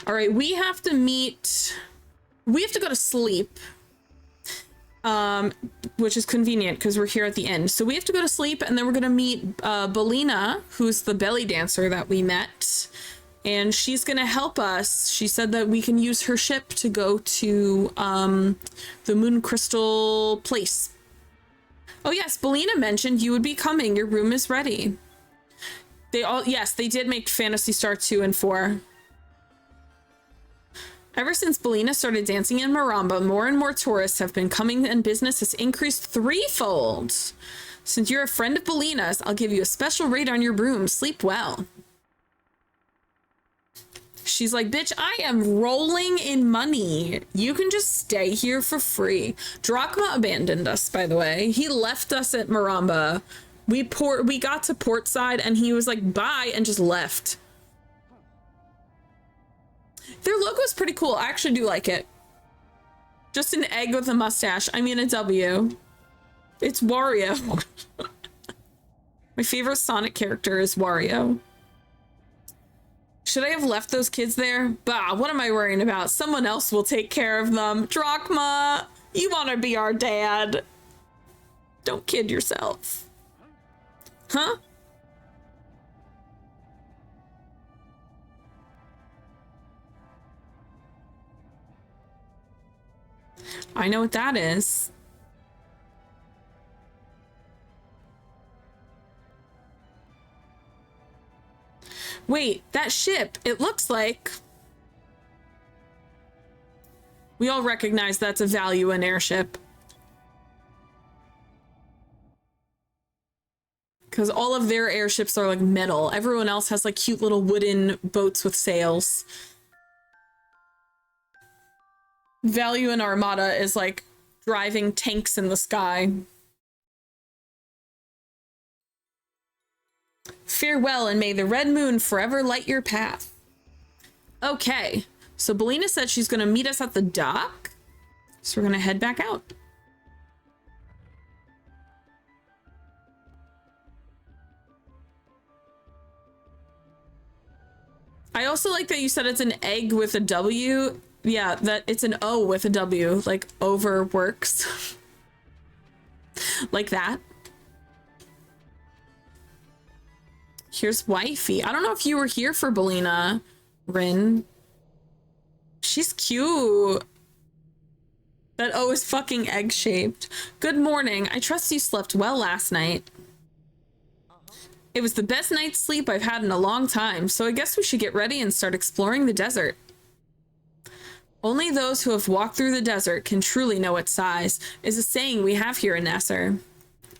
All right, we have to meet... We have to go to sleep. Which is convenient because we're here at the end. So we have to go to sleep, and then we're going to meet Belina, who's the belly dancer that we met. And she's going to help us. She said that we can use her ship to go to the Moon Crystal place. Oh yes, Belina mentioned you would be coming. Your room is ready. Yes, they did make Phantasy Star 2 and 4. Ever since Belina started dancing in Maramba, more and more tourists have been coming and business has increased threefold. Since you're a friend of Belina's, I'll give you a special rate on your room. Sleep well. She's like, bitch, I am rolling in money. You can just stay here for free. Drachma abandoned us, by the way. He left us at Maramba. We got to Portside and he was like, bye, and just left. Their logo is pretty cool. I actually do like it. Just an egg with a mustache. I mean, a W. It's Wario. My favorite Sonic character is Wario. Should I have left those kids there? Bah, what am I worrying about? Someone else will take care of them. Drachma, you want to be our dad. Don't kid yourself. Huh? I know what that is. Wait, that ship, it looks like... We all recognize that's a Valuan airship. Because all of their airships are like metal. Everyone else has like cute little wooden boats with sails. Valuan Armada is like driving tanks in the sky. Farewell, and may the red moon forever light your path. Okay, so Belina said she's going to meet us at the dock. So we're going to head back out. I also like that you said it's an egg with a W. Yeah, that it's an O with a W, like Overworks. Like that. Here's Wifey. I don't know if you were here for Belina, Rin. She's cute. That O is fucking egg-shaped. Good morning. I trust you slept well last night. It was the best night's sleep I've had in a long time, so I guess we should get ready and start exploring the desert. Only those who have walked through the desert can truly know its size, is a saying we have here in Nasser.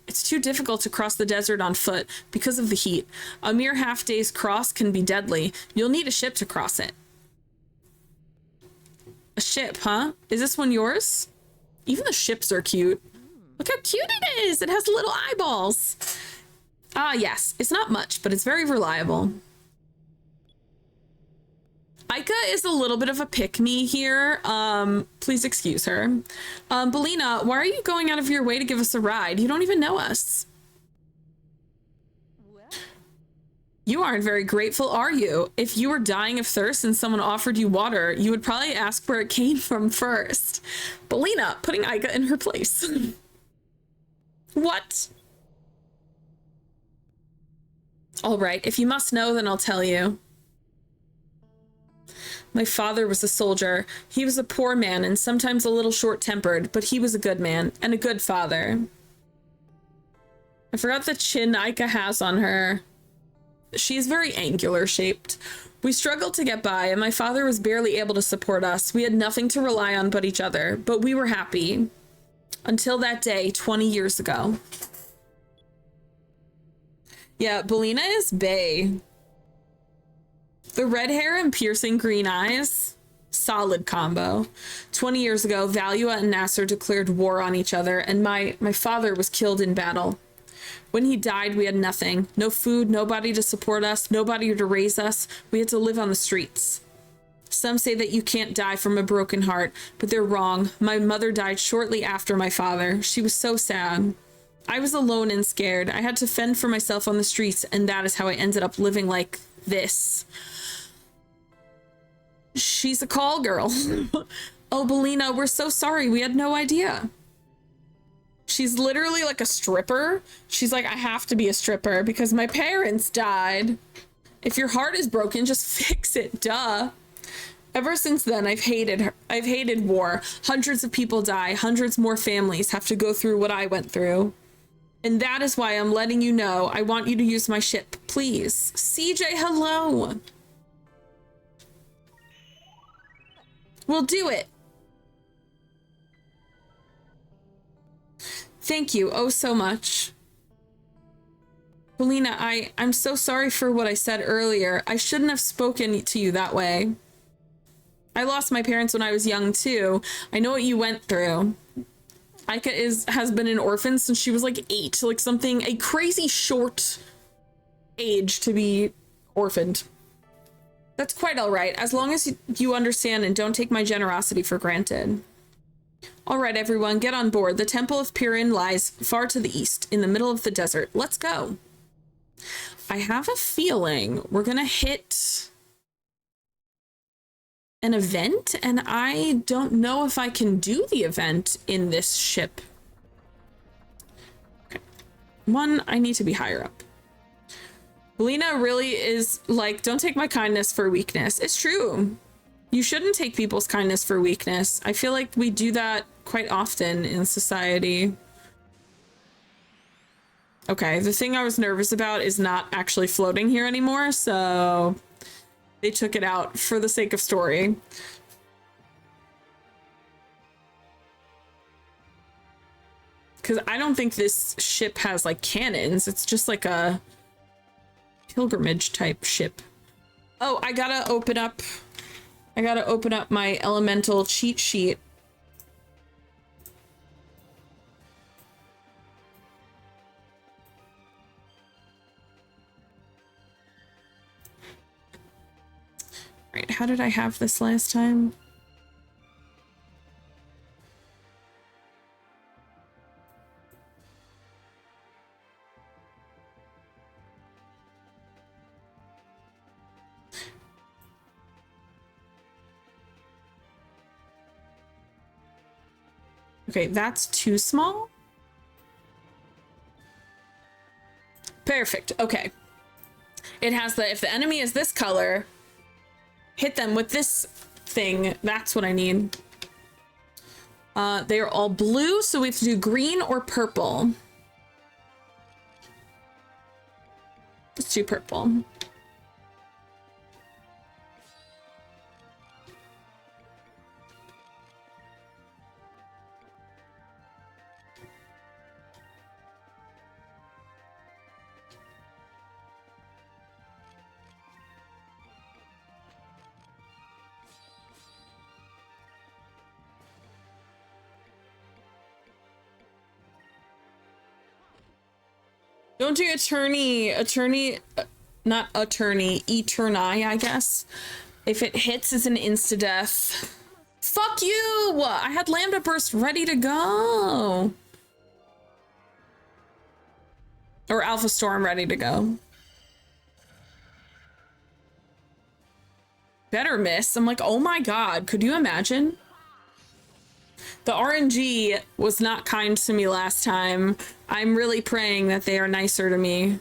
It's too difficult to cross the desert on foot because of the heat. A mere half-day's cross can be deadly. You'll need a ship to cross it. A ship, huh? Is this one yours? Even the ships are cute. Look how cute it is! It has little eyeballs! Ah, yes. It's not much, but it's very reliable. Aika is a little bit of a pick-me here. Please excuse her. Belina, why are you going out of your way to give us a ride? You don't even know us. You aren't very grateful, are you? If you were dying of thirst and someone offered you water, you would probably ask where it came from first. Belina, putting Aika in her place. What? All right, if you must know, then I'll tell you. My father was a soldier. He was a poor man and sometimes a little short-tempered, but he was a good man and a good father. I forgot the chin Aika has on her. She's very angular-shaped. We struggled to get by, and my father was barely able to support us. We had nothing to rely on but each other, but we were happy. Until that day, 20 years ago. Yeah, Belina is bae. The red hair and piercing green eyes, solid combo. 20 years ago, Valua and Nasser declared war on each other, and my father was killed in battle. When he died, we had nothing. No food, nobody to support us, nobody to raise us. We had to live on the streets. Some say that you can't die from a broken heart, but they're wrong. My mother died shortly after my father. She was so sad. I was alone and scared. I had to fend for myself on the streets, and that is how I ended up living like this. She's a call girl. Oh, Belina, we're so sorry. We had no idea. She's literally like a stripper. She's like, I have to be a stripper because my parents died. If your heart is broken, just fix it, duh. Ever since then, I've hated her. I've hated war. Hundreds of people die. Hundreds more families have to go through what I went through. And that is why I'm letting you know. I want you to use my ship, please. CJ, hello. We'll do it. Thank you oh so much. Belina, I'm so sorry for what I said earlier. I shouldn't have spoken to you that way. I lost my parents when I was young too. I know what you went through. Aika has been an orphan since she was like 8, like something, a crazy short age to be orphaned. That's quite all right, as long as you understand and don't take my generosity for granted. All right, everyone, get on board. The Temple of Pyrynn lies far to the east, in the middle of the desert. Let's go. I have a feeling we're gonna hit an event, and I don't know if I can do the event in this ship. Okay. One, I need to be higher up. Belina really is like, don't take my kindness for weakness. It's true. You shouldn't take people's kindness for weakness. I feel like we do that quite often in society. Okay, the thing I was nervous about is not actually floating here anymore, so they took it out for the sake of story. Because I don't think this ship has like cannons. It's just like a pilgrimage type ship. Oh, I gotta open up my elemental cheat sheet. Right, how did I have this last time? Okay, that's too small. Perfect. Okay. It has the, if the enemy is this color, hit them with this thing. That's what I need. They're all blue, so we have to do green or purple. Let's do purple. Don't do attorney, not attorney, eterni, I guess. If it hits, it's an insta-death. Fuck you! I had Lambda Burst ready to go. Or Alpha Storm ready to go. Better miss. I'm like, oh my god, could you imagine? The RNG was not kind to me last time. I'm really praying that they are nicer to me.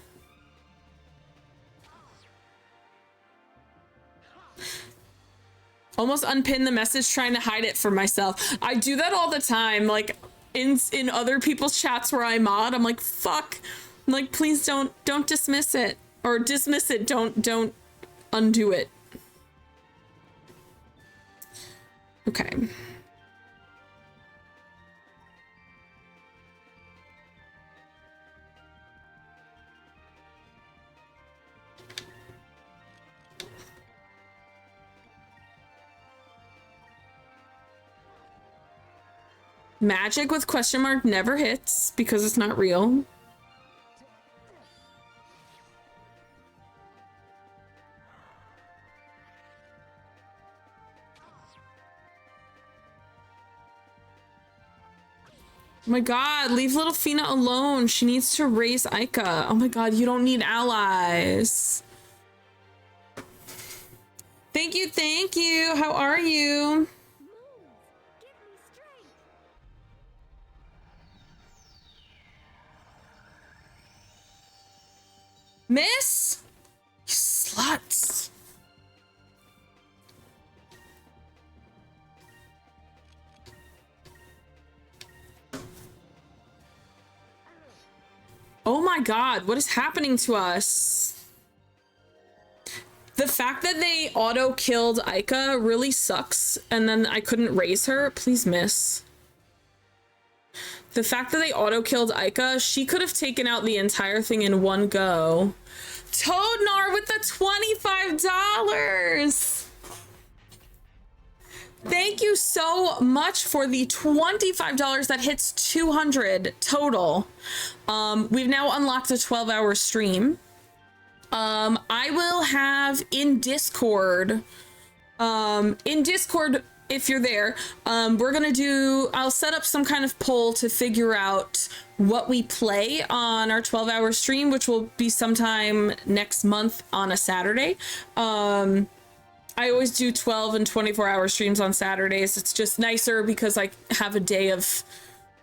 Almost unpinned the message trying to hide it from myself. I do that all the time. Like in other people's chats where I mod, I'm like, fuck. I'm like, please don't dismiss it. Or dismiss it. Don't undo it. Okay. Magic with question mark never hits because it's not real. Oh my god, leave little Fina alone. She needs to raise Aika. Oh my god, you don't need allies. Thank you, thank you. How are you? Miss? You sluts. Oh my god, what is happening to us? The fact that they auto-killed Aika really sucks, and then I couldn't raise her. Please, miss. The fact that they auto-killed Aika, she could have taken out the entire thing in one go. Toadnar with the $25! Thank you so much for the $25. That hits 200 total. We've now unlocked a 12-hour stream. I will have in Discord, if you're there, I'll set up some kind of poll to figure out what we play on our 12-hour stream, which will be sometime next month on a Saturday. I always do 12 and 24-hour streams on Saturdays. It's just nicer because I have a day of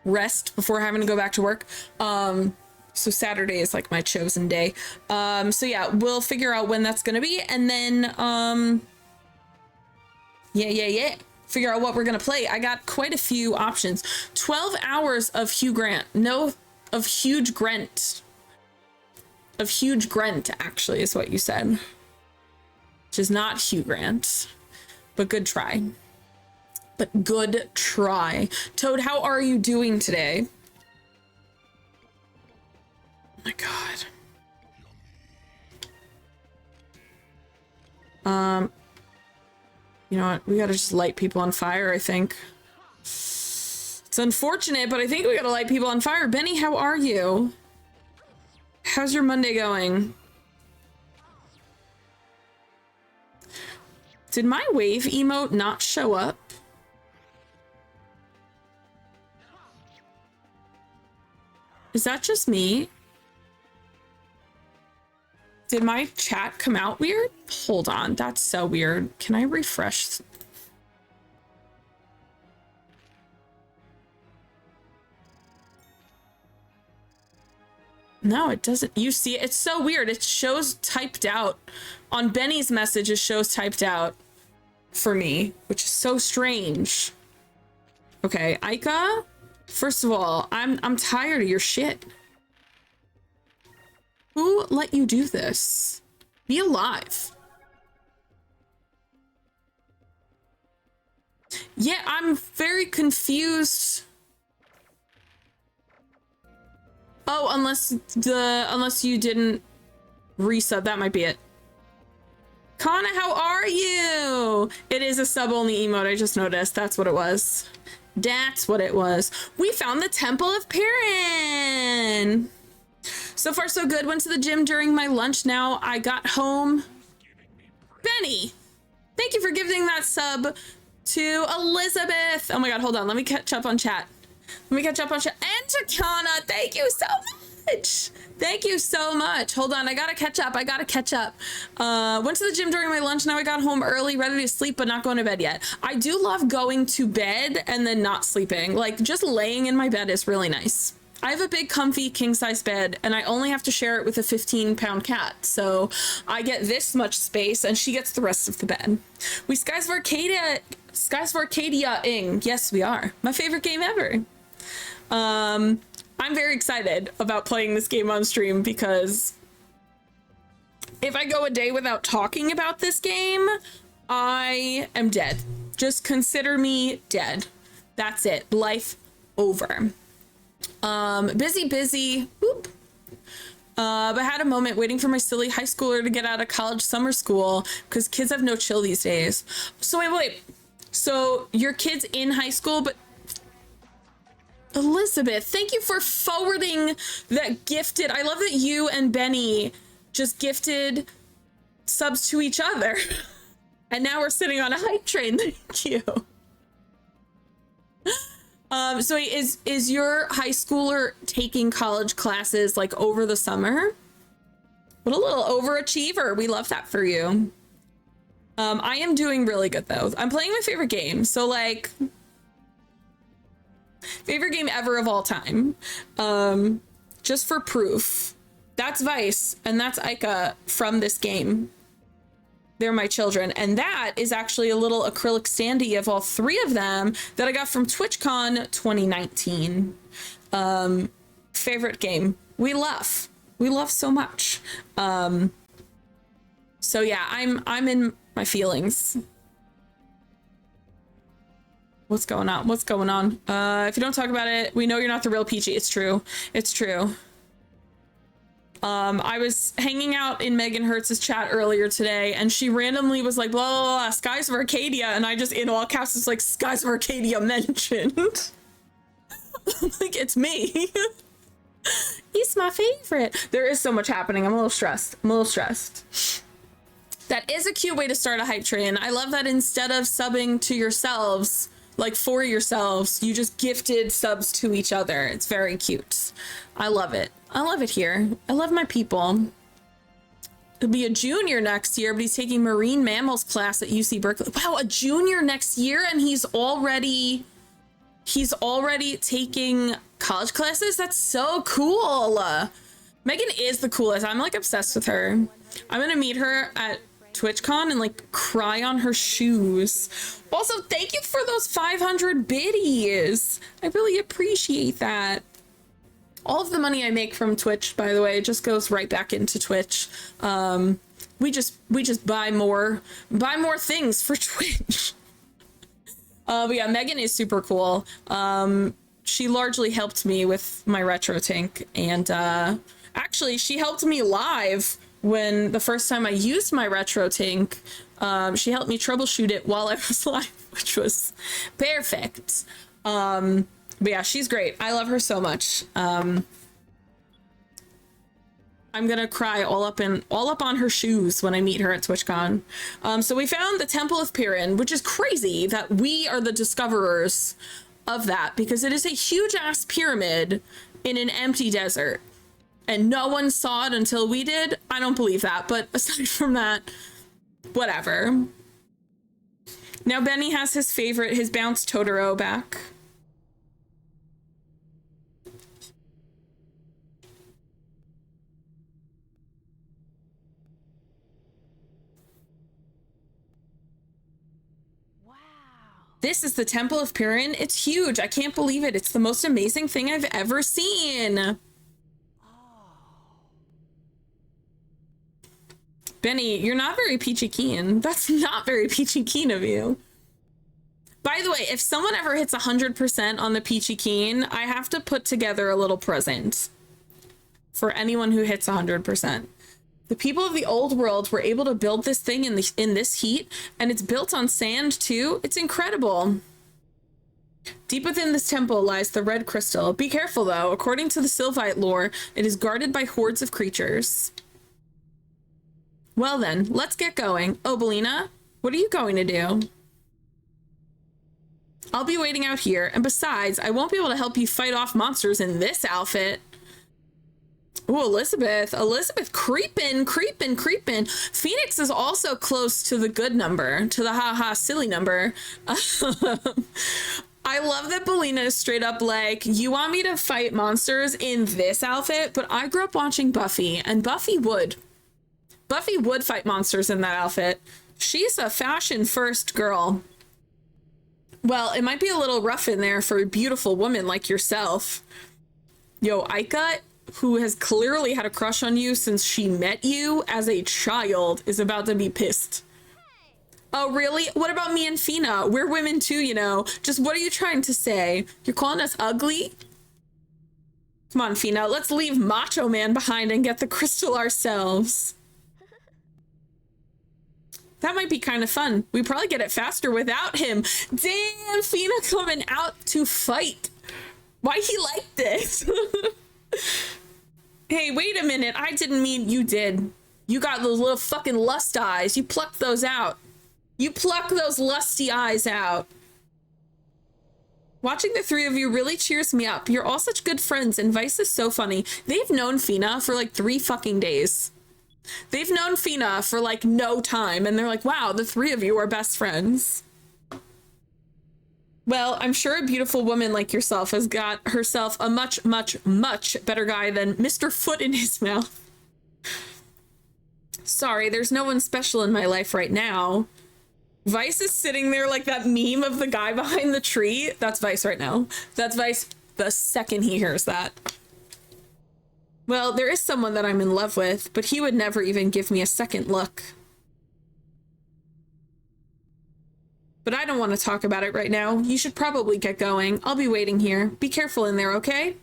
rest before having to go back to work. So Saturday is like my chosen day. So yeah, we'll figure out when that's gonna be, and then figure out what we're gonna play. I got quite a few options. 12 hours of Hugh Grant. No, of Huge Grant. Of Huge Grant, actually, is what you said. Which is not Hugh Grant. But good try. But good try. Toad, how are you doing today? Oh my god. You know what? We gotta just light people on fire, I think. It's unfortunate, but I think we gotta light people on fire. Benny, how are you? How's your Monday going? Did my wave emote not show up? Is that just me? Did my chat come out weird? Hold on, that's so weird. Can I refresh? No, it doesn't. You see, it's so weird. It shows typed out. On Benny's message, it shows typed out for me, which is so strange. Okay, Aika, first of all, I'm tired of your shit. Who let you do this? Be alive. Yeah, I'm very confused. Oh, unless you didn't resub, that might be it. Kana, how are you? It is a sub only emote, I just noticed. That's what it was. That's what it was. We found the Temple of Pyrynn. So far, so good. Went to the gym during my lunch. Now I got home. Benny, thank you for giving that sub to Elizabeth. Oh my god, hold on. Let me catch up on chat. Let me catch up on chat. And to Kana, thank you so much. Thank you so much. Hold on, I gotta catch up. Went to the gym during my lunch. Now I got home early, ready to sleep, but not going to bed yet. I do love going to bed and then not sleeping. Like, just laying in my bed is really nice. I have a big comfy king size bed and I only have to share it with a 15-pound cat. So I get this much space and she gets the rest of the bed. We Skies of Arcadia-ing. Yes, we are. My favorite game ever. I'm very excited about playing this game on stream because if I go a day without talking about this game, I am dead. Just consider me dead. That's it. Life over. Busy. Whoop. But had a moment waiting for my silly high schooler to get out of college summer school because kids have no chill these days. So wait. So your kid's in high school, but Elizabeth, thank you for forwarding that gifted. I love that you and Benny just gifted subs to each other. And now we're sitting on a hype train. Thank you. So is your high schooler taking college classes like over the summer? What a little overachiever. We love that for you. I am doing really good though. I'm playing my favorite game. So like, favorite game ever of all time. Just for proof. That's Vyse and that's Ica from this game. They're my children. And that is actually a little acrylic standee of all three of them that I got from TwitchCon 2019. Favorite game. We love so much. So yeah, I'm in my feelings. What's going on? What's going on? If you don't talk about it, we know you're not the real Peachy. It's true. It's true. I was hanging out in Megan Hertz's chat earlier today, and she randomly was like, blah, blah, blah, Skies of Arcadia, and I just, in all caps, was like, Skies of Arcadia mentioned. I'm like, it's me. He's my favorite. There is so much happening. I'm a little stressed. That is a cute way to start a hype train. I love that instead of subbing to yourselves, like for yourselves, you just gifted subs to each other. It's very cute. I love it. I love it here. I love my people. He'll be a junior next year, but he's taking marine mammals class at UC Berkeley. Wow, a junior next year, and he's already taking college classes? That's so cool. Megan is the coolest. I'm like obsessed with her. I'm gonna meet her at TwitchCon and like cry on her shoes. Also, thank you for those 500 biddies. I really appreciate that. All of the money I make from Twitch, by the way, just goes right back into Twitch. We just buy more things for Twitch. But yeah, Megan is super cool. She largely helped me with my RetroTINK, and actually she helped me live when the first time I used my RetroTINK. She helped me troubleshoot it while I was live, which was perfect. But yeah, she's great. I love her so much. I'm gonna cry all up on her shoes when I meet her at TwitchCon. So we found the Temple of Pyrynn, which is crazy that we are the discoverers of that, because it is a huge ass pyramid in an empty desert, and no one saw it until we did. I don't believe that, but aside from that, whatever. Now Benny has his bounced Totoro back. This is the Temple of Pyrynn. It's huge. I can't believe it. It's the most amazing thing I've ever seen. Benny, you're not very peachy keen. That's not very peachy keen of you. By the way, if someone ever hits 100% on the peachy keen, I have to put together a little present for anyone who hits 100%. The people of the old world were able to build this thing in this heat, and it's built on sand too. It's incredible. Deep within this temple lies the red crystal. Be careful though. According to the Sylvite lore, it is guarded by hordes of creatures. Well then, let's get going. Oh, Belina, what are you going to do? I'll be waiting out here, and besides, I won't be able to help you fight off monsters in this outfit. Oh, Elizabeth, creeping. Phoenix is also close to the good number, to the haha silly number. I love that Belina is straight up like, you want me to fight monsters in this outfit? But I grew up watching Buffy, and Buffy would fight monsters in that outfit. She's a fashion first girl. Well, it might be a little rough in there for a beautiful woman like yourself. Yo, Ica, who has clearly had a crush on you since she met you as a child, is about to be pissed. Oh, really? What about me and Fina? We're women too, you know. Just what are you trying to say? You're calling us ugly? Come on, Fina, let's leave Macho Man behind and get the crystal ourselves. That might be kind of fun. We probably get it faster without him. Damn, Fina coming out to fight. Why he like this? Hey, wait a minute. I didn't mean you did. You got those little fucking lust eyes. You plucked those out. You pluck those lusty eyes out. Watching the three of you really cheers me up. You're all such good friends, and Vyse is so funny. They've known Fina for like 3 fucking days. They've known Fina for like no time, and they're like, wow, the three of you are best friends. Well, I'm sure a beautiful woman like yourself has got herself a much, much, much better guy than Mr. Foot in his mouth. Sorry, there's no one special in my life right now. Vyse is sitting there like that meme of the guy behind the tree. That's Vyse right now. That's Vyse the second he hears that. Well, there is someone that I'm in love with, but he would never even give me a second look. But I don't want to talk about it right now. You should probably get going. I'll be waiting here. Be careful in there, okay?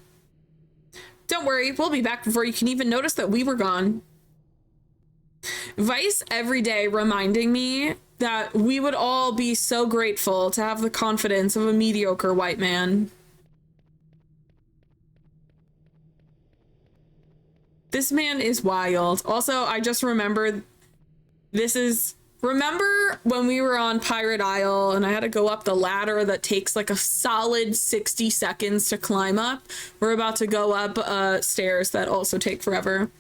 Don't worry, we'll be back before you can even notice that we were gone. Vyse every day reminding me that we would all be so grateful to have the confidence of a mediocre white man. This man is wild. Also, I just remembered remember when we were on Pirate Isle and I had to go up the ladder that takes like a solid 60 seconds to climb up? We're about to go up stairs that also take forever.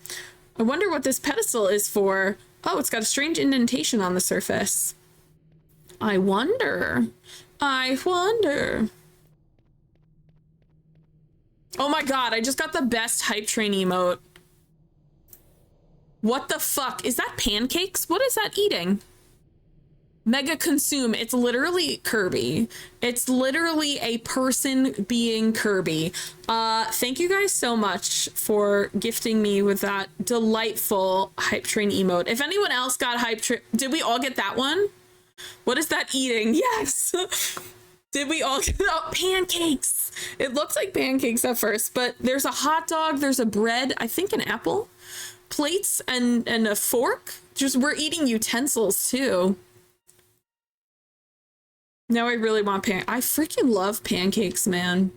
I wonder what this pedestal is for. Oh, it's got a strange indentation on the surface. I wonder. Oh my god, I just got the best hype train emote. What the fuck? Is that pancakes? What is that eating? Mega consume. It's literally Kirby. It's literally a person being Kirby. Thank you guys so much for gifting me with that delightful hype train emote. If anyone else got hype train, did we all get that one? What is that eating? Yes. Did we all get pancakes? It looks like pancakes at first, but there's a hot dog, there's a bread, I think an apple, plates and a fork. Just we're eating utensils too. Now I really want I freaking love pancakes, man.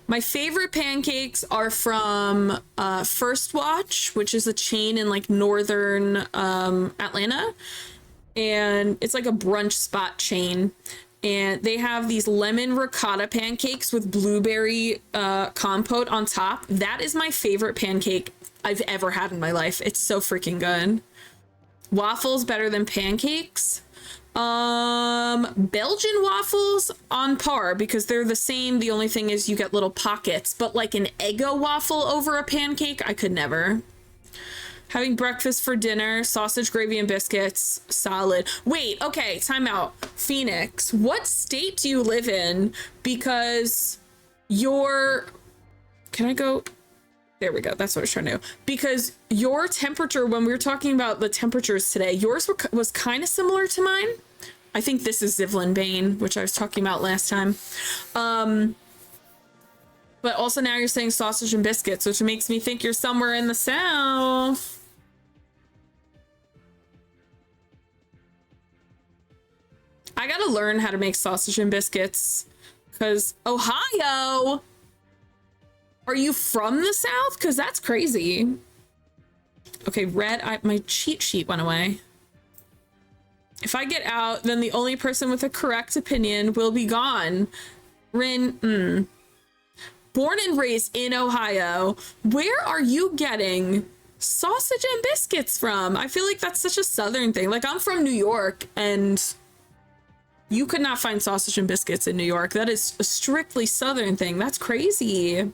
My favorite pancakes are from First Watch, which is a chain in like northern Atlanta. And it's like a brunch spot chain. And they have these lemon ricotta pancakes with blueberry compote on top. That is my favorite pancake I've ever had in my life. It's so freaking good. Waffles better than pancakes. Belgian waffles on par because they're the same. The only thing is you get little pockets, but like an Eggo waffle over a pancake, I could never. Having breakfast for dinner, sausage, gravy, and biscuits, solid. Wait, okay, time out. Phoenix, what state do you live in? Because can I go? There we go. That's what I was trying to do. Because your temperature, when we were talking about the temperatures today, yours was kind of similar to mine. I think this is Zivlin Bane, which I was talking about last time. But also now you're saying sausage and biscuits, which makes me think you're somewhere in the South. I gotta learn how to make sausage and biscuits because Ohio. Are you from the South? Because that's crazy. Okay, red. My cheat sheet went away. If I get out, then the only person with a correct opinion will be gone. Rin, Born and raised in Ohio. Where are you getting sausage and biscuits from? I feel like that's such a Southern thing. Like, I'm from New York, and you could not find sausage and biscuits in New York. That is a strictly Southern thing. That's crazy.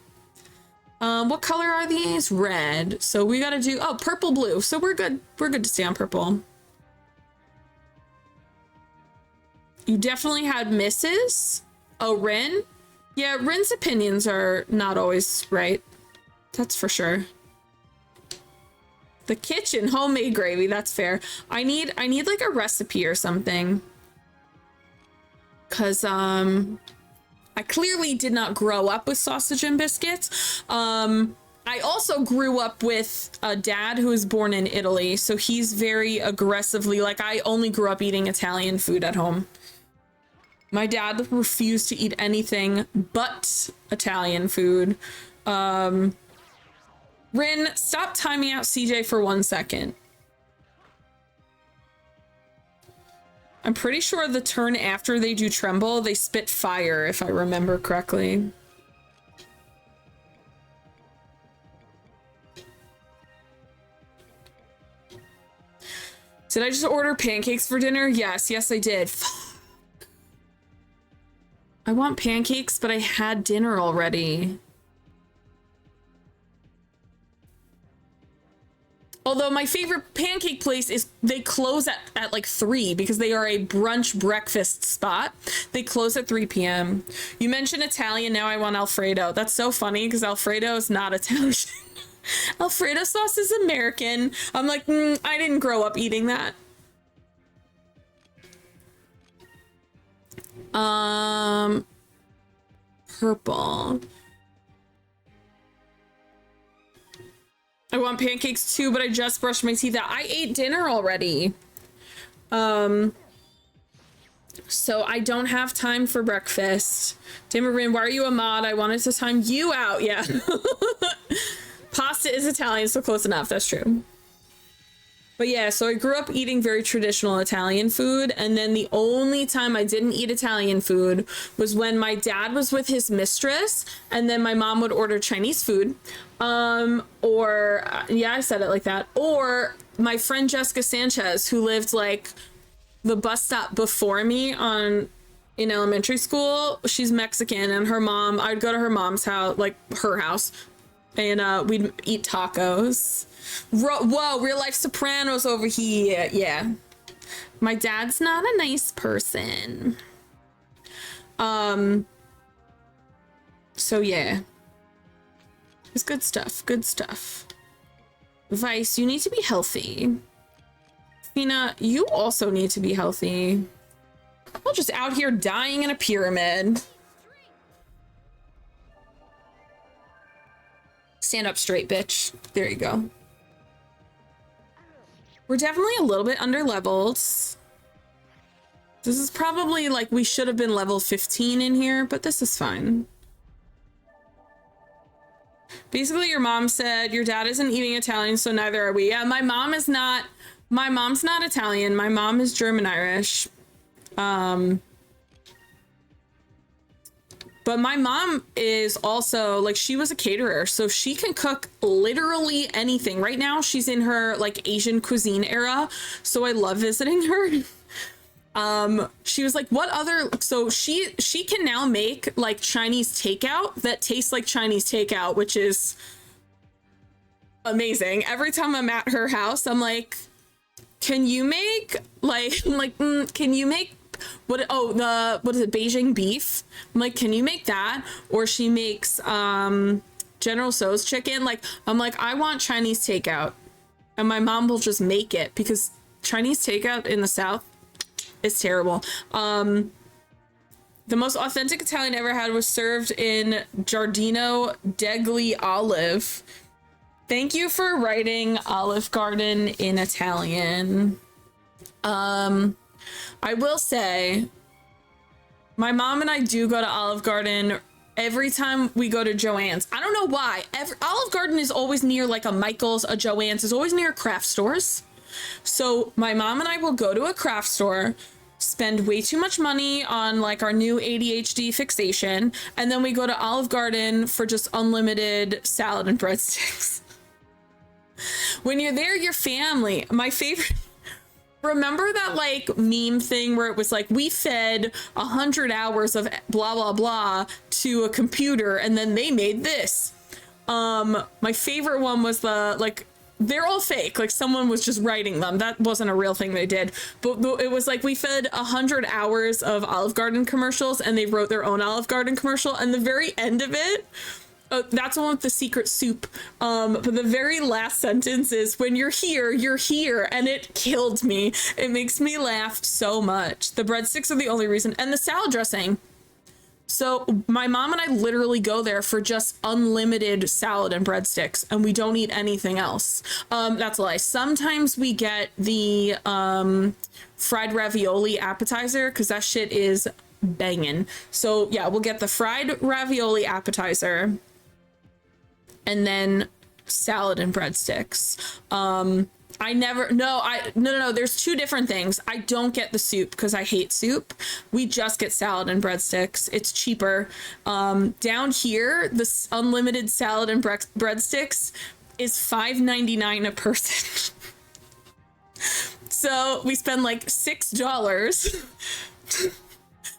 What color are these? Red. So we gotta do, oh, purple, blue. So we're good. We're good to stay on purple. You definitely had misses. Oh, Rin? Yeah, Rin's opinions are not always right. That's for sure. The kitchen, homemade gravy, that's fair. I need like a recipe or something. Cause I clearly did not grow up with sausage and biscuits. I also grew up with a dad who was born in Italy, so he's very aggressively, like, I only grew up eating Italian food at home. My dad refused to eat anything but Italian food. Rin, stop timing out CJ for 1 second. I'm pretty sure the turn after they do Tremble, they spit fire, if I remember correctly. Did I just order pancakes for dinner? Yes, I did. Fuck. I want pancakes, but I had dinner already. Although my favorite pancake place is, they close at like 3 because they are a brunch breakfast spot. They close at 3 p.m. You mentioned Italian, now I want Alfredo. That's so funny because Alfredo is not Italian. Alfredo sauce is American. I'm like, I didn't grow up eating that. Purple. I want pancakes too, but I just brushed my teeth out. I ate dinner already. So I don't have time for breakfast. Damarin, why are you a mod? I wanted to time you out. Yeah. Pasta is Italian, so close enough. That's true. But yeah, so I grew up eating very traditional Italian food, and then the only time I didn't eat Italian food was when my dad was with his mistress, and then my mom would order Chinese food. Yeah, I said it like that. Or my friend Jessica Sanchez, who lived like the bus stop before me in elementary school. She's Mexican, and her mom, I'd go to her mom's house, like her house, and we'd eat tacos. Whoa, real life Sopranos over here. Yeah. My dad's not a nice person. So yeah. It's good stuff. Good stuff. Vyse, you need to be healthy. Fina, you also need to be healthy. I'm just out here dying in a pyramid. Stand up straight, bitch. There you go. We're definitely a little bit under leveled. This is probably like, we should have been level 15 in here, but this is fine. Basically, your mom said your dad isn't eating Italian, so neither are we. Yeah, my mom's not Italian. My mom is German Irish. But my mom is also, like, she was a caterer, so she can cook literally anything. Right now, she's in her, like, Asian cuisine era, so I love visiting her. She was like, what other... So she can now make, like, Chinese takeout that tastes like Chinese takeout, which is amazing. Every time I'm at her house, I'm like, can you make, can you make... what is it, Beijing beef? I'm like, can you make that? Or she makes General Tso's chicken. Like, I'm like, I want Chinese takeout, and my mom will just make it because Chinese takeout in the South is terrible. The most authentic Italian I ever had was served in Giardino degli Olive. Thank you for writing Olive Garden in Italian. I will say, my mom and I do go to Olive Garden every time we go to Joann's. I don't know why. Olive Garden is always near like a Michael's, a Joann's, is always near craft stores. So my mom and I will go to a craft store, spend way too much money on like our new ADHD fixation, and then we go to Olive Garden for just unlimited salad and breadsticks. When you're there, your family. My favorite... Remember that like meme thing where it was like, we fed 100 hours of blah, blah, blah to a computer and then they made this. My favorite one was the, like, they're all fake. Like someone was just writing them. That wasn't a real thing they did. But it was like, we fed 100 hours of Olive Garden commercials and they wrote their own Olive Garden commercial. And the very end of it, that's the one with the secret soup. But the very last sentence is, when you're here, and it killed me. It makes me laugh so much. The breadsticks are the only reason, and the salad dressing. So my mom and I literally go there for just unlimited salad and breadsticks, and we don't eat anything else. That's a lie. Sometimes we get the fried ravioli appetizer, because that shit is banging. So yeah, we'll get the fried ravioli appetizer, and then salad and breadsticks. No, there's two different things. I don't get the soup because I hate soup. We just get salad and breadsticks. It's cheaper. Down here, this unlimited salad and breadsticks is $5.99 a person. So we spend like $6.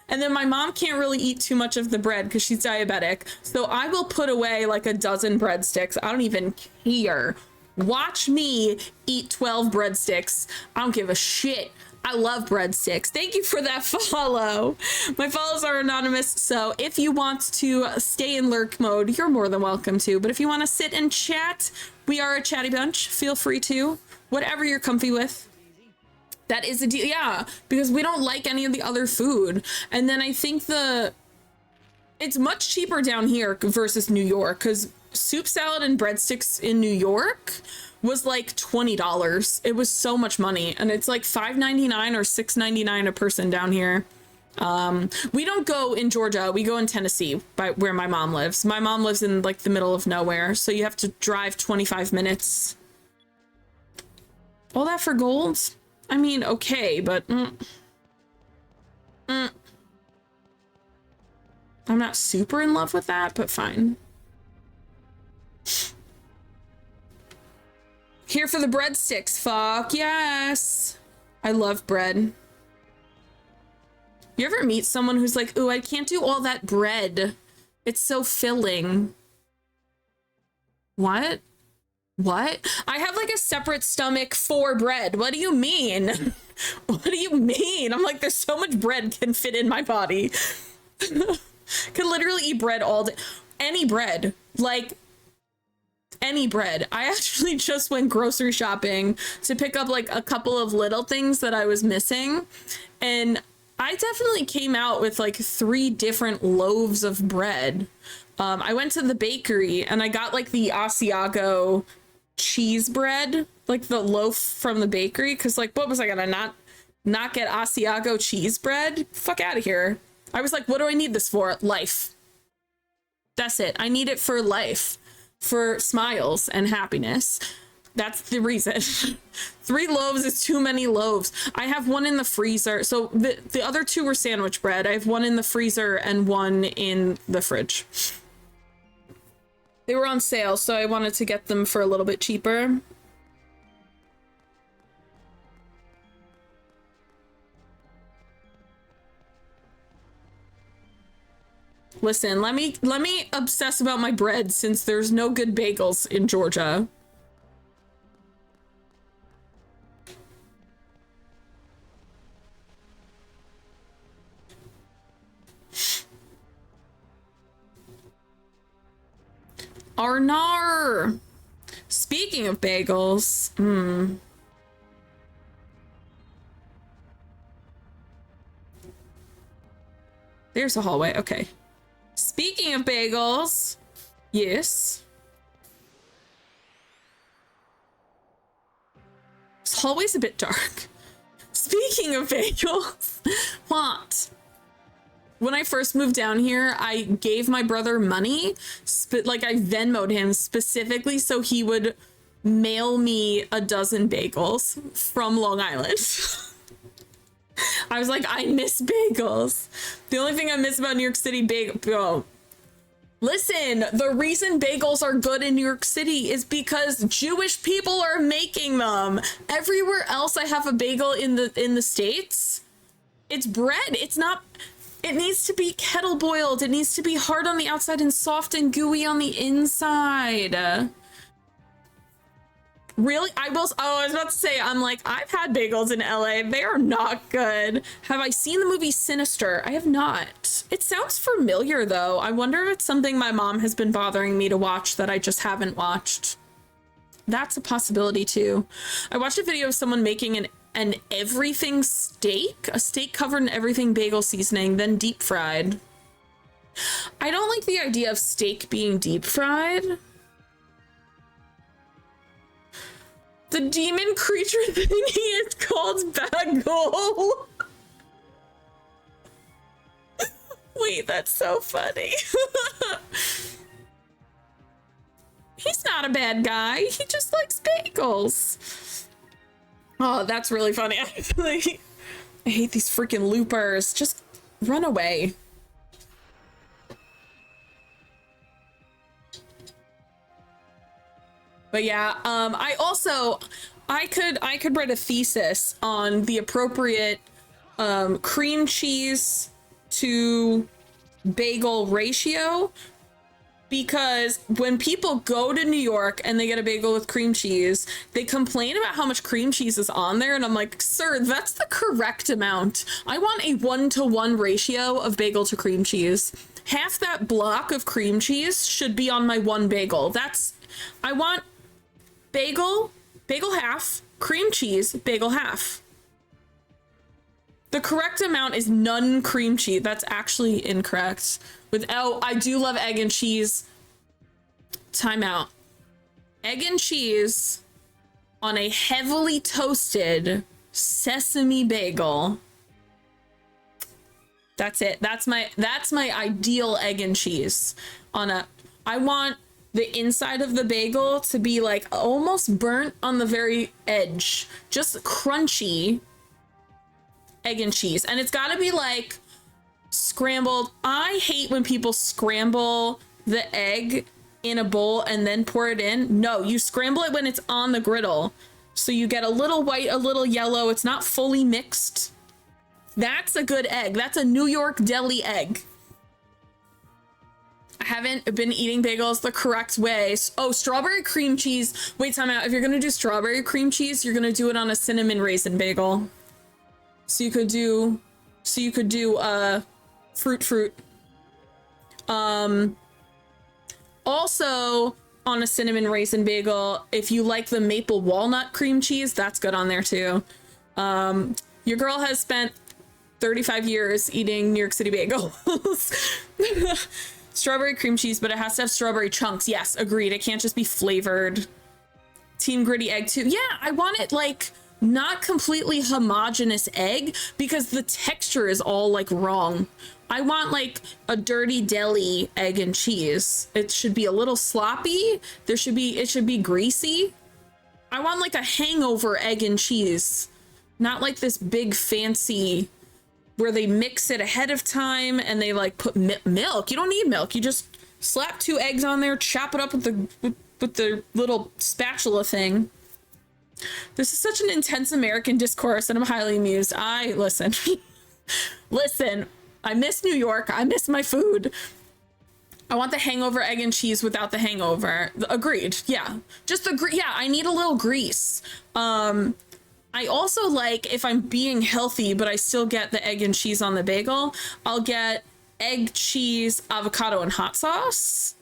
And then my mom can't really eat too much of the bread because she's diabetic. So I will put away like a dozen breadsticks. I don't even care. Watch me eat 12 breadsticks. I don't give a shit. I love breadsticks. Thank you for that follow. My follows are anonymous, so if you want to stay in lurk mode, you're more than welcome to. But if you want to sit and chat, we are a chatty bunch. Feel free to. Whatever you're comfy with. That is a deal. Yeah, because we don't like any of the other food. And then I think it's much cheaper down here versus New York, because soup salad and breadsticks in New York was like $20. It was so much money, and it's like $5.99 or $6.99 a person down here. We don't go in Georgia, we go in Tennessee, by where my mom lives. My mom lives in like the middle of nowhere, so you have to drive 25 minutes. All that for gold? I mean, okay, but I'm not super in love with that, but fine. Here for the breadsticks. Fuck yes. I love bread. You ever meet someone who's like, ooh, I can't do all that bread. It's so filling. What? What? I have like a separate stomach for bread. What do you mean? What do you mean? I'm like, there's so much bread can fit in my body. Could literally eat bread all day. Any bread. Like, any bread. I actually just went grocery shopping to pick up like a couple of little things that I was missing, and I definitely came out with like 3 different loaves of bread. I went to the bakery and I got like the Asiago cheese bread, like the loaf from the bakery, because like, what was I gonna not get Asiago cheese bread? Fuck out of here. I was like, what do I need this for? Life. That's it. I need it for life. For smiles and happiness. That's the reason. 3 loaves is too many loaves. I have one in the freezer. So the other 2 were sandwich bread. I have one in the freezer and one in the fridge. They were on sale, so I wanted to get them for a little bit cheaper. Listen, let me obsess about my bread, since there's no good bagels in Georgia. Arnar! Speaking of bagels, There's a hallway, okay. Speaking of bagels, yes. This hallway's a bit dark. Speaking of bagels, what? When I first moved down here, I gave my brother money, like I Venmo'd him specifically so he would mail me a dozen bagels from Long Island. I was like, I miss bagels. The only thing I miss about New York City listen, the reason bagels are good in New York City is because Jewish people are making them. Everywhere else I have a bagel in the States, it's bread. It's not, it needs to be kettle boiled. It needs to be hard on the outside and soft and gooey on the inside. Really? I was about to say, I'm like, I've had bagels in LA. They are not good. Have I seen the movie Sinister? I have not. It sounds familiar though. I wonder if it's something my mom has been bothering me to watch that I just haven't watched. That's a possibility too. I watched a video of someone making an everything steak, a steak covered in everything bagel seasoning, then deep fried. I don't like the idea of steak being deep fried. The demon creature thingy is called Bagel. Wait, that's so funny. He's not a bad guy. He just likes bagels. Oh, that's really funny, actually. I hate these freaking loopers. Just run away. But yeah, I could write a thesis on the appropriate cream cheese to bagel ratio, because when people go to New York and they get a bagel with cream cheese, they complain about how much cream cheese is on there, and I'm like, sir, that's the correct amount. I want a 1-to-1 ratio of bagel to cream cheese. Half that block of cream cheese should be on my one bagel. I want bagel half, cream cheese, bagel half. The correct amount is none cream cheese. That's actually incorrect. I do love egg and cheese. Timeout. Egg and cheese on a heavily toasted sesame bagel. That's it. That's my ideal egg and cheese. I want the inside of the bagel to be like almost burnt on the very edge. Just crunchy egg and cheese. And it's gotta be like scrambled. I hate when people scramble the egg in a bowl and then pour it in. No, you scramble it when it's on the griddle. So you get a little white, a little yellow. It's not fully mixed. That's a good egg. That's a New York deli egg. I haven't been eating bagels the correct way. Oh, strawberry cream cheese. Wait, time out. If you're gonna do strawberry cream cheese, you're gonna do it on a cinnamon raisin bagel. So you could do fruit. Also on a cinnamon raisin bagel, if you like the maple walnut cream cheese, that's good on there too. Your girl has spent 35 years eating New York City bagels. Strawberry cream cheese, but it has to have strawberry chunks. Yes, agreed. It can't just be flavored. Team gritty egg too. Yeah, I want it like not completely homogenous egg, because the texture is all like wrong. I want like a dirty deli egg and cheese. It should be a little sloppy. It should be greasy. I want like a hangover egg and cheese, not like this big fancy where they mix it ahead of time and they like put milk. You don't need milk. You just slap 2 eggs on there, chop it up with the little spatula thing. This is such an intense American discourse, and I'm highly amused. Listen, I miss New York. I miss my food. I want the hangover egg and cheese without the hangover. Agreed. Yeah. Yeah, I need a little grease. I also like, if I'm being healthy, but I still get the egg and cheese on the bagel, I'll get egg, cheese, avocado, and hot sauce.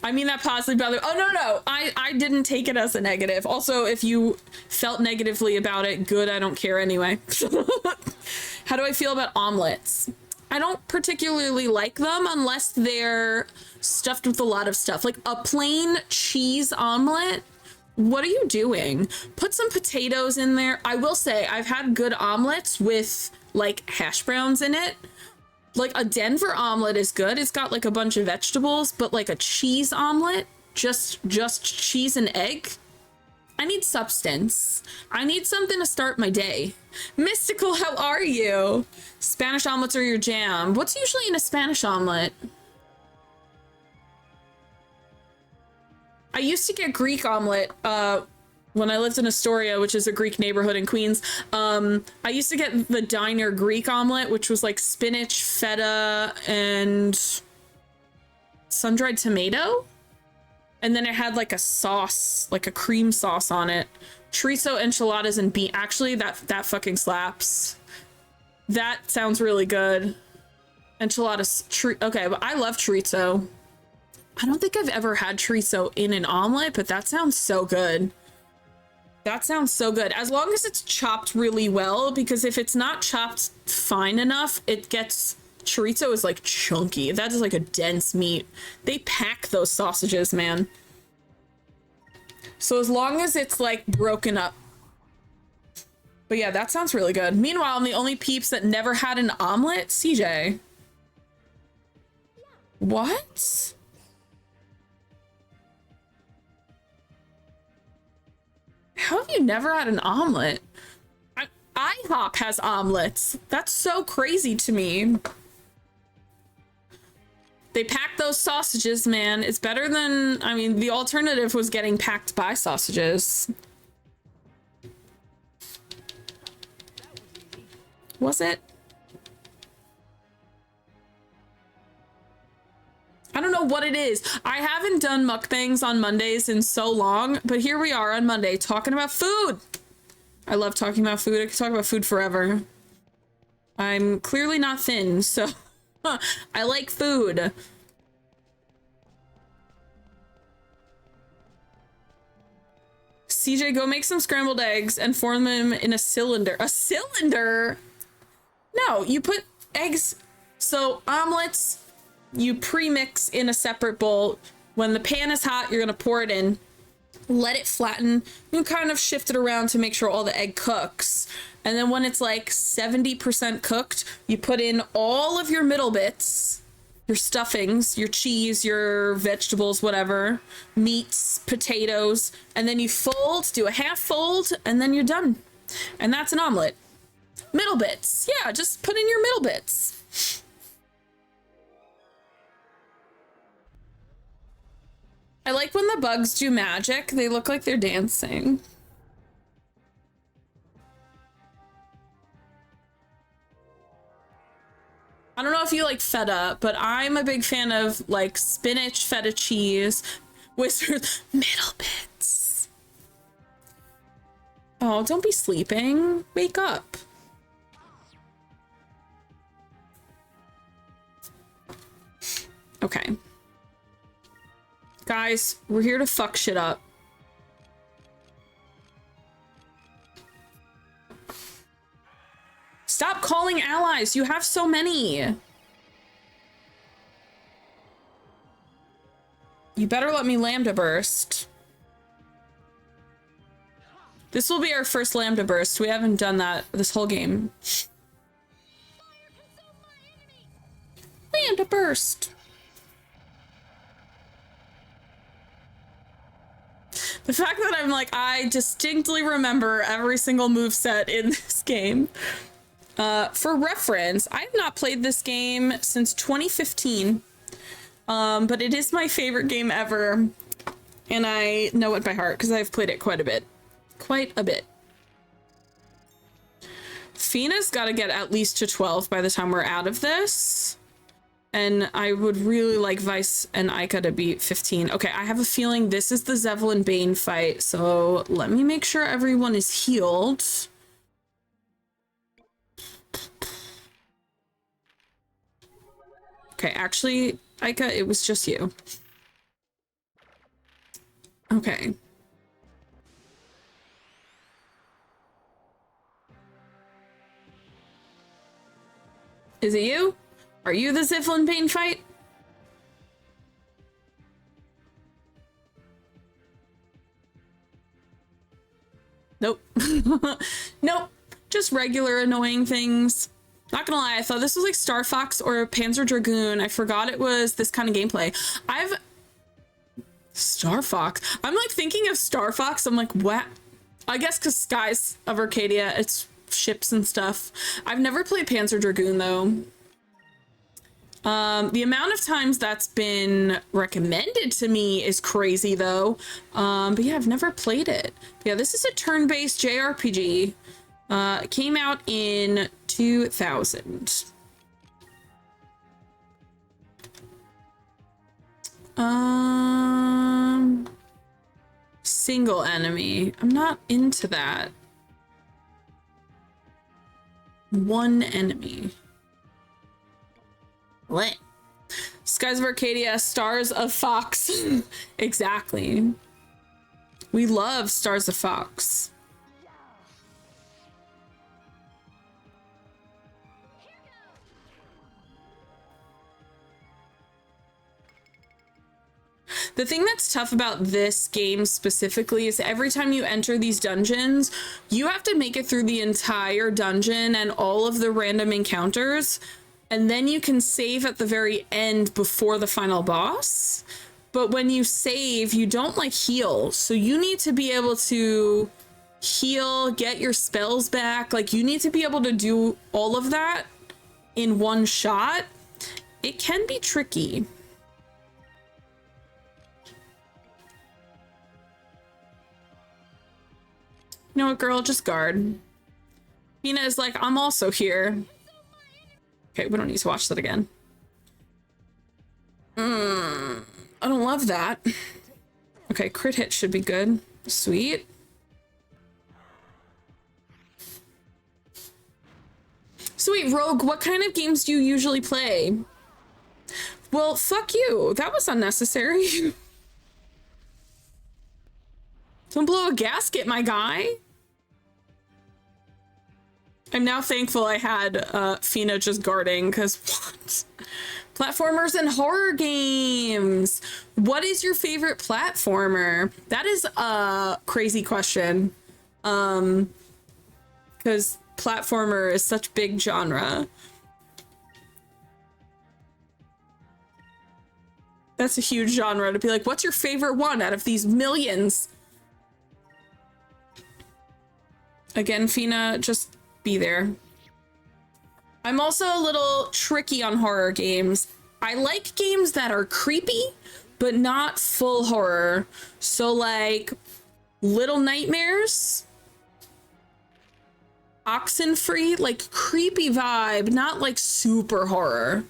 I mean that positively, by the way. Oh, no. I didn't take it as a negative. Also, if you felt negatively about it, good, I don't care anyway. How do I feel about omelets? I don't particularly like them unless they're stuffed with a lot of stuff. Like a plain cheese omelet. What are you doing? Put some potatoes in there. I will say I've had good omelets with like hash browns in it. Like a Denver omelet is good. It's got like a bunch of vegetables, but like a cheese omelet, just cheese and egg. I need substance. I need something to start my day. Mystical, how are you? Spanish omelets are your jam. What's usually in a Spanish omelet? I used to get Greek omelet when I lived in Astoria, which is a Greek neighborhood in Queens. I used to get the diner Greek omelet, which was like spinach, feta, and sun-dried tomato. And then it had like a sauce, like a cream sauce on it. Chorizo, enchiladas, and bean. Actually, that fucking slaps. That sounds really good. Enchiladas. Okay, but I love chorizo. I don't think I've ever had chorizo in an omelet, but that sounds so good. That sounds so good. As long as it's chopped really well, because if it's not chopped fine enough, chorizo is like chunky. That is like a dense meat. They pack those sausages, man. So as long as it's like broken up. But yeah, that sounds really good. Meanwhile, I'm the only peeps that never had an omelet. CJ. What? How have you never had an omelet? IHOP has omelets. That's so crazy to me. They packed those sausages, man. It's better than, I mean, the alternative was getting packed by sausages. Was it? I don't know what it is. I haven't done mukbangs on Mondays in so long, but here we are on Monday talking about food. I love talking about food. I could talk about food forever. I'm clearly not thin, so I like food. CJ, go make some scrambled eggs and form them in a cylinder. A cylinder? No, you put eggs. So omelets, you pre-mix in a separate bowl. When the pan is hot, you're gonna pour it in, let it flatten. You kind of shift it around to make sure all the egg cooks. And then when it's like 70% cooked, you put in all of your middle bits, your stuffings, your cheese, your vegetables, whatever, meats, potatoes, and then you fold, do a half fold, and then you're done. And that's an omelet. Middle bits. Yeah, just put in your middle bits. I like when the bugs do magic. They look like they're dancing. I don't know if you like feta, but I'm a big fan of like spinach, feta cheese, Wizard middle bits. Oh, don't be sleeping. Wake up. Okay. Guys, we're here to fuck shit up. Stop calling allies. You have so many. You better let me lambda burst. This will be our first lambda burst. We haven't done that this whole game. Lambda burst. The fact that I'm like, I distinctly remember every single moveset in this game. For reference, I have not played this game since 2015, but it is my favorite game ever, and I know it by heart because I've played it quite a bit. Quite a bit. Fina's got to get at least to 12 by the time we're out of this, and I would really like Vyse and Ica to be 15. Okay, I have a feeling this is the Zevlin Bane fight, so let me make sure everyone is healed. Okay, actually, Ica, it was just you. Okay. Is it you? Are you the Zevlin Bane fight? Nope. Nope. Just regular annoying things. Not gonna lie, I thought this was like Star Fox or Panzer Dragoon. I forgot it was this kind of gameplay. Star Fox. I'm like thinking of Star Fox. I'm like, what? I guess because Skies of Arcadia, it's ships and stuff. I've never played Panzer Dragoon though. The amount of times that's been recommended to me is crazy though. But yeah, I've never played it. But yeah, this is a turn-based JRPG. It came out in 2000. Single enemy. I'm not into that. One enemy. What? Skies of Arcadia, Stars of Fox. Exactly. We love Stars of Fox. The thing that's tough about this game specifically is every time you enter these dungeons, you have to make it through the entire dungeon and all of the random encounters, and then you can save at the very end before the final boss. But when you save, you don't like heal, so you need to be able to heal, get your spells back. Like, you need to be able to do all of that in one shot. It can be tricky. You know what, girl? Just guard. Fina is like, I'm also here. Okay, we don't need to watch that again. I don't love that. Okay, crit hit should be good. Sweet. Sweet, Rogue, what kind of games do you usually play? Well, fuck you. That was unnecessary. Don't blow a gasket, my guy. I'm now thankful I had Fina just guarding, because what? Platformers and horror games. What is your favorite platformer? That is a crazy question. Because platformer is such big genre. That's a huge genre to be like, what's your favorite one out of these millions? Again, Fina, just be there. I'm also a little tricky on horror games. I like games that are creepy, but not full horror. So like Little Nightmares, Oxenfree, like creepy vibe, not like super horror.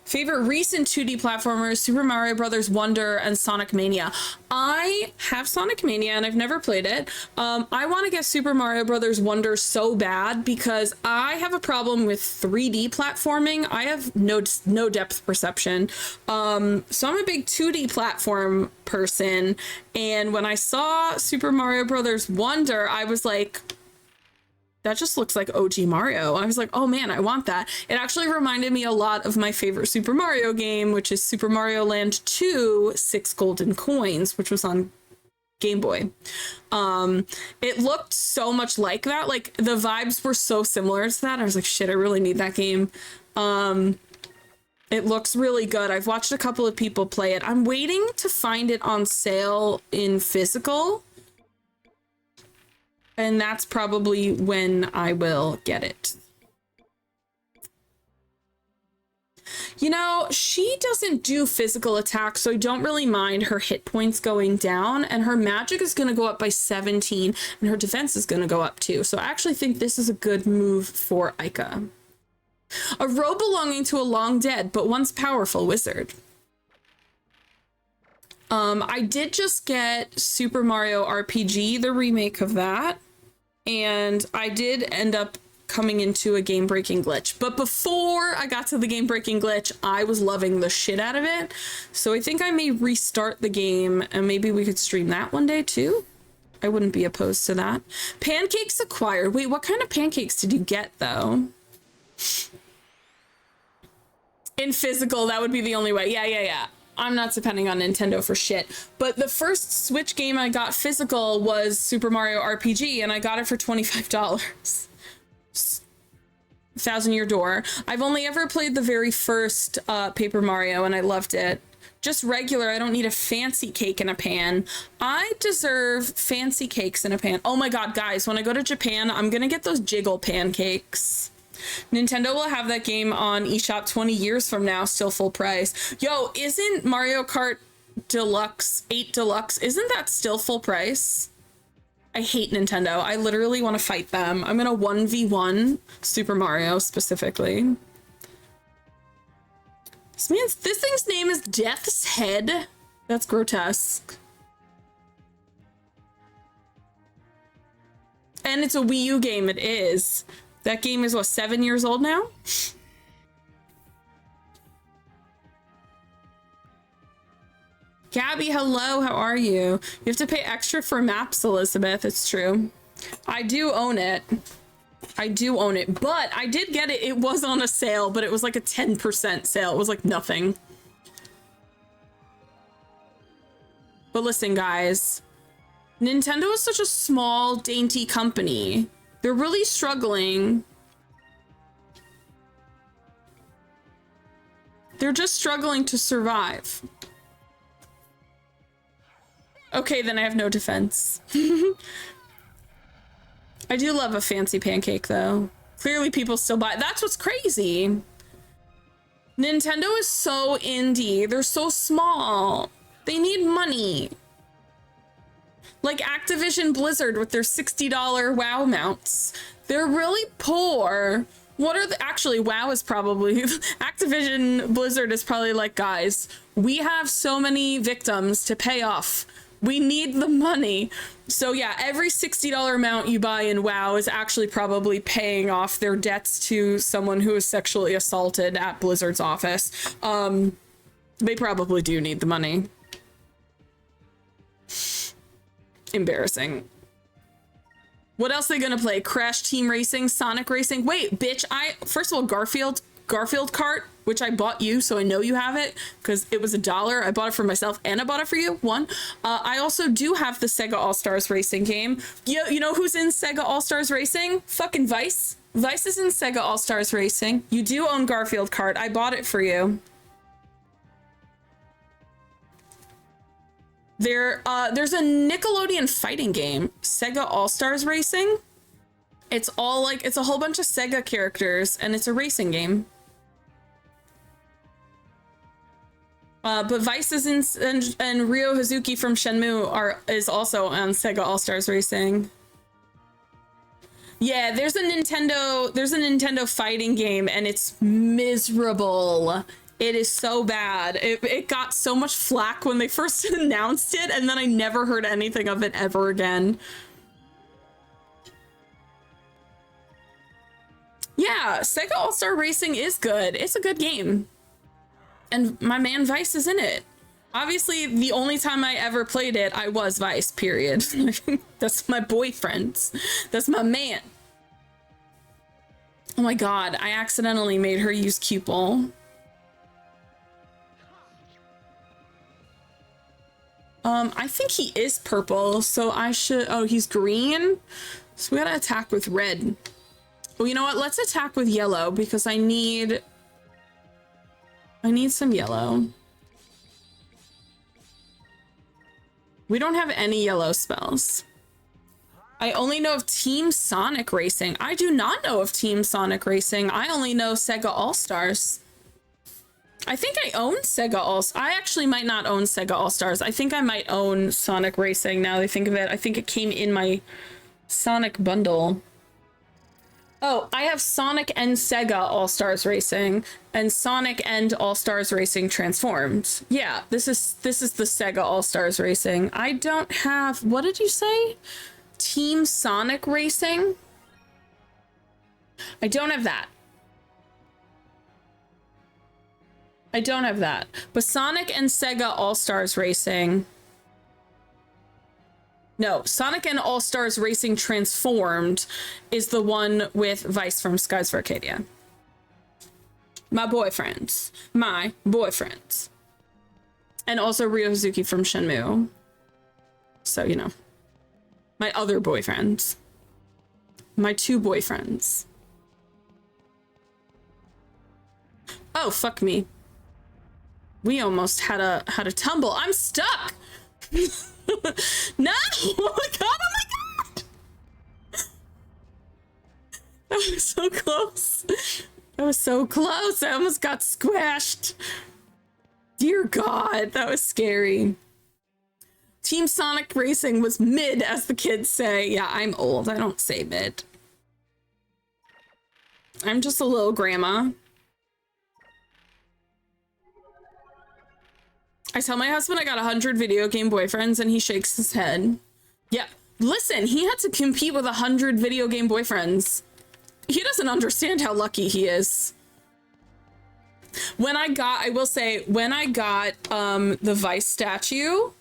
Favorite recent 2D platformers, Super Mario Brothers Wonder and Sonic Mania. I have Sonic Mania and I've never played it. I want to get Super Mario Brothers Wonder so bad because I have a problem with 3D platforming. I have no depth perception. So I'm a big 2D platform person. And when I saw Super Mario Brothers Wonder, I was like, that just looks like OG Mario. I was like, oh man, I want that. It actually reminded me a lot of my favorite Super Mario game, which is Super Mario Land 2, 6 Golden Coins, which was on Game Boy. It looked so much like that. Like the vibes were so similar to that. I was like, shit, I really need that game. It looks really good. I've watched a couple of people play it. I'm waiting to find it on sale in physical. And that's probably when I will get it. You know, she doesn't do physical attacks, so I don't really mind her hit points going down. And her magic is going to go up by 17, and her defense is going to go up too. So I actually think this is a good move for Aika. A robe belonging to a long dead, but once powerful wizard. I did just get Super Mario RPG, the remake of that. And I did end up coming into a game-breaking glitch. But before I got to the game-breaking glitch, I was loving the shit out of it. So I think I may restart the game, and maybe we could stream that one day too. I wouldn't be opposed to that. Pancakes acquired. Wait, what kind of pancakes did you get, though? In physical, that would be the only way. Yeah. I'm not depending on Nintendo for shit. But the first Switch game I got physical was Super Mario RPG, and I got it for $25. 1,000-Year Door. I've only ever played the very first Paper Mario, and I loved it. Just regular, I don't need a fancy cake in a pan. I deserve fancy cakes in a pan. Oh my god, guys, when I go to Japan, I'm gonna get those jiggle pancakes. Nintendo will have that game on eShop 20 years from now, still full price. Yo, isn't Mario Kart Deluxe 8 Deluxe, isn't that still full price? I hate Nintendo. I literally want to fight them. I'm gonna 1v1 Super Mario specifically. This thing's name is Death's Head. That's grotesque. And it's a Wii U game, it is. That game is, what, 7 years old now? Gabby, hello, how are you? You have to pay extra for maps, Elizabeth. It's true. I do own it. I do own it, but I did get it. It was on a sale, but it was like a 10% sale. It was like nothing. But listen, guys. Nintendo is such a small, dainty company. They're really struggling. They're just struggling to survive. Okay, then I have no defense. I do love a fancy pancake, though. Clearly people still buy it. That's what's crazy. Nintendo is so indie. They're so small. They need money. Like Activision Blizzard with their $60 WoW mounts. They're really poor. What are the, actually WoW is probably, Activision Blizzard is probably like, guys, we have so many victims to pay off. We need the money. So yeah, every $60 mount you buy in WoW is actually probably paying off their debts to someone who was sexually assaulted at Blizzard's office. They probably do need the money. Embarrassing. What else are they gonna play? Crash Team Racing, Sonic Racing. Wait, bitch, first of all, Garfield cart, which I bought you, so I know you have it because it was $1. I bought it for myself and I bought it for you. I also do have the Sega All-Stars Racing game. You know who's in Sega All-Stars Racing? Fucking Vyse. Vyse is in Sega All-Stars Racing. You do own Garfield cart. I bought it for you. There's a Nickelodeon fighting game, Sega All-Stars Racing. It's all like, it's a whole bunch of Sega characters and it's a racing game. But Vyse is in, and Ryo Hazuki from Shenmue is also on Sega All-Stars Racing. Yeah, there's a Nintendo fighting game and it's miserable. It is so bad. It got so much flack when they first announced it, and then I never heard anything of it ever again. Yeah, Sega All-Star Racing is good. It's a good game. And my man Vyse is in it. Obviously, the only time I ever played it, I was Vyse, period. That's my boyfriend. That's my man. Oh my god, I accidentally made her use Cupel. I think he is purple, so I should... Oh, he's green? So we gotta attack with red. Well, you know what? Let's attack with yellow, because I need some yellow. We don't have any yellow spells. I only know of Team Sonic Racing. I do not know of Team Sonic Racing. I only know Sega All-Stars. I think I own Sega All-Stars. I actually might not own Sega All-Stars. I think I might own Sonic Racing now that I think of it. I think it came in my Sonic bundle. Oh, I have Sonic and Sega All-Stars Racing and Sonic and All-Stars Racing Transformed. Yeah, this is the Sega All-Stars Racing. I don't have, what did you say? Team Sonic Racing? I don't have that. I don't have that. But Sonic and Sega All-Stars Racing. No, Sonic and All-Stars Racing Transformed is the one with Vyse from Skies of Arcadia. My boyfriends. My boyfriends. And also Ryo Hazuki from Shenmue. So, you know. My other boyfriends. My two boyfriends. Oh, fuck me. We almost had a tumble. I'm stuck. No! Oh my god! Oh my god! That was so close. That was so close. I almost got squashed. Dear God, that was scary. Team Sonic Racing was mid, as the kids say. Yeah, I'm old. I don't say mid. I'm just a little grandma. I tell my husband I got 100 video game boyfriends and he shakes his head. Yeah, listen, he had to compete with 100 video game boyfriends. He doesn't understand how lucky he is. I will say, when I got the Vyse statue,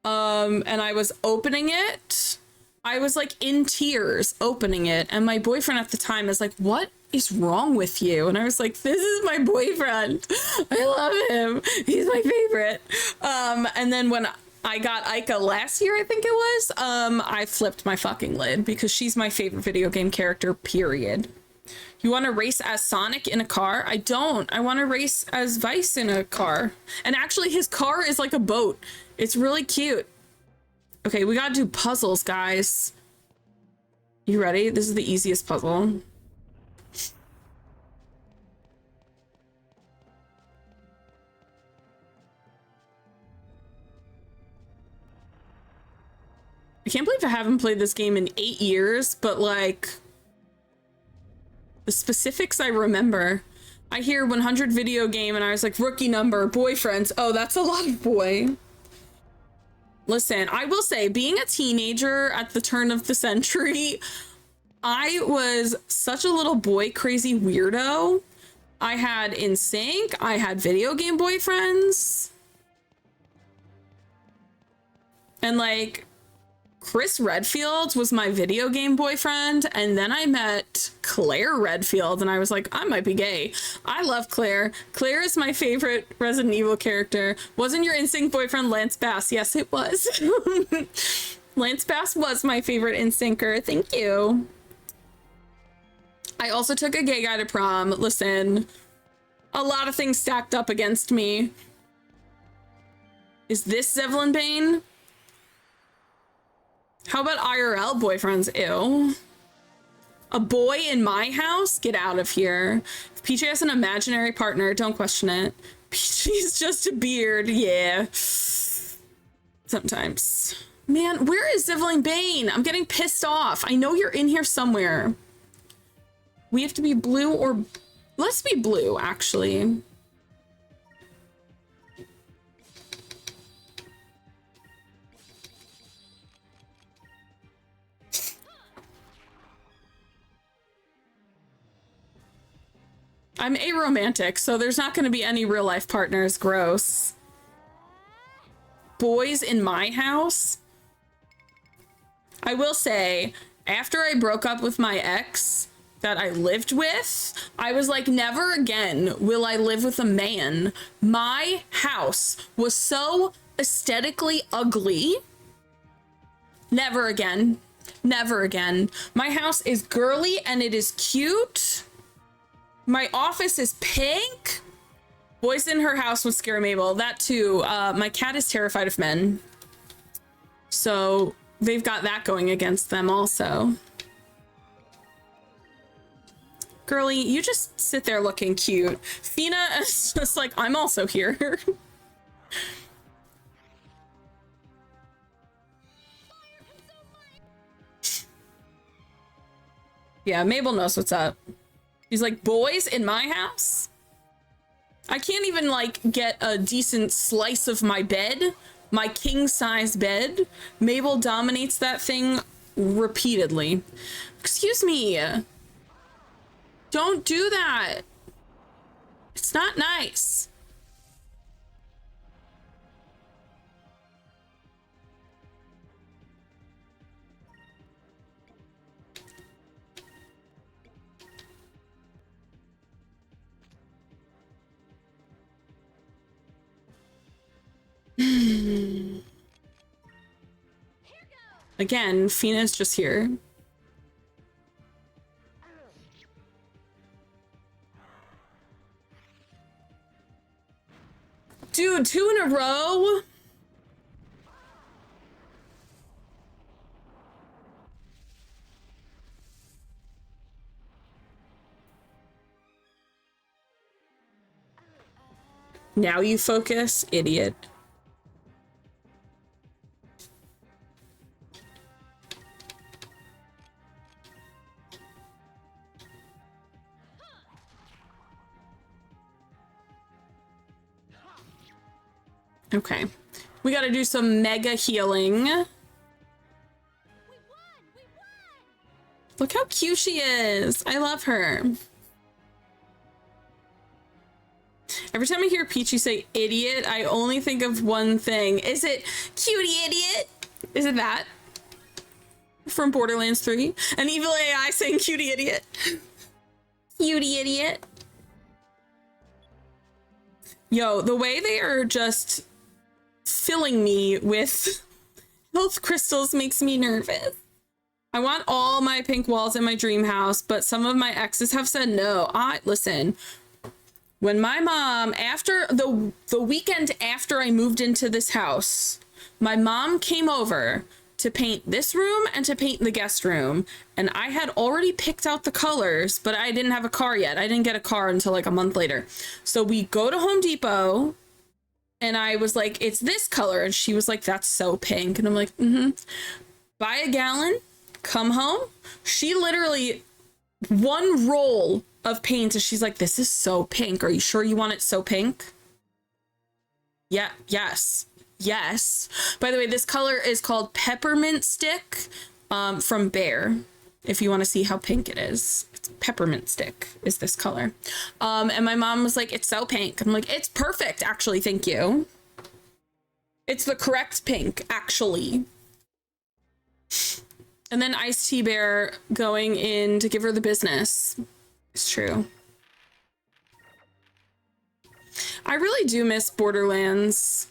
and I was opening it, I was like in tears opening it. And my boyfriend at the time is like, what is wrong with you? And I was like, this is my boyfriend. I love him. He's my favorite. And then when I got Aika last year, I think it was, I flipped my fucking lid because she's my favorite video game character, period. You want to race as Sonic in a car? I don't. I want to race as Vyse in a car. And actually his car is like a boat. It's really cute. Okay, we gotta do puzzles, guys. You ready? This is the easiest puzzle. I can't believe I haven't played this game in 8 years, but like the specifics I remember. I hear 100 video game and I was like, rookie number, boyfriends. Oh, that's a lot of boy. Listen, I will say, being a teenager at the turn of the century, I was such a little boy crazy weirdo. I had NSYNC, I had video game boyfriends. And like, Chris Redfield was my video game boyfriend, and then I met Claire Redfield, and I was like, I might be gay. I love Claire. Claire is my favorite Resident Evil character. Wasn't your NSYNC boyfriend Lance Bass? Yes, it was. Lance Bass was my favorite NSYNCer. Thank you. I also took a gay guy to prom. Listen, a lot of things stacked up against me. Is this Zevlin Bane? How about IRL boyfriends? Ew. A boy in my house? Get out of here. If PJ has an imaginary partner, don't question it. PJ's just a beard. Yeah. Sometimes. Man, where is Zevlin Bane? I'm getting pissed off. I know you're in here somewhere. We have to be blue or... Let's be blue, actually. I'm aromantic, so there's not going to be any real life partners. Gross. Boys in my house? I will say, after I broke up with my ex that I lived with, I was like, never again will I live with a man. My house was so aesthetically ugly. Never again. Never again. My house is girly and it is cute. My office is pink. Boys in her house would scare Mabel. That too. My cat is terrified of men. So they've got that going against them also. Girly, you just sit there looking cute. Fina is just like, I'm also here. Yeah, Mabel knows what's up. He's like, boys in my house? I can't even like get a decent slice of my bed, my king size bed. Mabel dominates that thing repeatedly. Excuse me. Don't do that. It's not nice. Again, Fina's just here. Dude, 2 in a row? Now you focus, idiot. Okay, we gotta do some mega healing. Look how cute she is. I love her. Every time I hear Peachy say idiot, I only think of one thing. Is it cutie idiot? Is it that? From Borderlands 3? An evil AI saying cutie idiot. Cutie idiot. Yo, the way they are just filling me with health crystals makes me nervous. I want all my pink walls in my dream house, but some of my exes have said no. Listen, when my mom, after the weekend after I moved into this house, my mom came over to paint this room and to paint the guest room, and I had already picked out the colors, but I didn't have a car yet. I didn't get a car until like a month later. So we go to Home Depot, and I was like, it's this color. And she was like, that's so pink. And I'm like, buy a gallon, come home. She literally, one roll of paint, and she's like, this is so pink. Are you sure you want it so pink? Yeah, yes. Yes. By the way, this color is called Peppermint Stick from Bear. If you want to see how pink it is. It's Peppermint Stick is this color. And my mom was like, it's so pink. I'm like, it's perfect, actually, thank you. It's the correct pink, actually. And then Ice Tea Bear going in to give her the business. It's true. I really do miss Borderlands.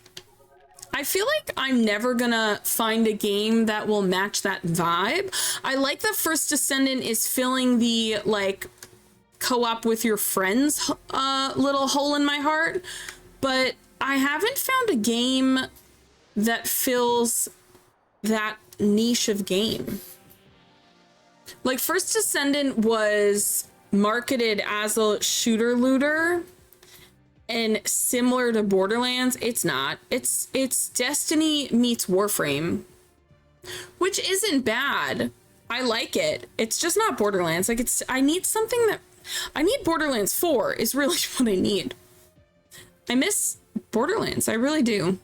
I feel like I'm never gonna find a game that will match that vibe. I like that First Descendant is filling the like co-op with your friends little hole in my heart, but I haven't found a game that fills that niche of game. Like First Descendant was marketed as a shooter looter, and similar to Borderlands, it's not. It's Destiny meets Warframe, which isn't bad. I like it. It's just not Borderlands. Like I need something that I need. Borderlands 4 is really what I need. I miss Borderlands. I really do.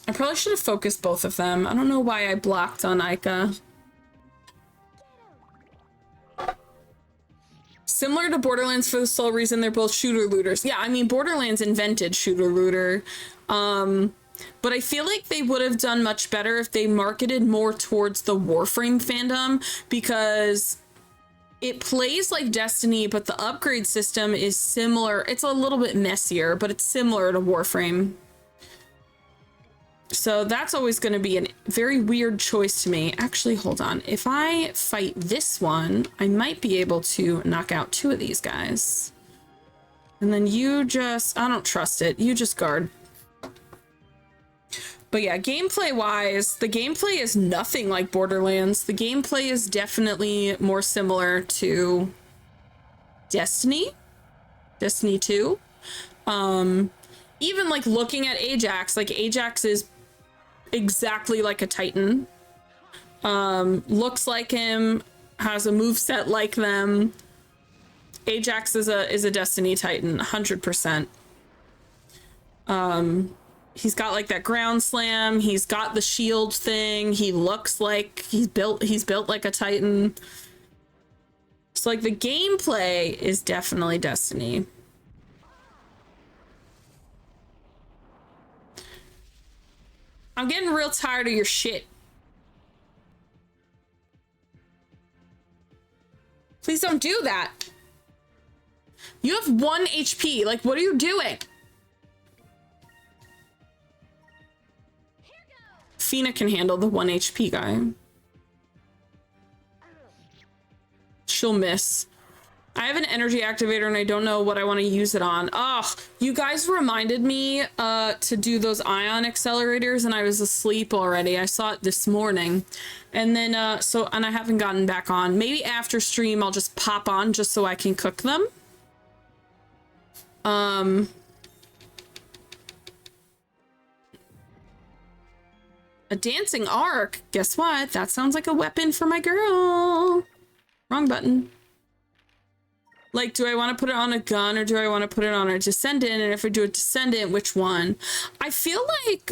I probably should have focused both of them. I don't know why I blocked on Ica. Similar to Borderlands for the sole reason they're both shooter looters. Yeah, I mean, Borderlands invented shooter looter. But I feel like they would have done much better if they marketed more towards the Warframe fandom, because it plays like Destiny, but the upgrade system is similar. It's a little bit messier, but it's similar to Warframe. So that's always going to be a very weird choice to me. Actually, hold on. If I fight this one, I might be able to knock out 2 of these guys. And then you just... I don't trust it. You just guard. But yeah, gameplay-wise, the gameplay is nothing like Borderlands. The gameplay is definitely more similar to Destiny. Destiny 2. Even like looking at Ajax, like Ajax is exactly like a Titan. Looks like him, has a moveset like them. Ajax is a Destiny Titan, 100%. He's got like that ground slam, he's got the shield thing, he looks like he's built like a Titan. So like the gameplay is definitely Destiny. I'm getting real tired of your shit. Please don't do that. You have 1 HP. Like, what are you doing? Fina can handle the 1 HP guy. She'll miss. I have an energy activator and I don't know what I want to use it on. Ugh, you guys reminded me to do those ion accelerators and I was asleep already. I saw it this morning. And then, and I haven't gotten back on. Maybe after stream I'll just pop on just so I can cook them. A dancing arc? Guess what? That sounds like a weapon for my girl. Wrong button. Like, do I want to put it on a gun or do I want to put it on a descendant? And if I do a descendant, which one? I feel like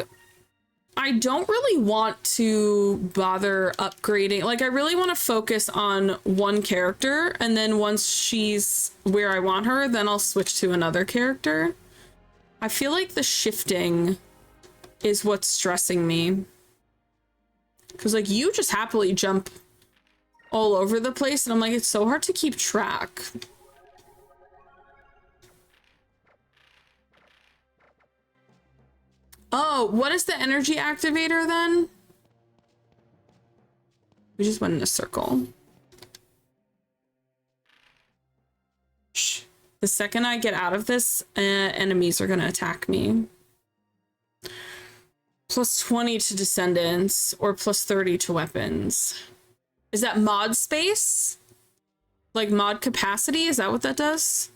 I don't really want to bother upgrading. Like, I really want to focus on one character. And then once she's where I want her, then I'll switch to another character. I feel like the shifting is what's stressing me. Because, like, you just happily jump all over the place. And I'm like, it's so hard to keep track. Oh, what is the energy activator then? We just went in a circle. Shh. The second I get out of this, enemies are gonna attack me. +20 to descendants or +30 to weapons. Is that mod space? Like mod capacity? Is that what that does?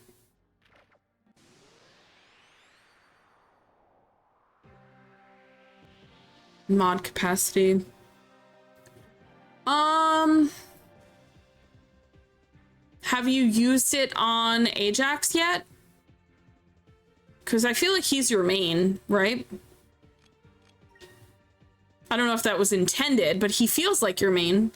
Mod capacity. Have you used it on Ajax yet? Because I feel like he's your main, right? I don't know if that was intended, but he feels like your main.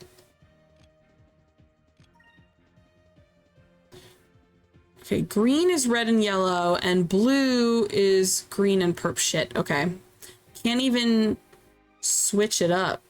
Okay, green is red and yellow, and blue is green and perp shit. Okay. Can't even switch it up.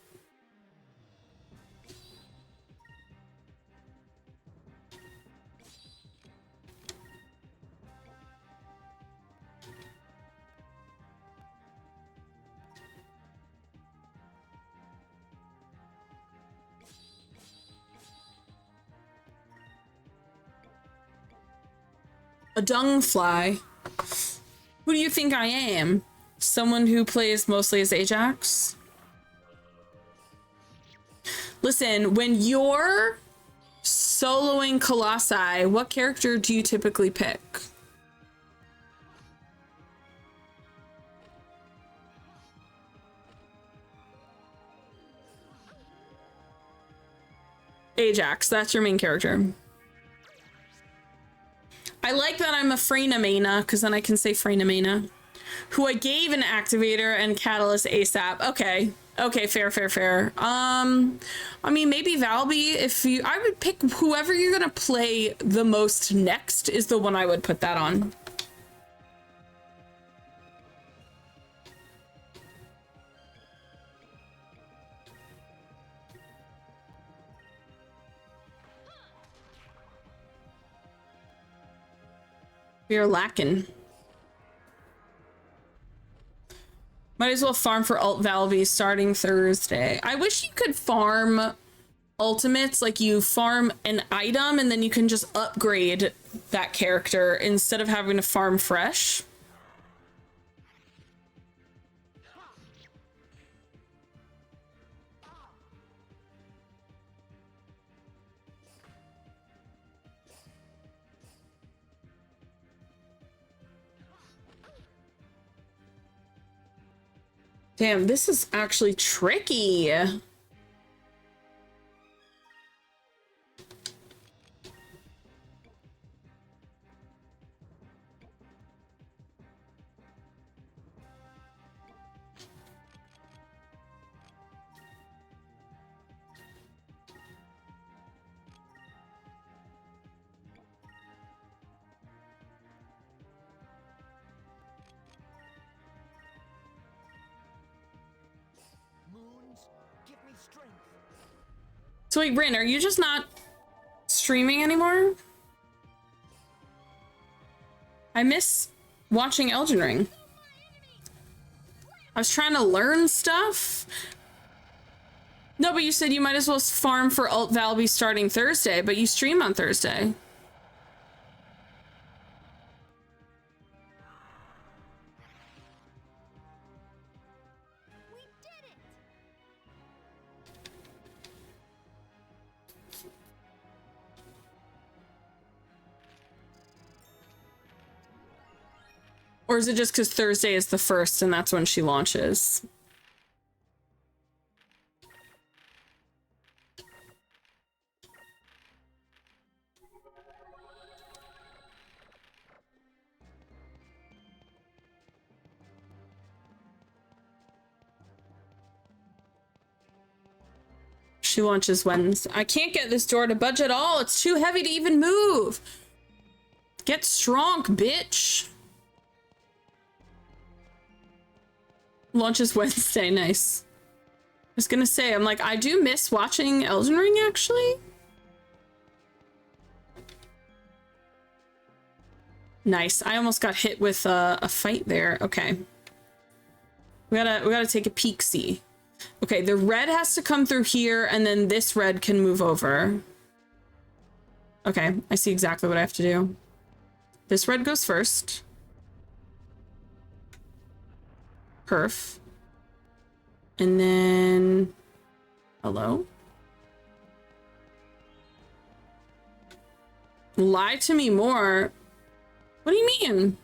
A dung fly. Who do you think I am? Someone who plays mostly as Ajax? Listen, when you're soloing Colossi, what character do you typically pick? Ajax, that's your main character. I like that I'm a Freyna maina, because then I can say Freyna maina. Who I gave an activator and catalyst ASAP. Okay. Okay, fair. I mean, maybe Valby, I would pick whoever you're gonna play the most next is the one I would put that on. We are lacking. Might as well farm for Alt Valby starting Thursday. I wish you could farm ultimates, like you farm an item and then you can just upgrade that character instead of having to farm fresh. Damn, this is actually tricky. So wait, Bryn, are you just not streaming anymore? I miss watching Elden Ring. I was trying to learn stuff. No, but you said you might as well farm for Alt Valby starting Thursday, but you stream on Thursday. Or is it just because Thursday is the 1st and that's when she launches? She launches Wednesday. I can't get this door to budge at all. It's too heavy to even move. Get strong, bitch. Launches Wednesday, nice. I was gonna say, I'm like, I do miss watching Elden Ring, actually. Nice, I almost got hit with a fight there. Okay. We gotta take a peek-see. Okay, the red has to come through here, and then this red can move over. Okay, I see exactly what I have to do. This red goes first. Perf. And then... Hello? Lie to me more. What do you mean?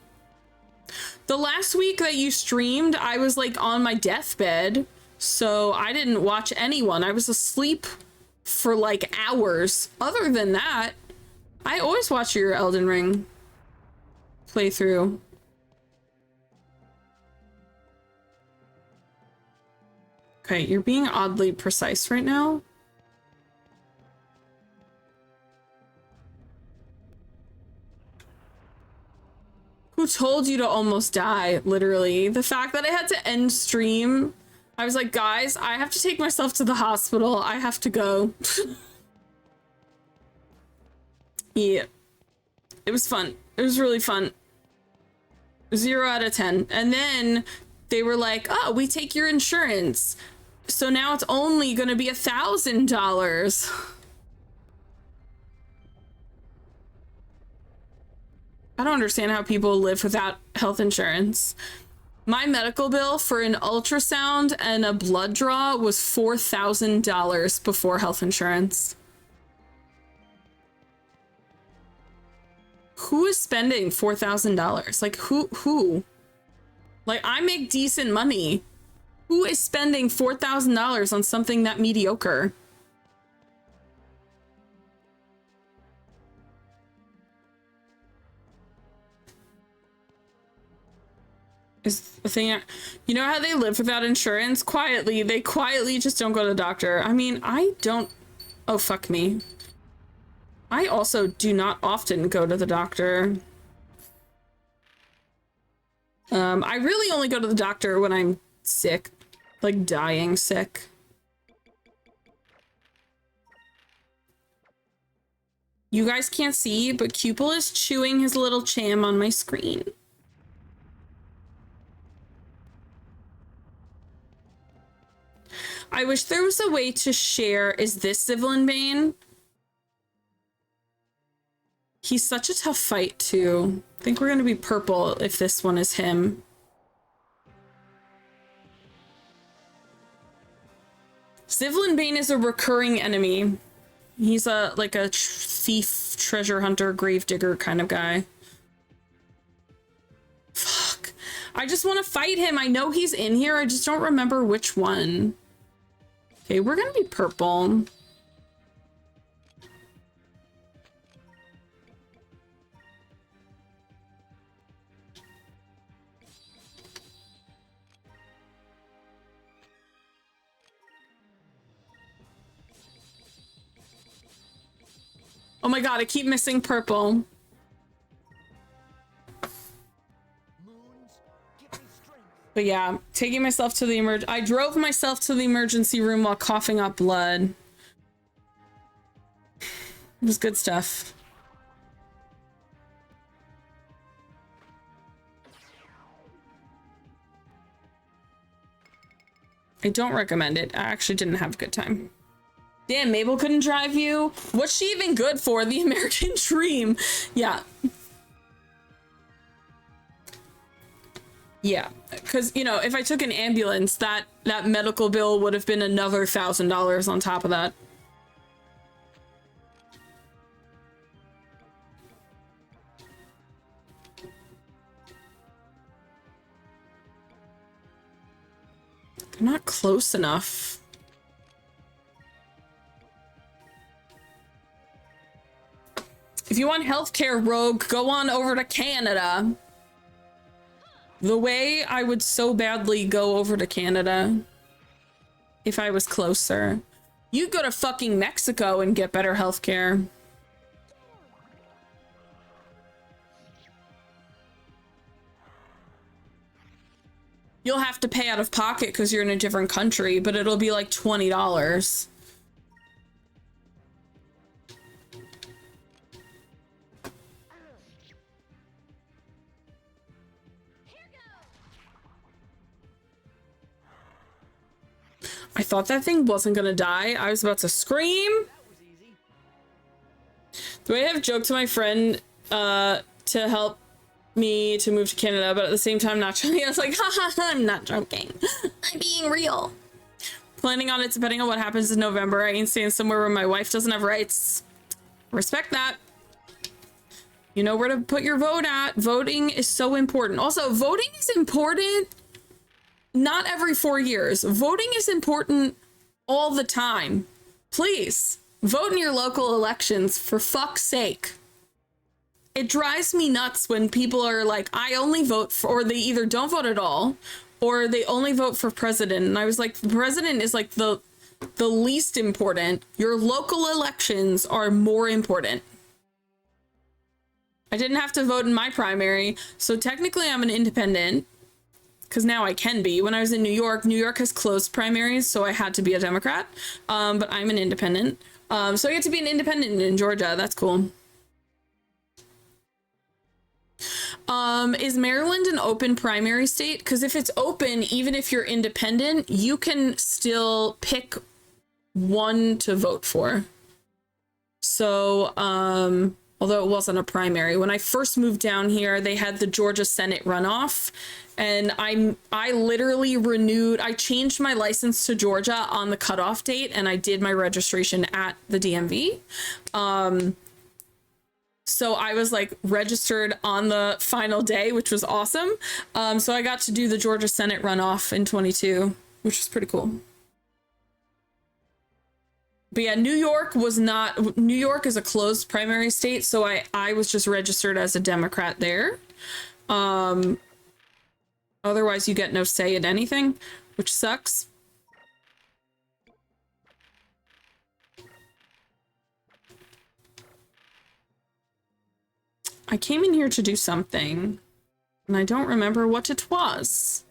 The last week that you streamed, I was like on my deathbed, so I didn't watch anyone. I was asleep for like hours. Other than that, I always watch your Elden Ring playthrough. Okay, you're being oddly precise right now. Who told you to almost die? Literally. The fact that I had to end stream, I was like, guys, I have to take myself to the hospital. I have to go. Yeah. It was fun. It was really fun. 0 out of 10. And then they were like, oh, we take your insurance. So now it's only gonna be $1,000. I don't understand how people live without health insurance. My medical bill for an ultrasound and a blood draw was $4,000 before health insurance. Who is spending $4,000? Like who? Like I make decent money. Who is spending $4,000 on something that mediocre? Is the thing, you know how they live without insurance? Quietly, they quietly just don't go to the doctor. I mean, I don't, oh fuck me. I also do not often go to the doctor. I really only go to the doctor when I'm sick, like dying sick. You guys can't see, but Cupil is chewing his little cham on my screen. I wish there was a way to share. Is this Sivlin Bane? He's such a tough fight too. I think we're gonna be purple if this one is him. Sivlin Bane is a recurring enemy. He's a like a thief, treasure hunter, grave digger kind of guy. Fuck. I just want to fight him. I know he's in here. I just don't remember which one. Okay, we're gonna be purple. Oh my god, I keep missing purple. But yeah, taking myself to the I drove myself to the emergency room while coughing up blood. It was good stuff. I don't recommend it. I actually didn't have a good time. Damn, Mabel couldn't drive you? What's she even good for? The American dream. Yeah. Yeah, because, you know, if I took an ambulance, that medical bill would have been another $1,000 on top of that. They're not close enough. If you want healthcare, Rogue, go on over to Canada. The way I would so badly go over to Canada if I was closer. You go to fucking Mexico and get better healthcare. You'll have to pay out of pocket because you're in a different country, but it'll be like $20. I thought that thing wasn't gonna die. I was about to scream. The way I've joked to my friend to help me to move to Canada, but at the same time not joking. I was like, haha, I'm not joking. I'm being real. Planning on it depending on what happens in November. I ain't staying somewhere where my wife doesn't have rights. Respect that. You know where to put your vote at. Voting is so important. Also, voting is important not every 4 years. Voting is important all the time. Please, vote in your local elections, for fuck's sake. It drives me nuts when people are like, I only vote for, or they either don't vote at all, or they only vote for president. And I was like, the president is like the least important. Your local elections are more important. I didn't have to vote in my primary, so technically I'm an independent, because now I can be. When I was in New York has closed primaries, so I had to be a Democrat, but I'm an independent. So I get to be an independent in Georgia. That's cool. Is Maryland an open primary state? Because if it's open, even if you're independent, you can still pick one to vote for. So, although it wasn't a primary, when I first moved down here, they had the Georgia Senate runoff, and I literally I changed my license to Georgia on the cutoff date, and I did my registration at the DMV. So I was like registered on the final day, which was awesome. So I got to do the Georgia Senate runoff in 22, which was pretty cool. But yeah, New York is a closed primary state, so I was just registered as a Democrat there. Otherwise you get no say in anything, which sucks. I came in here to do something, and I don't remember what it was.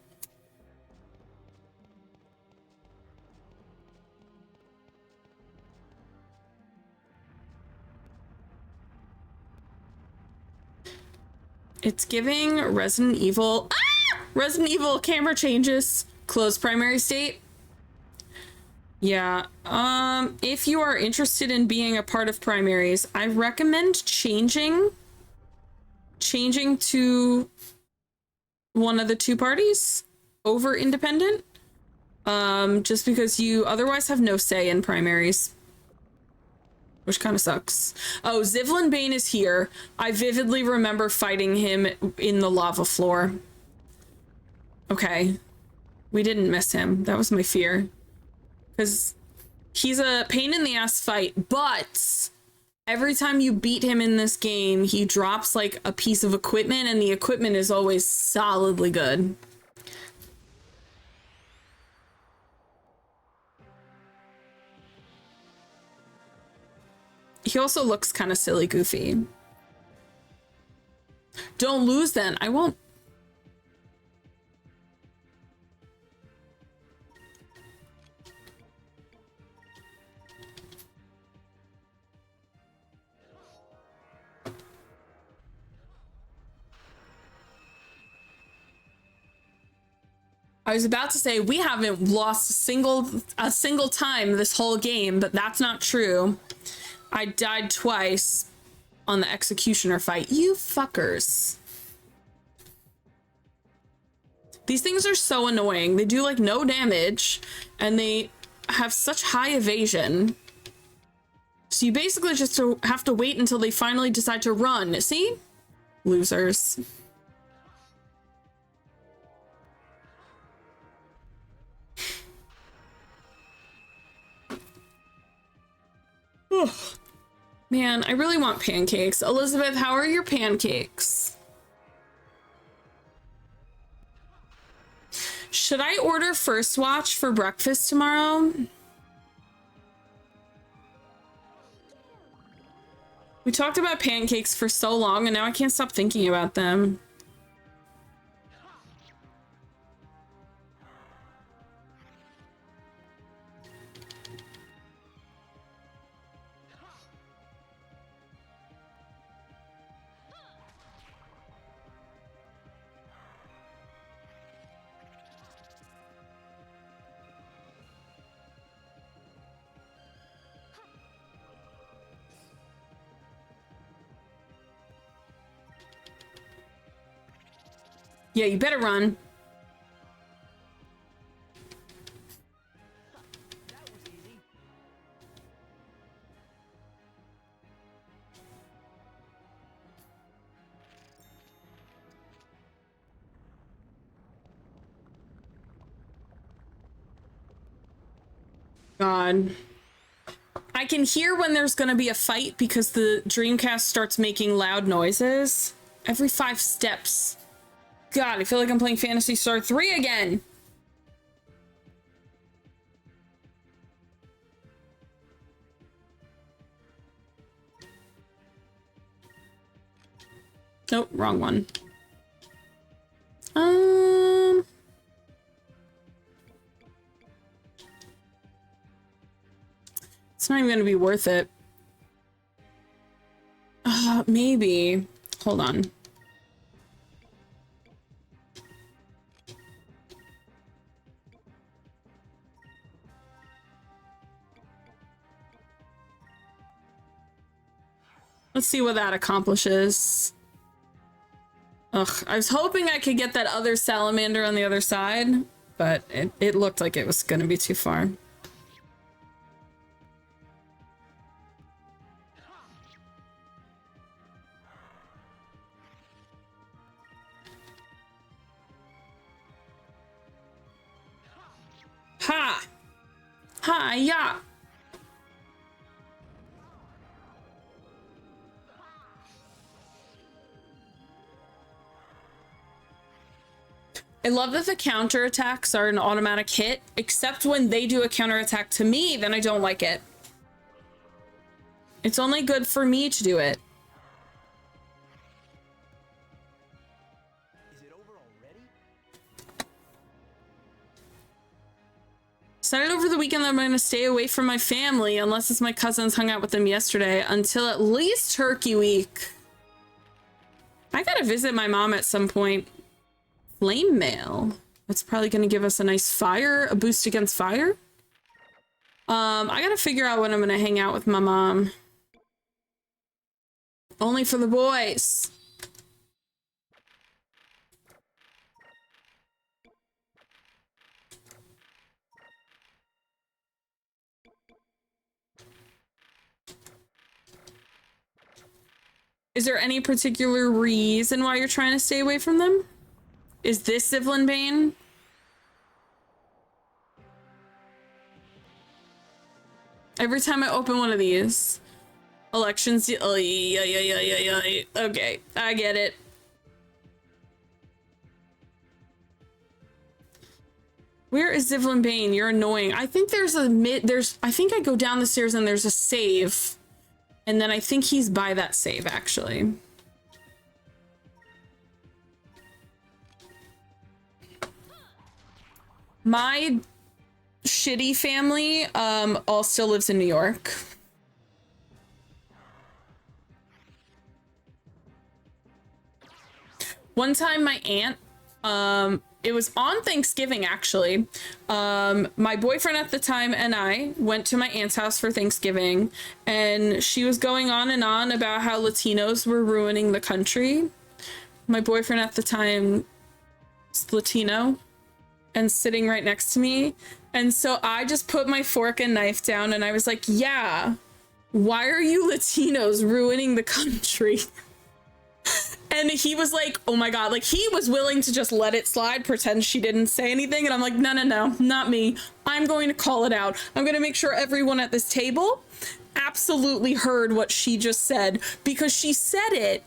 It's giving Resident Evil. Resident Evil camera changes. Closed primary state. Yeah. If you are interested in being a part of primaries, I recommend changing to one of the two parties over independent. Just because you otherwise have no say in primaries, which kind of sucks. Oh, Zivlin Bane is here. I vividly remember fighting him in the lava floor. Okay. We didn't miss him. That was my fear. Because he's a pain in the ass fight, but every time you beat him in this game, he drops like a piece of equipment, and the equipment is always solidly good. He also looks kind of silly goofy. Don't lose then. I won't. I was about to say we haven't lost a single time this whole game, but that's not true. I died twice on the executioner fight. You fuckers. These things are so annoying. They do like no damage, and they have such high evasion. So you basically just have to wait until they finally decide to run. See? Losers. Man, I really want pancakes. Elizabeth, how are your pancakes? Should I order First Watch for breakfast tomorrow? We talked about pancakes for so long, and now I can't stop thinking about them. Yeah, you better run. God. I can hear when there's gonna be a fight because the Dreamcast starts making loud noises every 5 steps. God, I feel like I'm playing Phantasy Star 3 again. Nope, wrong one. It's not even gonna be worth it. Maybe. Hold on. Let's see what that accomplishes. Ugh, I was hoping I could get that other salamander on the other side, but it looked like it was gonna be too far. Ha! Ha, yeah! I love that the counterattacks are an automatic hit, except when they do a counterattack to me, then I don't like it. It's only good for me to do it. Is it over already? Decided over the weekend that I'm going to stay away from my family, unless it's my cousins hung out with them yesterday, until at least Turkey Week. I gotta visit my mom at some point. Flame mail. That's probably going to give us a nice fire, a boost against fire. I gotta figure out when I'm going to hang out with my mom. Only for the boys. Is there any particular reason why you're trying to stay away from them? Is this Zivlin Bane? Every time I open one of these, elections. Oh, yeah. Okay, I get it. Where is Zivlin Bane? You're annoying. I think there's a I think I go down the stairs and there's a save. And then I think he's by that save, actually. My shitty family all still lives in New York. One time my aunt, it was on Thanksgiving actually. My boyfriend at the time and I went to my aunt's house for Thanksgiving, and she was going on and on about how Latinos were ruining the country. My boyfriend at the time is Latino and sitting right next to me. And so I just put my fork and knife down and I was like, yeah, why are you Latinos ruining the country? And he was like, oh my God, like he was willing to just let it slide, pretend she didn't say anything. And I'm like, no, not me. I'm going to call it out. I'm going to make sure everyone at this table absolutely heard what she just said, because she said it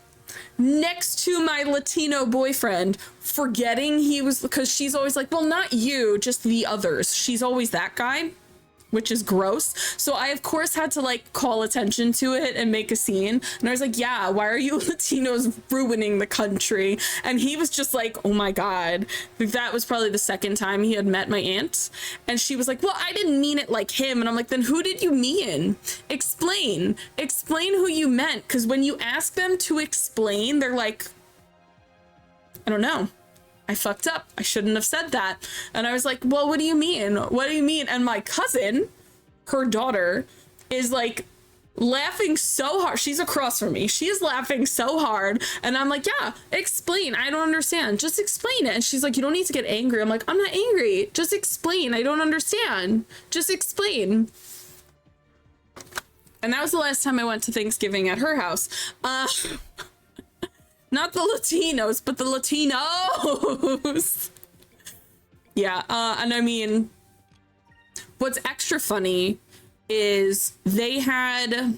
next to my Latino boyfriend, forgetting he was, because she's always like, well, not you, just the others. She's always that guy, which is gross. So I, of course, had to like call attention to it and make a scene. And I was like, yeah, why are you Latinos ruining the country? And he was just like, oh my God. That was probably the second time he had met my aunt. And she was like, well, I didn't mean it like him. And I'm like, then who did you mean? Explain who you meant. Because when you ask them to explain, they're like, I don't know. I fucked up. I shouldn't have said that. And I was like, well, what do you mean? What do you mean? And my cousin, her daughter, is like laughing so hard. She's across from me. She is laughing so hard. And I'm like, yeah, explain. I don't understand. Just explain it. And she's like, you don't need to get angry. I'm like, I'm not angry. Just explain. I don't understand. Just explain. And that was the last time I went to Thanksgiving at her house. Not the Latinos, but the Latinos. Yeah, and I mean, what's extra funny is they had,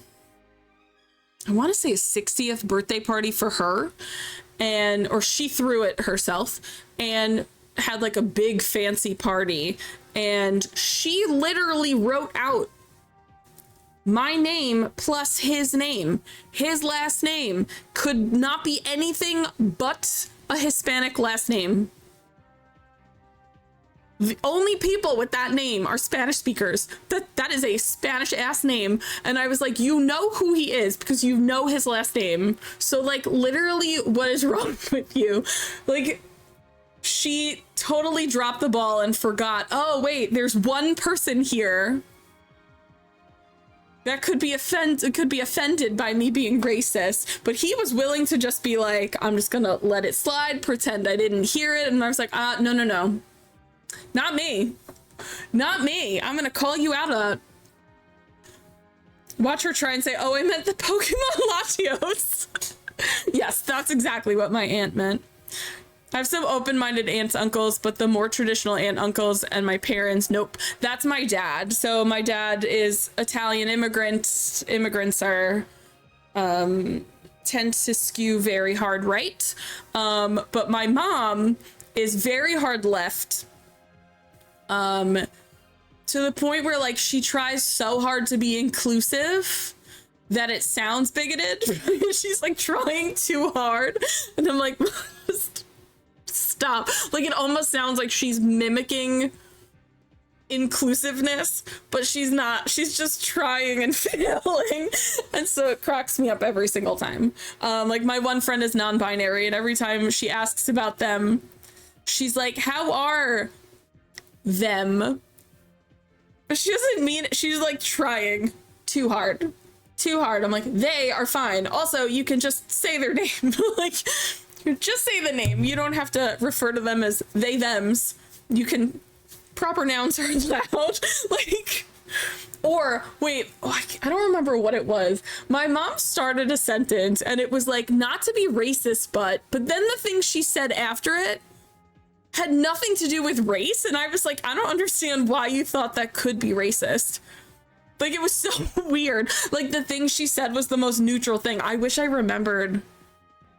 I want to say a 60th birthday party for her, or she threw it herself and had like a big fancy party, and she literally wrote out my name plus his name. His last name could not be anything but a Hispanic last name. The only people with that name are Spanish speakers. That is a Spanish ass name. And I was like, you know who he is because you know his last name. So like, literally, what is wrong with you? Like, she totally dropped the ball and forgot, oh wait, there's one person here that could be offended by me being racist, but he was willing to just be like, I'm just gonna let it slide, pretend I didn't hear it. And I was like, no, not me, I'm gonna call you out on it. Watch her try and say, oh, I meant the Pokemon Latios. Yes, that's exactly what my aunt meant. I have some open-minded aunts, uncles, but the more traditional aunt, uncles, and my parents, nope. That's my dad. So my dad is Italian immigrant. Immigrants are, tend to skew very hard right. But my mom is very hard left. To the point where like she tries so hard to be inclusive that it sounds bigoted. She's like trying too hard. And I'm like, just stop. Like, it almost sounds like she's mimicking inclusiveness, but she's not. She's just trying and failing. And so it cracks me up every single time. Like, my one friend is non-binary, and every time she asks about them, she's like, how are them? But she doesn't mean it. She's like trying too hard. I'm like, they are fine. Also, you can just say their name. Like, just say the name. You don't have to refer to them as they, thems. You can, proper nouns are allowed. Like, or wait, I don't remember what it was. My mom started a sentence and it was like, not to be racist, but then the thing she said after it had nothing to do with race. And I was like, I don't understand why you thought that could be racist. Like, it was so weird. Like, the thing she said was the most neutral thing. I wish I remembered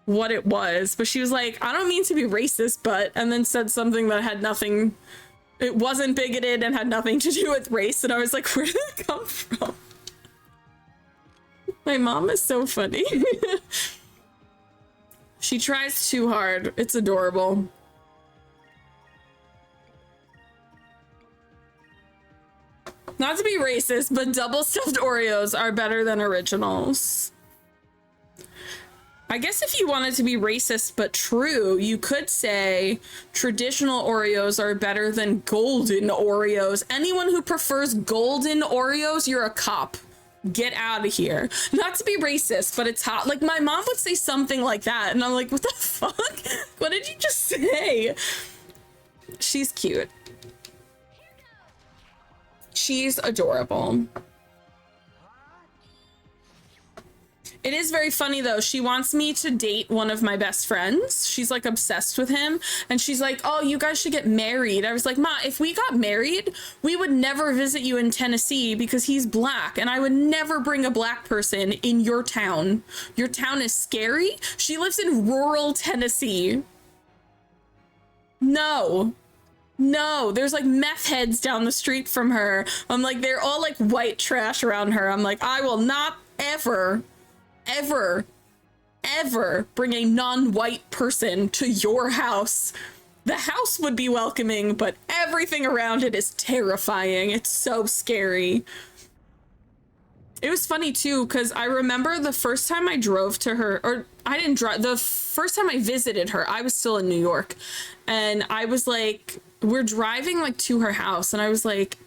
what it was, but she was like, I don't mean to be racist, but, and then said something that had nothing, it wasn't bigoted and had nothing to do with race. And I was like, where did it come from? My mom is so funny. She tries too hard. It's adorable. Not to be racist, but double stuffed Oreos are better than originals. I guess if you wanted to be racist but true, you could say traditional Oreos are better than golden Oreos. Anyone who prefers golden Oreos, you're a cop. Get out of here. Not to be racist, but it's hot. Like, my mom would say something like that, and I'm like, what the fuck? What did you just say? She's cute. She's adorable. It is very funny though. She wants me to date one of my best friends. She's like obsessed with him. And she's like, oh, you guys should get married. I was like, Ma, if we got married, we would never visit you in Tennessee because he's black. And I would never bring a black person in your town. Your town is scary. She lives in rural Tennessee. No, there's like meth heads down the street from her. I'm like, they're all like white trash around her. I'm like, I will not ever bring a non-white person to your house. The house would be welcoming, but everything around it is terrifying. It's so scary. It was funny too, because I remember the first time I drove to her, or I didn't drive, the first time I visited her, I was still in New York. And I was like, we're driving like to her house, and I was like,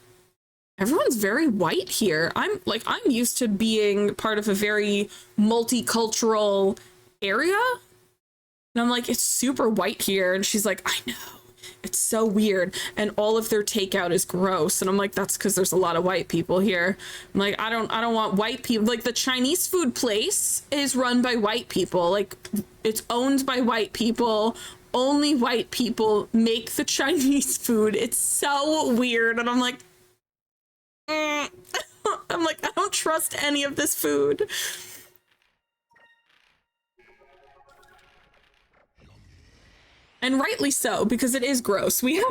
everyone's very white here. I'm used to being part of a very multicultural area. And I'm like, it's super white here. And she's like, I know. It's so weird. And all of their takeout is gross. And I'm like, that's because there's a lot of white people here. I'm like, I don't want white people. Like, the Chinese food place is run by white people. Like, it's owned by white people. Only white people make the Chinese food. It's so weird. And I'm like, I'm like, I don't trust any of this food. And rightly so, because it is gross. We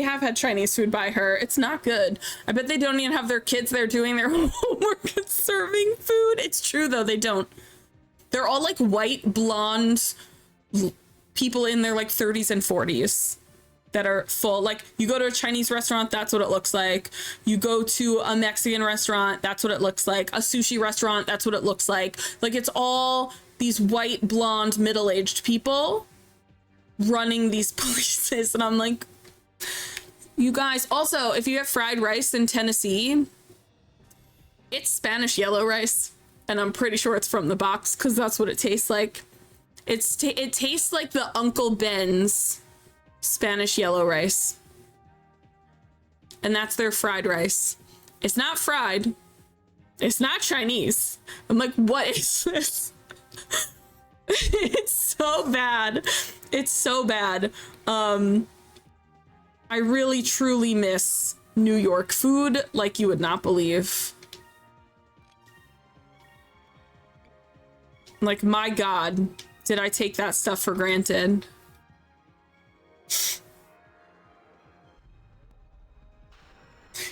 have had Chinese food by her. It's not good. I bet they don't even have their kids there doing their homework and serving food. It's true though, they don't. They're all like white, blonde people in their like 30s and 40s that are full. Like, you go to a Chinese restaurant, that's what it looks like. You go to a Mexican restaurant, that's what it looks like. A sushi restaurant, that's what it looks like. Like, it's all these white, blonde, middle-aged people running these places. And I'm like, you guys, also, if you have fried rice in Tennessee, it's Spanish yellow rice. And I'm pretty sure it's from the box because that's what it tastes like. It tastes like the Uncle Ben's Spanish yellow rice. And that's their fried rice. It's not fried. It's not Chinese. I'm like, what is this? It's so bad. It's so bad. I really truly miss New York food like you would not believe. Like, my God, did I take that stuff for granted?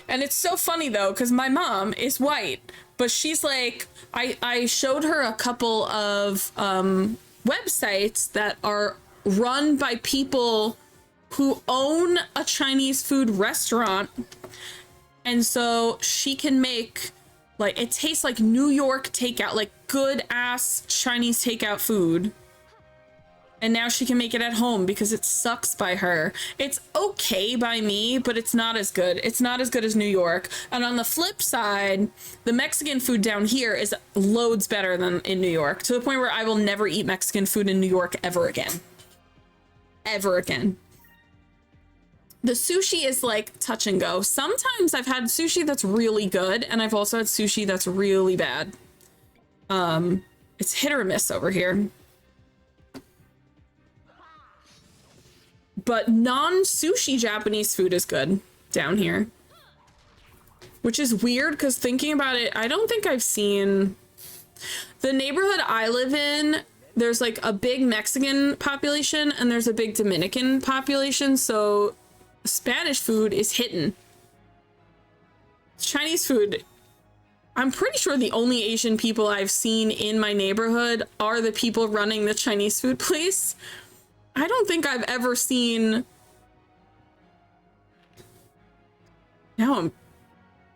And it's so funny though, because my mom is white, but she's like, I showed her a couple of websites that are run by people who own a Chinese food restaurant. And so she can make, like, it tastes like New York takeout, like good ass Chinese takeout food. And now she can make it at home because it sucks by her. It's okay by me, but it's not as good. It's not as good as New York. And on the flip side, the Mexican food down here is loads better than in New York, to the point where I will never eat Mexican food in New York ever again. Ever again. The sushi is like touch and go. Sometimes I've had sushi that's really good, and I've also had sushi that's really bad. It's hit or miss over here. But non-sushi Japanese food is good down here. Which is weird, because thinking about it, I don't think I've seen... The neighborhood I live in, there's like a big Mexican population and there's a big Dominican population, so Spanish food is hidden. Chinese food, I'm pretty sure the only Asian people I've seen in my neighborhood are the people running the Chinese food place. I don't think I've ever seen... Now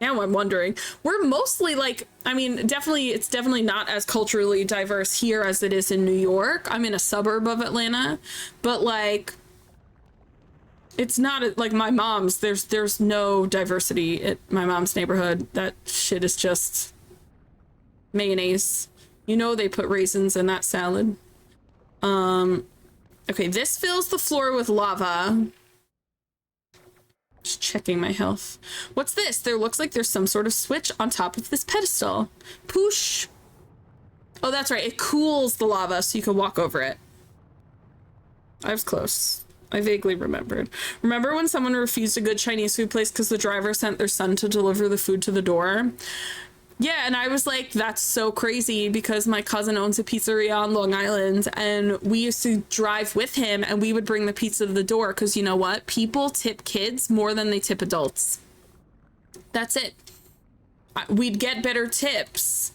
I'm wondering. We're mostly like, I mean, it's definitely not as culturally diverse here as it is in New York. I'm in a suburb of Atlanta, but like, it's not like my mom's, there's no diversity at my mom's neighborhood. That shit is just mayonnaise. You know, they put raisins in that salad. Okay, this fills the floor with lava. Just checking my health. What's this? There looks like there's some sort of switch on top of this pedestal. Poosh. Oh, that's right. It cools the lava so you can walk over it. I was close. I vaguely remembered. Remember when someone refused a good Chinese food place because the driver sent their son to deliver the food to the door? Yeah, and I was like, that's so crazy, because my cousin owns a pizzeria on Long Island, and we used to drive with him and we would bring the pizza to the door, because you know what? People tip kids more than they tip adults. That's it. We'd get better tips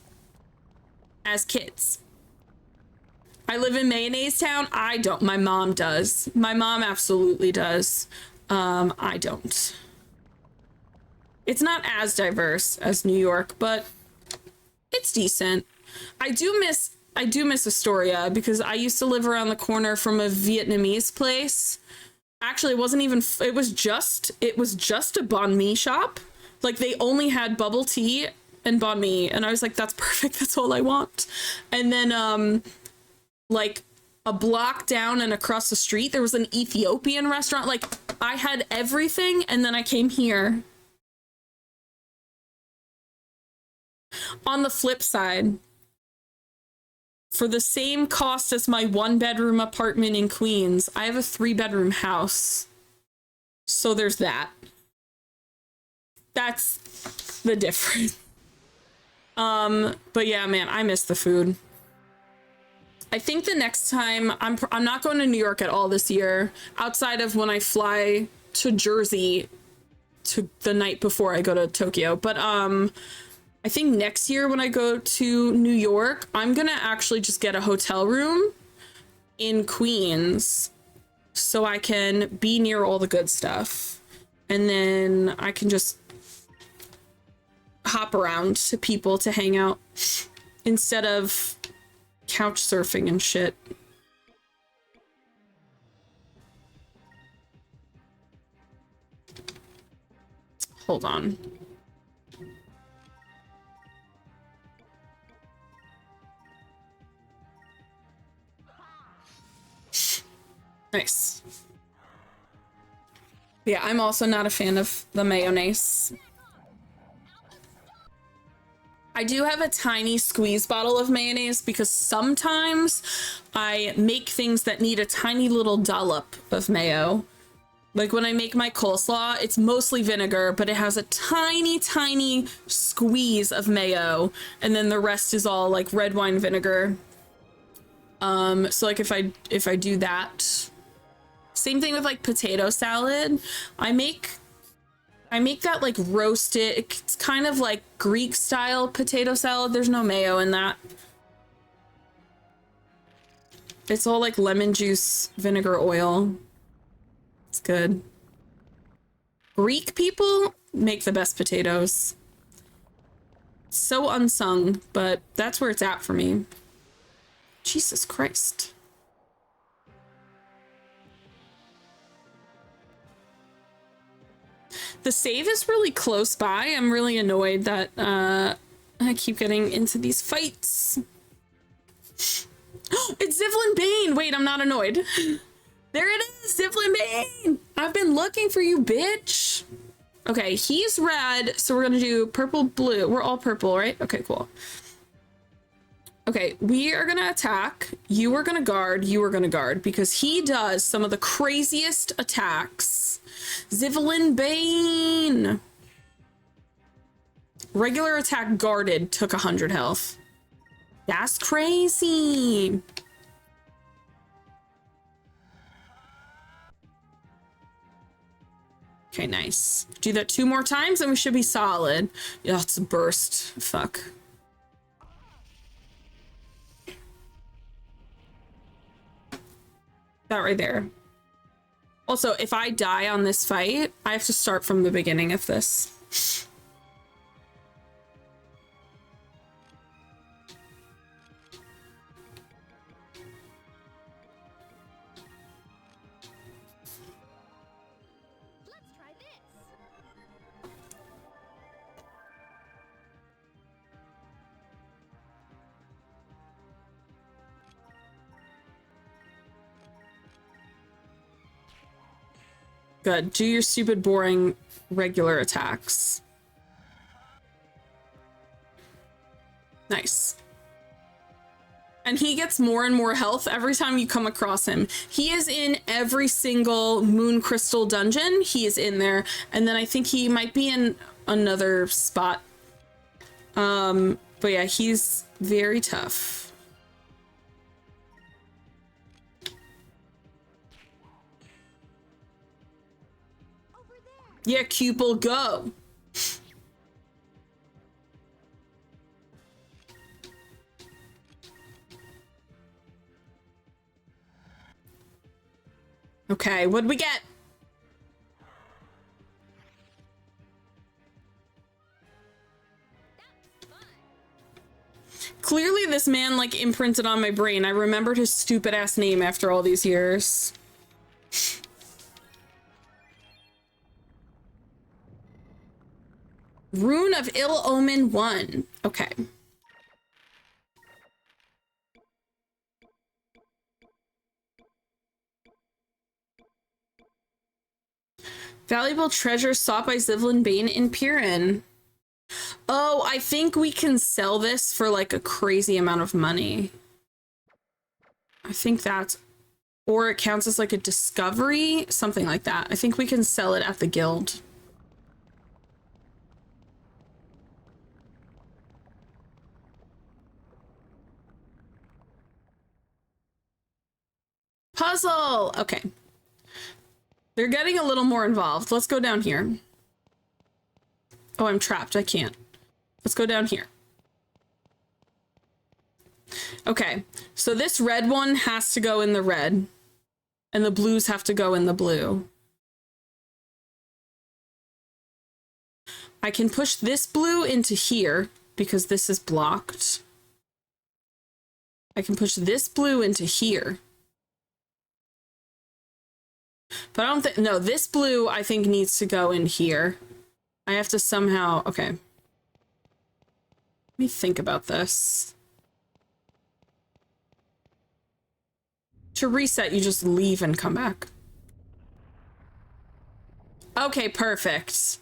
as kids. I live in Mayonnaise Town. I don't. My mom does. My mom absolutely does. I don't. It's not as diverse as New York, but it's decent. I do miss Astoria, because I used to live around the corner from a Vietnamese place. Actually, it wasn't even, it was just a banh mi shop. Like, they only had bubble tea and banh mi, and I was like, that's perfect, that's all I want. And then like a block down and across the street, there was an Ethiopian restaurant. Like, I had everything, and then I came here. On the flip side, for the same cost as my 1-bedroom apartment in Queens, I have a 3-bedroom house. So there's that. That's the difference. But yeah, man, I miss the food. I think the next time I'm not going to New York at all this year, outside of when I fly to Jersey to the night before I go to Tokyo. But I think next year when I go to New York, I'm gonna actually just get a hotel room in Queens so I can be near all the good stuff. And then I can just hop around to people to hang out instead of couch surfing and shit. Hold on. Nice. Yeah, I'm also not a fan of the mayonnaise. I do have a tiny squeeze bottle of mayonnaise because sometimes I make things that need a tiny little dollop of mayo. Like when I make my coleslaw, it's mostly vinegar, but it has a tiny, tiny squeeze of mayo. And then the rest is all like red wine vinegar. So like if I do that, same thing with like potato salad. I make that like roasted, it's kind of like Greek style potato salad. There's no mayo in that. It's all like lemon juice, vinegar, oil. It's good. Greek people make the best potatoes. So unsung, but that's where it's at for me. Jesus Christ. The save is really close by. I'm really annoyed that I keep getting into these fights. It's Zivlin Bane! Wait, I'm not annoyed. There it is, Zivlin Bane! I've been looking for you, bitch. Okay, he's red, so we're gonna do purple, blue. We're all purple, right? Okay, cool. Okay, we are gonna attack. You are gonna guard. You are gonna guard because he does some of the craziest attacks. Zivlin Bane. Regular attack guarded took 100 health. That's crazy. Okay, nice. Do that 2 more times and we should be solid. Yeah, it's a burst. Fuck. That right there. Also, if I die on this fight, I have to start from the beginning of this. Let's try this. Good. Do your stupid, boring, regular attacks. Nice. And he gets more and more health every time you come across him. He is in every single Moon Crystal dungeon. He is in there. And then I think he might be in another spot. But yeah, he's very tough. Yeah, Cupel, go. Okay, what'd we get? Clearly this man like imprinted on my brain. I remembered his stupid ass name after all these years. Rune of Ill Omen 1. Okay. Valuable treasure sought by Zivlin Bane in Pyrynn. Oh, I think we can sell this for like a crazy amount of money. I think that's... Or it counts as like a discovery, something like that. I think we can sell it at the guild. puzzle. Okay. They're getting a little more involved. Let's go down here. Oh, I'm trapped. I can't. Let's go down here. Okay, so this red one has to go in the red, and the blues have to go in the blue. I can push this blue into here because this is blocked. I can push this blue into here. But I don't think, no, this blue I think needs to go in here. I have to somehow, okay. Let me think about this. To reset, you just leave and come back. Okay, perfect.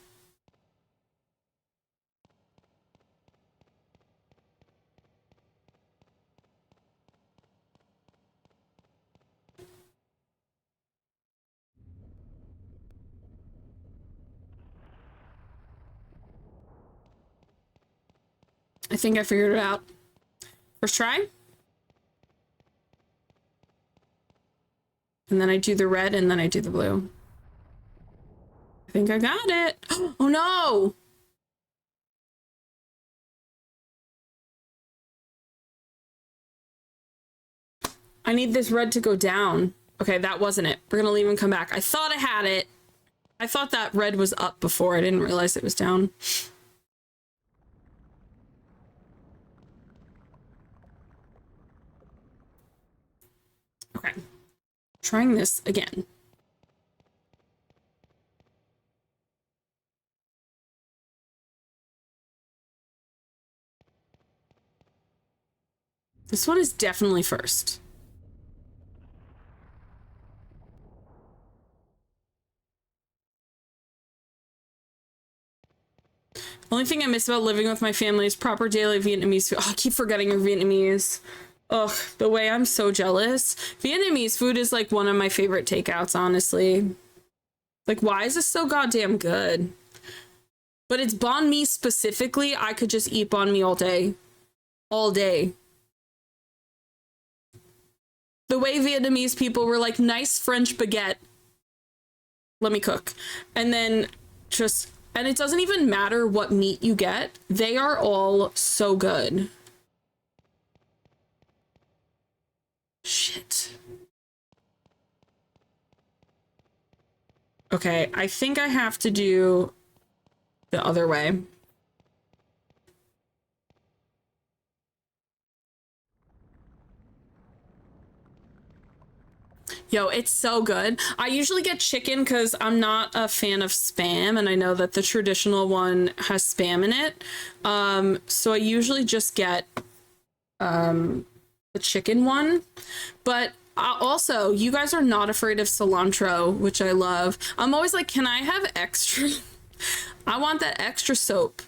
I think I figured it out. First try. And then I do the red and then I do the blue. I think I got it. Oh no! I need this red to go down. Okay, that wasn't it. We're gonna leave and come back. I thought I had it. I thought that red was up before. I didn't realize it was down. Okay. Trying this again. This one is definitely first. Only thing I miss about living with my family is proper daily Vietnamese food. Oh, I keep forgetting your Vietnamese. Ugh, the way I'm so jealous. Vietnamese food is like one of my favorite takeouts, honestly. Like, why is this so goddamn good? But it's banh mi specifically. I could just eat banh mi all day. All day. The way Vietnamese people were like, nice French baguette. Let me cook. And then just... And it doesn't even matter what meat you get. They are all so good. Shit. Okay, I think I have to do the other way. Yo, it's so good. I usually get chicken because I'm not a fan of Spam, and I know that the traditional one has Spam in it. So I usually just get the chicken one. But also, you guys are not afraid of cilantro, which I love. I'm always like, can I have extra? I want that extra soap.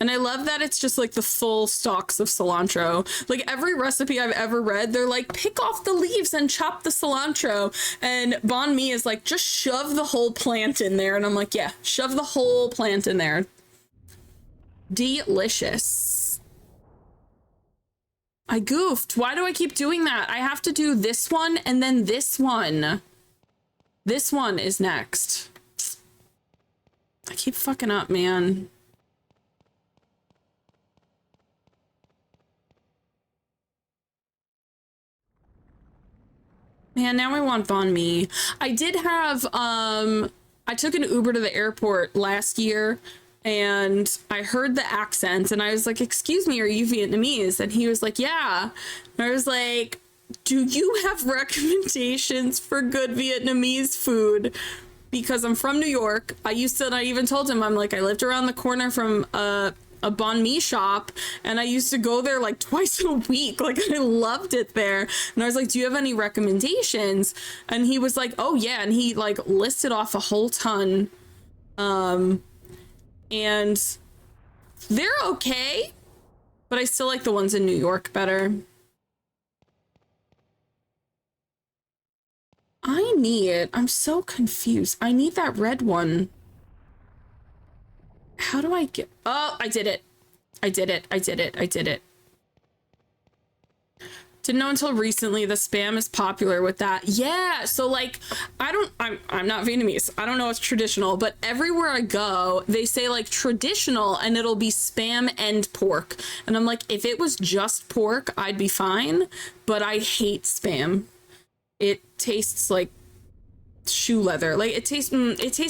And I love that it's just like the full stalks of cilantro. Like every recipe I've ever read, they're like, pick off the leaves and chop the cilantro. And banh mi is like, just shove the whole plant in there. And I'm like, yeah, shove the whole plant in there. Delicious. I goofed. Why do I keep doing that? I have to do this one and then this one. This one is next. I keep fucking up, man. Man, now I want banh mi. I did have, I took an Uber to the airport last year and I heard the accent and I was like, excuse me, are you Vietnamese? And he was like, yeah. And I was like, do you have recommendations for good Vietnamese food? Because I'm from New York. I even told him, I'm like, I lived around the corner from a banh mi shop and I used to go there like twice a week. Like I loved it there. And I was like, do you have any recommendations? And he was like, oh yeah. And he like listed off a whole ton. And they're okay, but I still like the ones in New York better. I'm so confused. I need that red one. How do I get... Oh, I did it. I did it. Didn't know until recently the spam is popular with that. Yeah, so like I'm not Vietnamese. I don't know what's traditional, but everywhere I go, they say like traditional and it'll be spam and pork. And I'm like, if it was just pork, I'd be fine, but I hate spam. It tastes like shoe leather. Like it tastes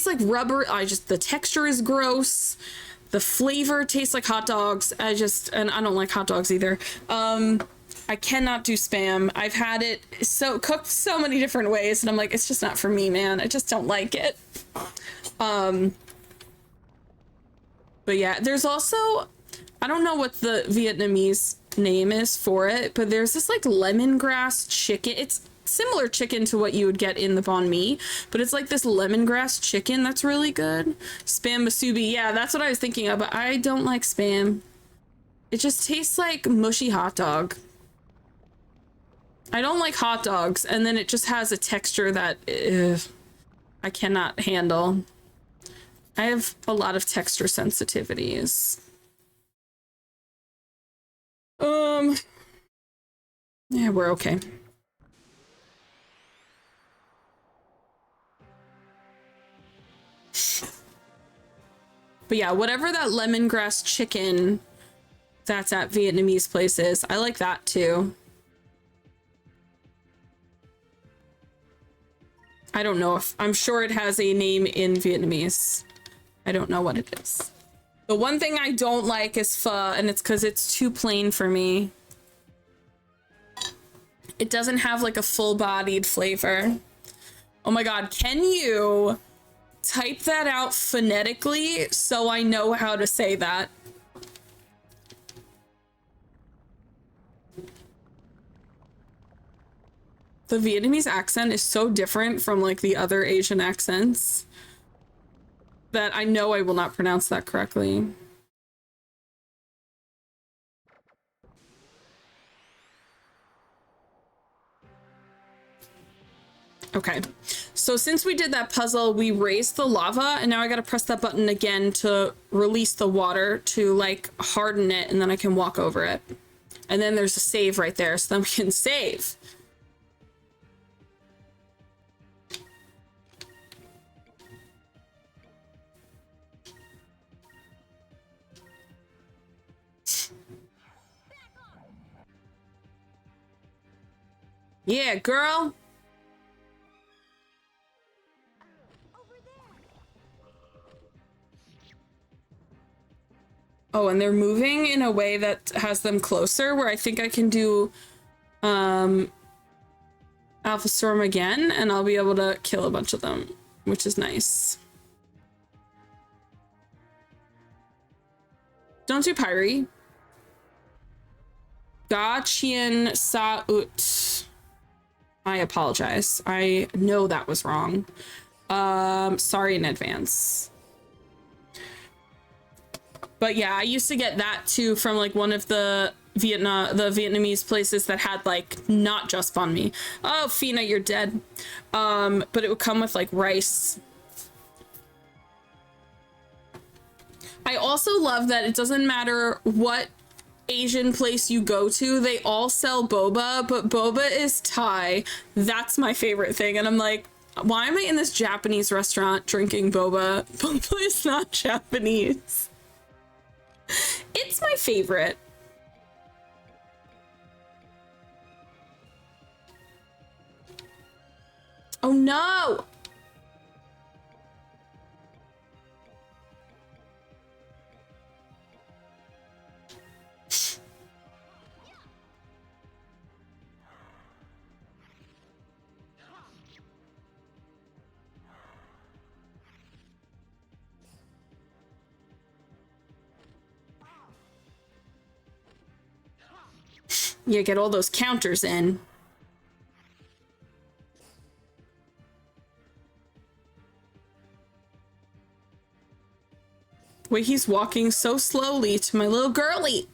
like rubber. The texture is gross. The flavor tastes like hot dogs. And I don't like hot dogs either. I cannot do spam. I've had it cooked so many different ways and I'm like, it's just not for me, man. I just don't like it. But yeah, there's also, I don't know what the Vietnamese name is for it, but there's this like lemongrass chicken. It's similar chicken to what you would get in the banh mi, but it's like this lemongrass chicken that's really good. Spam masubi. Yeah, that's what I was thinking of, but I don't like spam. It just tastes like mushy hot dog. I don't like hot dogs, and then it just has a texture that I cannot handle. I have a lot of texture sensitivities. Yeah, we're okay. But yeah, whatever that lemongrass chicken that's at Vietnamese places, I like that too. I don't know if, I'm sure it has a name in Vietnamese. I don't know what it is. The one thing I don't like is pho, and it's because it's too plain for me. It doesn't have like a full-bodied flavor. Oh my god, can you type that out phonetically so I know how to say that? The Vietnamese accent is so different from like the other Asian accents that I know I will not pronounce that correctly. Okay, so since we did that puzzle, we raised the lava, and now I gotta press that button again to release the water to like harden it, and then I can walk over it. And then there's a save right there, so then we can save. Yeah, girl. Oh, and they're moving in a way that has them closer, where I think I can do Alpha Storm again, and I'll be able to kill a bunch of them, which is nice. Don't do Pyri. Gachien Saut. I apologize. I know that was wrong. Sorry in advance. But yeah, I used to get that too from like one of the Vietnamese places that had like not just banh mi. Oh, Fina, you're dead. But it would come with like rice. I also love that it doesn't matter what Asian place you go to, they all sell boba, but boba is Thai. That's my favorite thing. And I'm like, why am I in this Japanese restaurant drinking boba? Boba is not Japanese. It's my favorite. Oh no! Yeah, get all those counters in. Wait, he's walking so slowly to my little girly.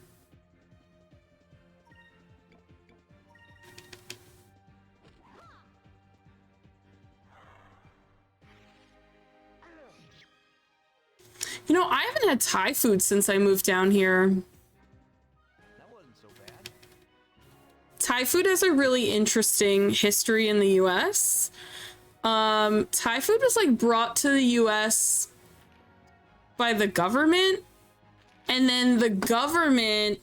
You know, I haven't had Thai food since I moved down here. Thai food has a really interesting history in the US. Thai food was like brought to the US by the government, and then the government,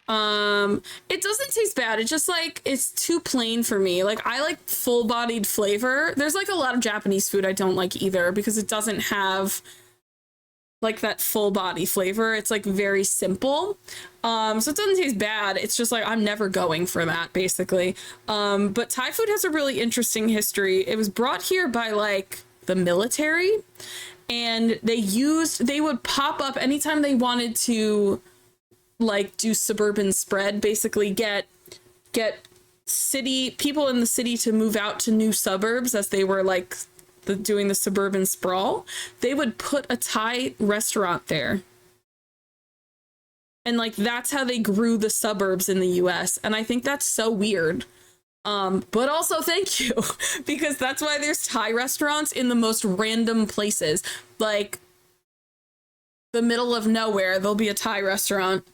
it doesn't taste bad. It's just like, it's too plain for me. Like, I like full-bodied flavor. There's like a lot of Japanese food I don't like either because it doesn't have like that full body flavor. It's like very simple. So it doesn't taste bad. It's just like, I'm never going for that basically. But Thai food has a really interesting history. It was brought here by like the military, and they would pop up anytime they wanted to like do suburban spread, basically get city people in the city to move out to new suburbs as they were like doing the suburban sprawl. They would put a Thai restaurant there. And like, that's how they grew the suburbs in the US. And I think that's so weird. But also thank you, because that's why there's Thai restaurants in the most random places. Like the middle of nowhere, there'll be a Thai restaurant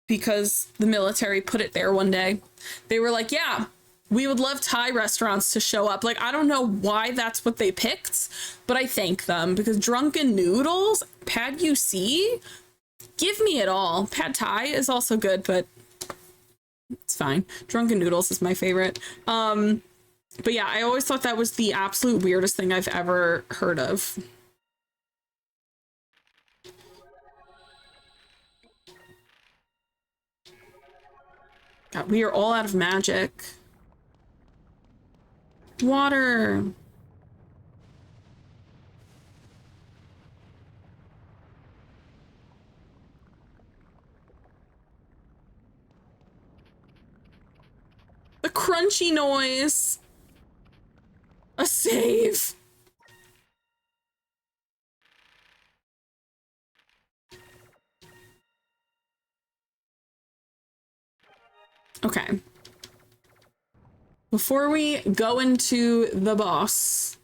because the military put it there one day. They were like, yeah, we would love Thai restaurants to show up. Like, I don't know why that's what they picked, but I thank them, because drunken noodles, pad UC, give me it all. Pad Thai is also good, but it's fine. Drunken noodles is my favorite. But yeah, I always thought that was the absolute weirdest thing I've ever heard of. God, we are all out of magic. Water. The crunchy noise. A save. Okay. Before we go into the boss,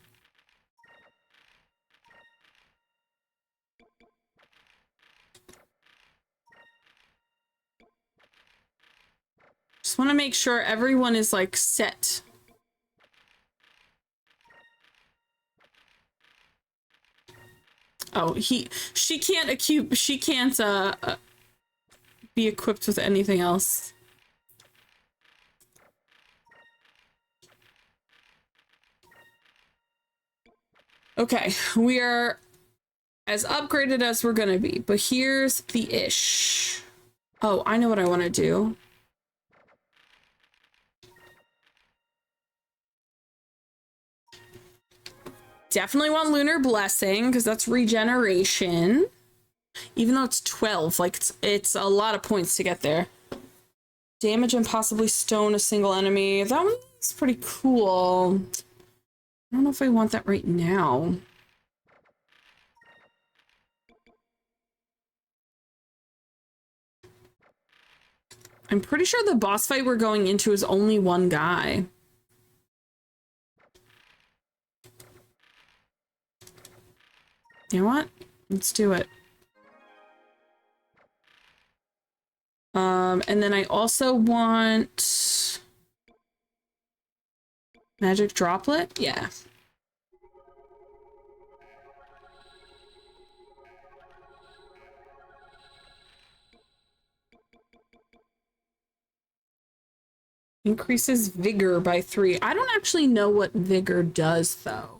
just want to make sure everyone is like set. Oh, she can't be equipped with anything else. Okay, we are as upgraded as we're gonna be, but here's the ish. Oh, I know what I want to do. Definitely want Lunar Blessing, because that's regeneration. Even though it's 12, like it's a lot of points to get there. Damage and possibly stone a single enemy. That one's pretty cool. I don't know if I want that right now. I'm pretty sure the boss fight we're going into is only one guy. You know what? Let's do it. And then I also want magic droplet. Yeah. Increases vigor by 3. I don't actually know what vigor does though.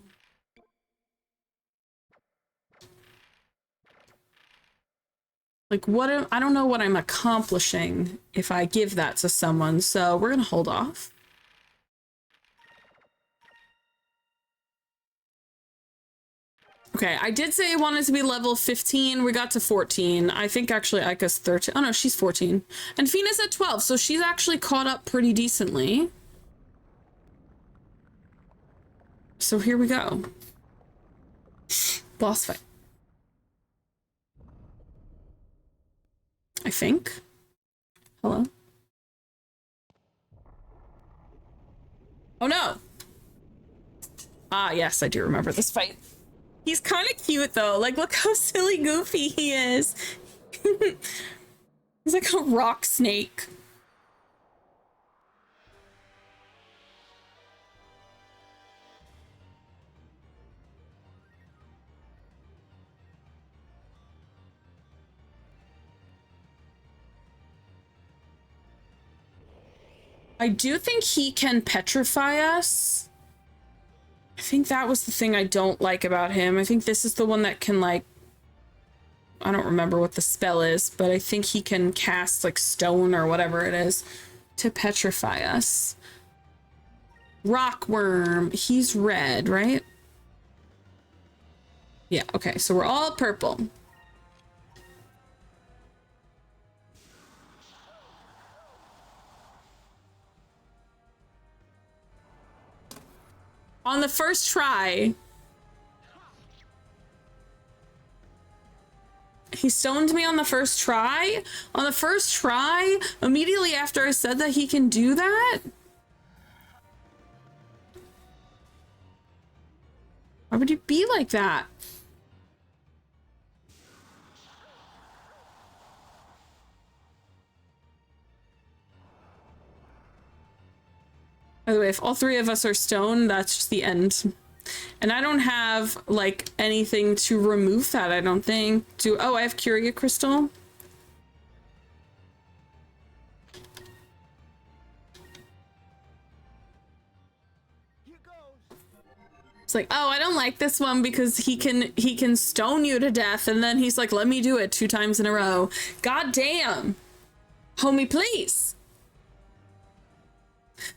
Like what I don't know what I'm accomplishing if I give that to someone, so we're gonna hold off. Okay, I did say I wanted to be level 15. We got to 14. I think actually Aika's 13. Oh no, she's 14. And Fina's at 12, so she's actually caught up pretty decently. So here we go. Boss fight. I think. Hello? Oh no! Ah, yes, I do remember this fight. He's kind of cute though. Like, look how silly goofy he is. He's like a rock snake. I do think he can petrify us. I think that was the thing I don't like about him. I think this is the one that can, like, I don't remember what the spell is, but I think he can cast, like, stone or whatever it is to petrify us. Rockworm. He's red, right? Yeah, okay, so we're all purple. On the first try, he stoned me on the first try? On the first try? Immediately after I said that he can do that? Why would you be like that? By the way, if all three of us are stoned, that's just the end. And I don't have, like, anything to remove that, I don't think. Oh, I have Curia Crystal. It's like, oh, I don't like this one because he can stone you to death, and then he's like, let me do it 2 times in a row. God damn. Homie, please.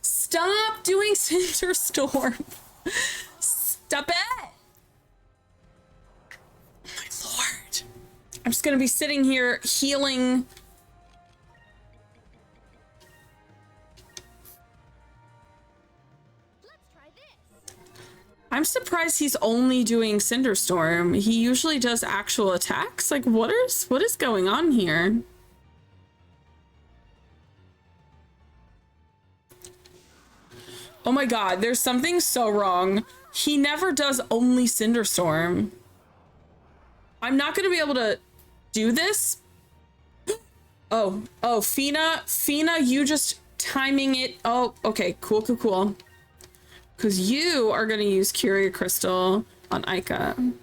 Stop doing Cinderstorm. Stop it. Oh my lord. I'm just gonna be sitting here healing. I'm surprised he's only doing Cinderstorm. He usually does actual attacks. Like, what is going on here? Oh my god, there's something so wrong. He never does only Cinderstorm. I'm not gonna be able to do this. Oh, Fina, you just timing it. Oh, okay, cool. Because you are gonna use Curia Crystal on Ica.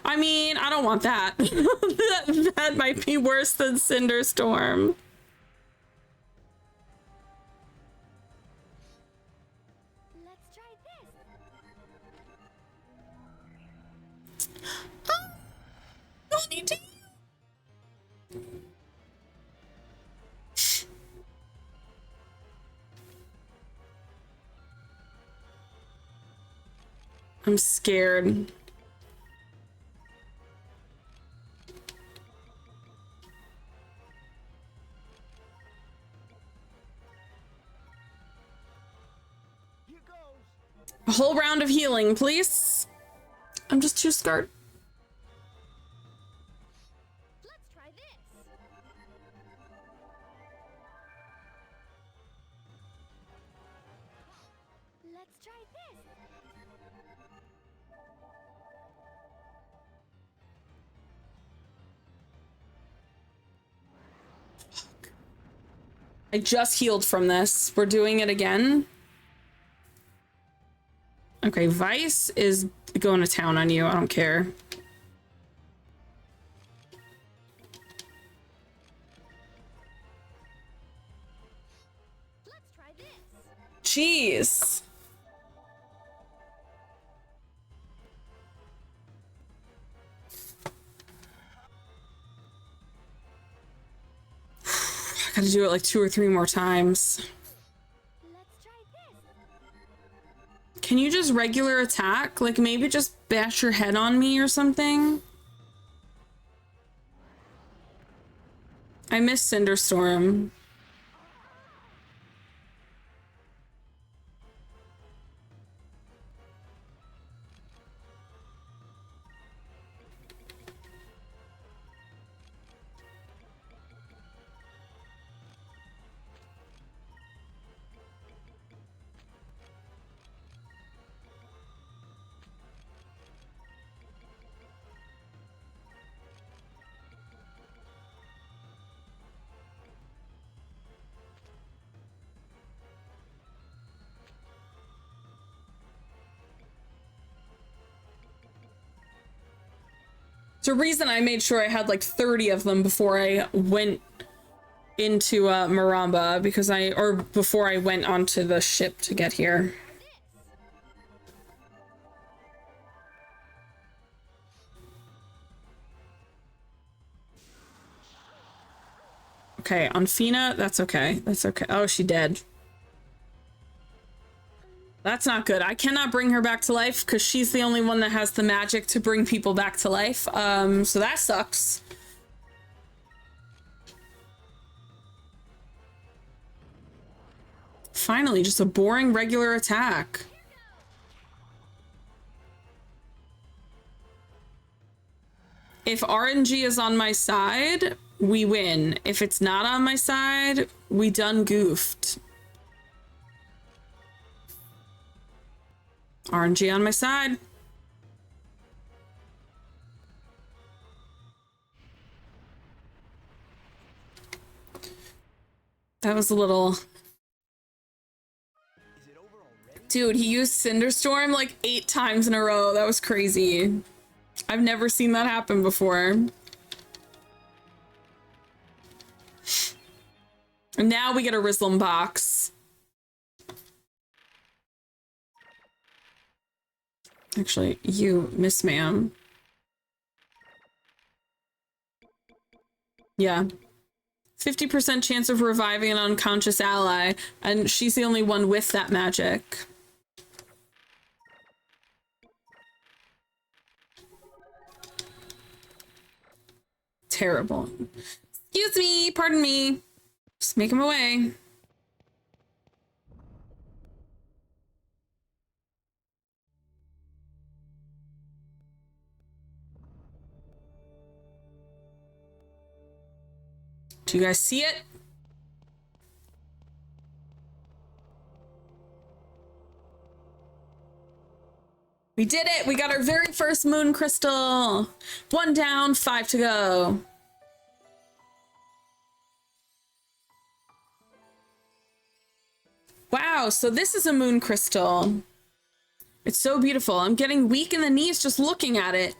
I mean, I don't want that. that might be worse than Cinderstorm. Let's try this. Don't need to. I'm scared. A whole round of healing, please. I'm just too scared. Let's try this. Let's try this. I just healed from this. We're doing it again. Okay, Vyse is going to town on you. I don't care. Let's try this. Jeez. I gotta do it like 2 or 3 more times. Let's try this. Can you just regular attack? Like maybe just bash your head on me or something? I miss Cinderstorm. It's a reason I made sure I had like 30 of them before I went into Maramba, because before I went onto the ship to get here. Okay, on Fina, that's okay. That's okay. Oh, she dead. That's not good. I cannot bring her back to life because she's the only one that has the magic to bring people back to life. So that sucks. Finally, just a boring regular attack. If RNG is on my side, we win. If it's not on my side, we done goofed. RNG on my side. That was a little... Dude, he used Cinderstorm like 8 times in a row. That was crazy. I've never seen that happen before. And now we get a Rizlum box. Actually, you, Miss Ma'am. Yeah. 50% chance of reviving an unconscious ally, and she's the only one with that magic. Terrible. Excuse me, pardon me. Just make him away. Do you guys see it? We did it! We got our very first moon crystal! 1 down, 5 to go. Wow, so this is a moon crystal. It's so beautiful. I'm getting weak in the knees just looking at it.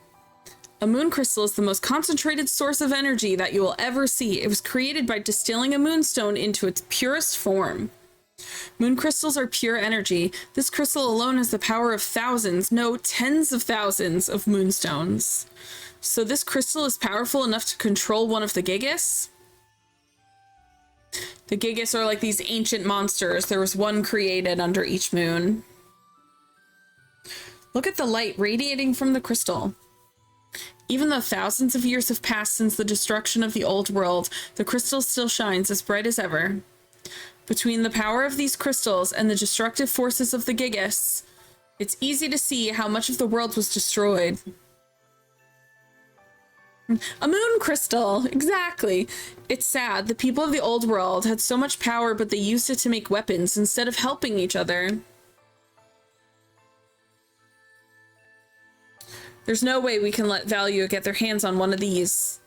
A moon crystal is the most concentrated source of energy that you will ever see. It was created by distilling a moonstone into its purest form. Moon crystals are pure energy. This crystal alone has the power of thousands, no, tens of thousands of moonstones. So this crystal is powerful enough to control one of the Gigas? The Gigas are like these ancient monsters. There was one created under each moon. Look at the light radiating from the crystal. Even though thousands of years have passed since the destruction of the old world, the crystal still shines as bright as ever. Between the power of these crystals and the destructive forces of the Gigas, it's easy to see how much of the world was destroyed. A moon crystal! Exactly! It's sad. The people of the old world had so much power, but they used it to make weapons instead of helping each other. There's no way we can let Value get their hands on one of these.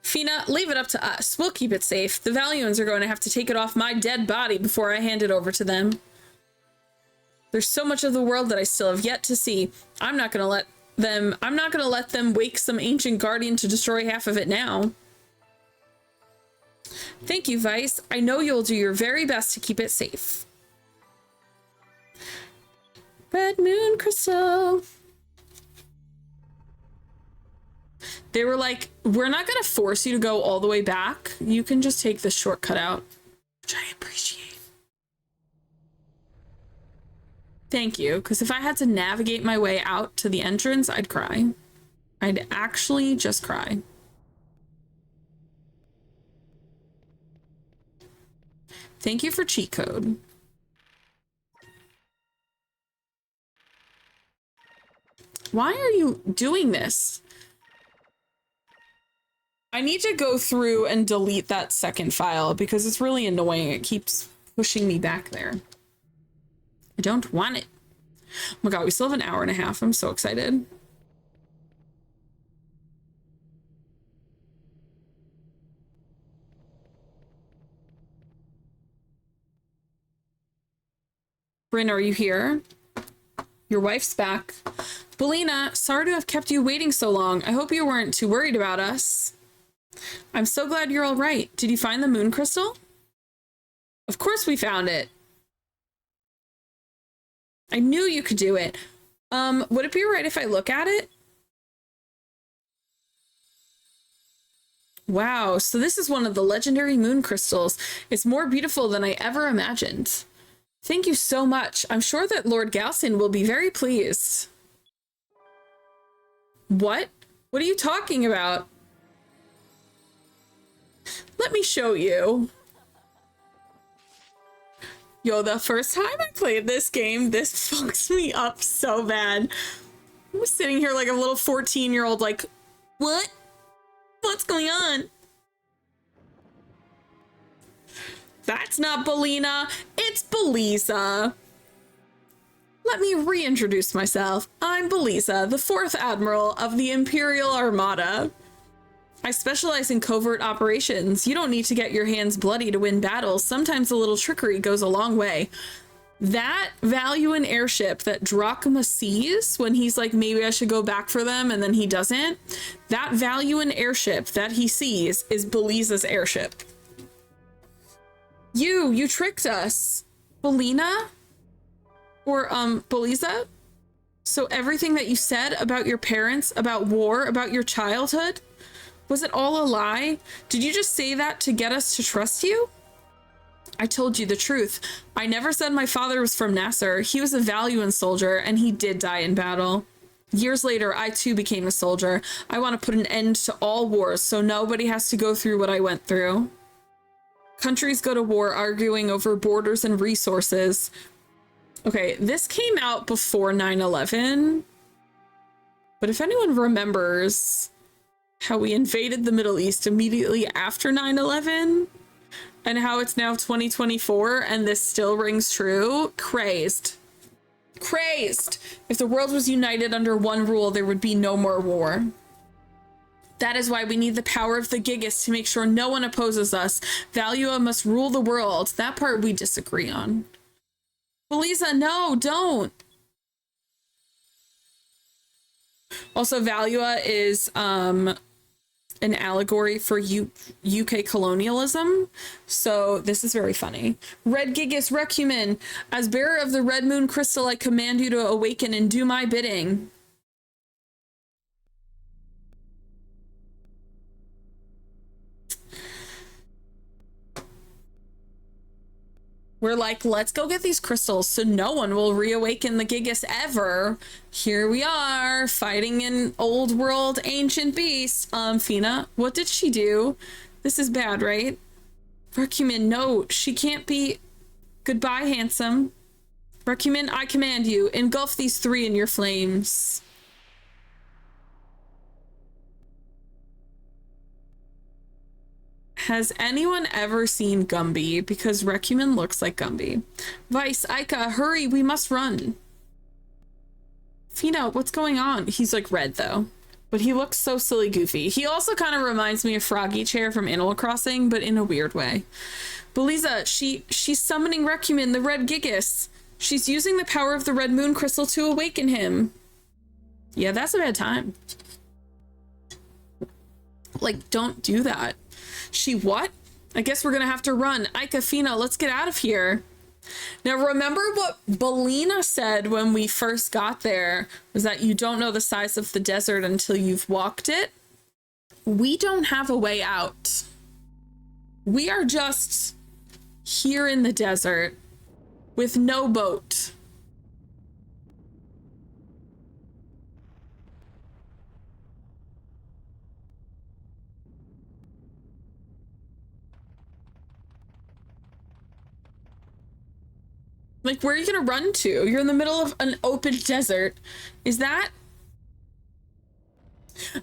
Fina, leave it up to us. We'll keep it safe. The Valuans are going to have to take it off my dead body before I hand it over to them. There's so much of the world that I still have yet to see. I'm not going to let them wake some ancient guardian to destroy half of it now. Thank you, Vyse. I know you'll do your very best to keep it safe. Red moon crystal. They were like, we're not going to force you to go all the way back. You can just take the shortcut out, which I appreciate. Thank you, because if I had to navigate my way out to the entrance, I'd cry. I'd actually just cry. Thank you for cheat code. Why are you doing this? I need to go through and delete that second file because it's really annoying. It keeps pushing me back there. I don't want it. Oh my god, we still have an hour and a half. I'm so excited. Bryn, are you here? Your wife's back. Belina, sorry to have kept you waiting so long. I hope you weren't too worried about us. I'm so glad you're all right. Did you find the moon crystal? Of course we found it. I knew you could do it. Would it be right if I look at it? Wow, so this is one of the legendary moon crystals. It's more beautiful than I ever imagined. Thank you so much. I'm sure that Lord Galson will be very pleased. What? What are you talking about? Let me show you. Yo, the first time I played this game, this fucks me up so bad. I was sitting here like a little 14-year-old like, what? What's going on? That's not Belina, it's Belisa. Let me reintroduce myself. I'm Belisa, the 4th Admiral of the Imperial Armada. I specialize in covert operations. You don't need to get your hands bloody to win battles. Sometimes a little trickery goes a long way. That Valuan airship that Drachma sees when he's like, maybe I should go back for them, and then he doesn't. That Valuan airship that he sees is Belisa's airship. You tricked us. Belina? Or, Belisa? So everything that you said about your parents, about war, about your childhood, was it all a lie? Did you just say that to get us to trust you? I told you the truth. I never said my father was from Nasser. He was a Valuan soldier, and he did die in battle. Years later, I too became a soldier. I want to put an end to all wars, so nobody has to go through what I went through. Countries go to war arguing over borders and resources. Okay, this came out before 9/11. But if anyone remembers how we invaded the Middle East immediately after 9/11 and how it's now 2024 and this still rings true, crazed. Crazed. If the world was united under one rule, there would be no more war. That is why we need the power of the Gigas to make sure no one opposes us. Valua must rule the world. That part we disagree on. Belisa, no, don't. Also, Valua is an allegory for UK colonialism, so this is very funny. Red Gigas Recumen, as bearer of the Red Moon Crystal, I command you to awaken and do my bidding. We're like, let's go get these crystals so no one will reawaken the Gigas ever. Here we are, fighting an old world ancient beast. Fina, what did she do? This is bad, right? Recumen, no, she can't be. Goodbye, handsome. Recumen, I command you, engulf these 3 in your flames. Has anyone ever seen Gumby? Because Recumen looks like Gumby. Vyse, Aika, hurry, we must run. Fina, what's going on? He's like red though, but he looks so silly goofy. He also kind of reminds me of Froggy Chair from Animal Crossing, but in a weird way. Belisa, she's summoning Recumen, the Red Gigas. She's using the power of the Red Moon Crystal to awaken him. Yeah, that's a bad time. Like, don't do that. She what? I guess we're gonna have to run. Aika, Fina, let's get out of here. Now, remember what Belina said when we first got there, was that you don't know the size of the desert until you've walked it? We don't have a way out. We are just here in the desert with no boat. Like, where are you gonna run to? You're in the middle of an open desert. Is that?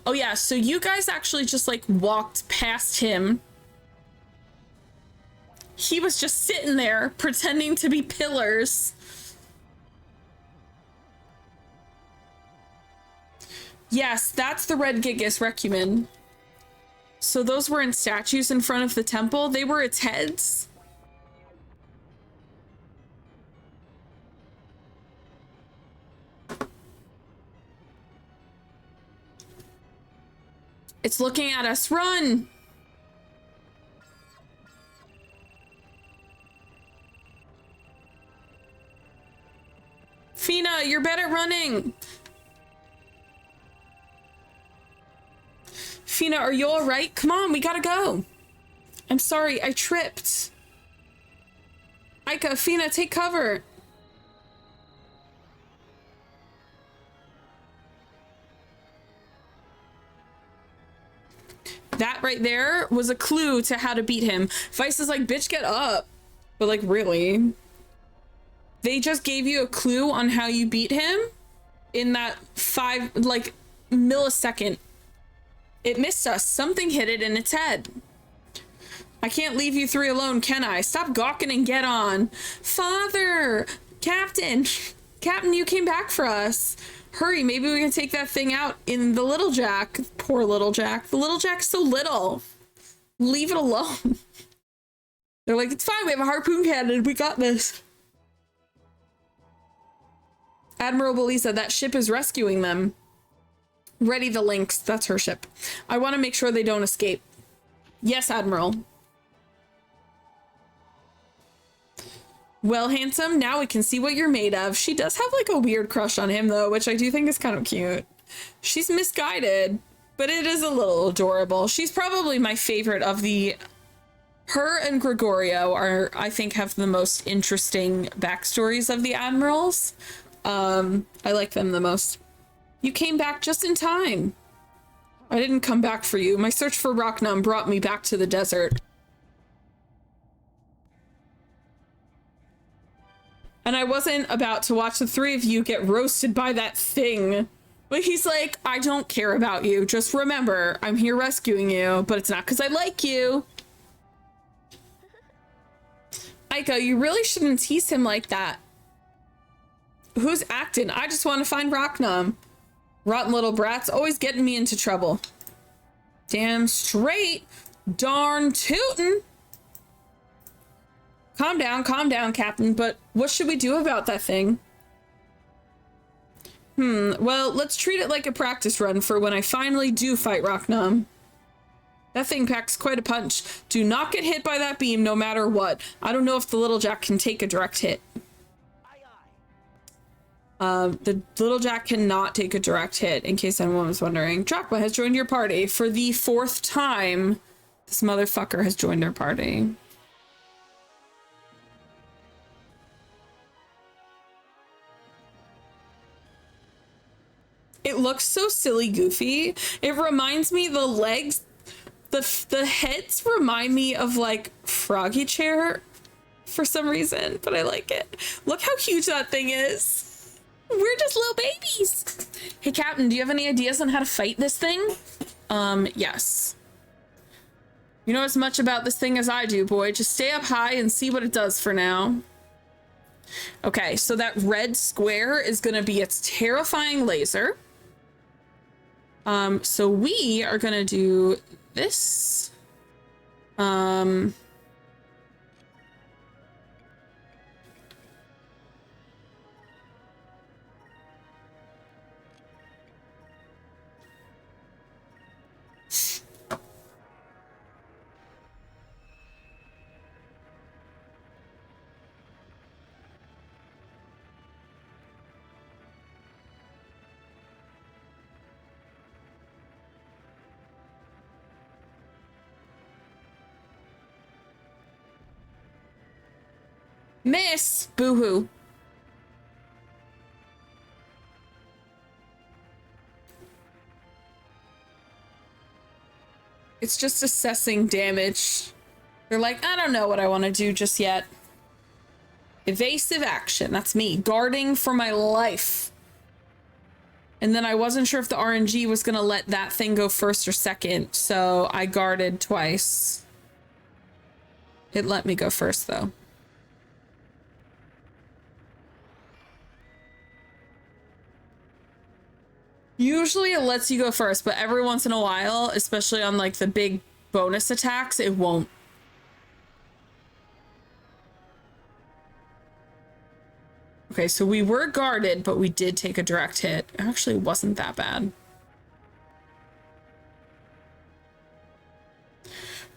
Oh yeah, so you guys actually just like walked past him. He was just sitting there pretending to be pillars. Yes, that's the Red Gigas Recumen. So those weren't statues in front of the temple, they were its heads. It's looking at us. Run! Fina, you're better at running. Fina, are you all right? Come on, we gotta go. I'm sorry, I tripped. Aika, Fina, take cover. That right there was a clue to how to beat him. Vyse is like, bitch, get up. But like, really? They just gave you a clue on how you beat him in that millisecond. It missed us. Something hit it in its head. I can't leave you three alone, can I? Stop gawking and get on. Father! Captain! Captain, you came back for us. Hurry, maybe we can take that thing out in the little Jack. Poor little Jack. The little Jack's so little. Leave it alone. They're like, it's fine, we have a harpoon cannon. We got this. Admiral Belisa, that ship is rescuing them. Ready the Lynx. That's her ship. I want to make sure they don't escape. Yes, Admiral. Well, handsome, now we can see what you're made of. She does have like a weird crush on him though, which I do think is kind of cute. She's misguided, but it is a little adorable. She's probably my favorite of the... Her and Gregorio are, I think, have the most interesting backstories of the admirals. I like them the most. You came back just in time. I didn't come back for you. My search for Rocknum brought me back to the desert. And I wasn't about to watch the three of you get roasted by that thing. But he's like, I don't care about you. Just remember, I'm here rescuing you, but it's not because I like you. Aika, you really shouldn't tease him like that. Who's acting? I just want to find Rocknum. Rotten little brats, always getting me into trouble. Damn straight. Darn tootin'. Calm down, Captain, but what should we do about that thing? Well, let's treat it like a practice run for when I finally do fight Rocknum. That thing packs quite a punch. Do not get hit by that beam no matter what. I don't know if the little Jack can take a direct hit. The little Jack cannot take a direct hit, in case anyone was wondering. Drachma has joined your party. For the 4th time, this motherfucker has joined our party. It looks so silly goofy. It reminds me, the legs, the heads remind me of like Froggy Chair for some reason, but I like it. Look how huge that thing is. We're just little babies. Hey, Captain, do you have any ideas on how to fight this thing? Yes. You know as much about this thing as I do, boy. Just stay up high and see what it does for now. Okay, so that red square is gonna be its terrifying laser. So we are gonna do this. Miss! Boo-hoo. It's just assessing damage. They're like, I don't know what I want to do just yet. Evasive action. That's me. Guarding for my life. And then I wasn't sure if the RNG was going to let that thing go first or second, so I guarded twice. It let me go first, though. Usually it lets you go first, but every once in a while, especially on like the big bonus attacks, it won't. Okay, so we were guarded, but we did take a direct hit. It actually wasn't that bad.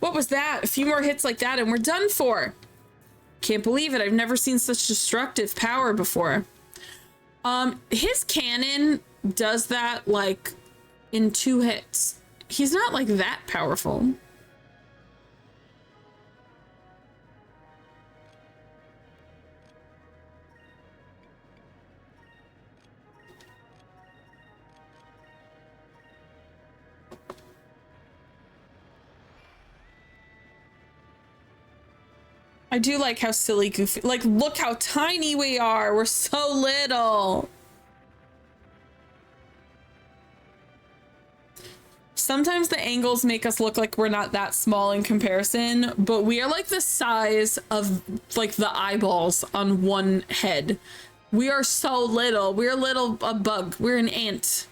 What was that? A few more hits like that and we're done for. Can't believe it. I've never seen such destructive power before. His cannon does that like in 2 hits. He's not like that powerful. I do like how silly, goofy, like, look how tiny we are. We're so little. Sometimes the angles make us look like we're not that small in comparison, but we are like the size of like the eyeballs on one head. We are so little. We're a bug. We're an ant.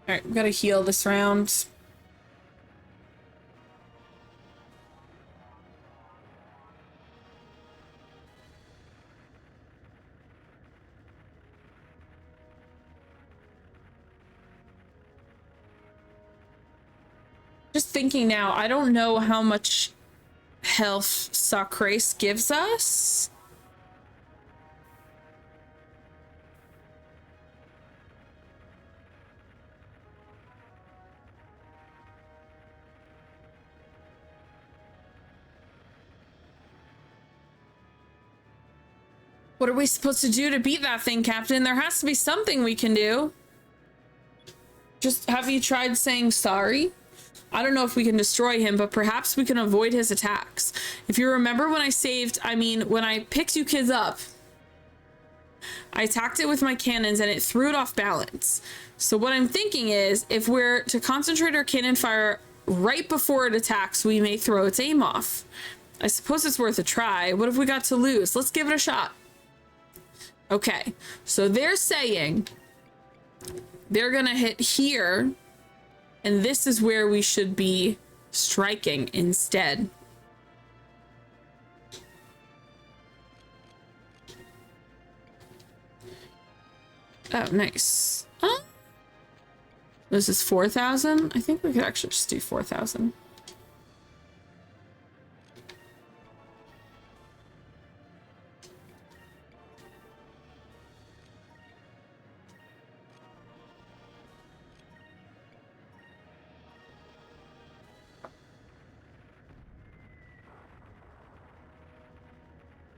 All right, we gotta heal this round. Just thinking now, I don't know how much health Sacrace gives us. What are we supposed to do to beat that thing, Captain? There has to be something we can do. Just have you tried saying sorry? I don't know if we can destroy him, but perhaps we can avoid his attacks. If you remember when when I picked you kids up, I attacked it with my cannons and it threw it off balance. So what I'm thinking is if we're to concentrate our cannon fire right before it attacks, we may throw its aim off. I suppose it's worth a try. What have we got to lose? Let's give it a shot. Okay, so they're saying they're gonna hit here, and this is where we should be striking instead. Oh, nice. This is 4,000? I think we could actually just do 4,000.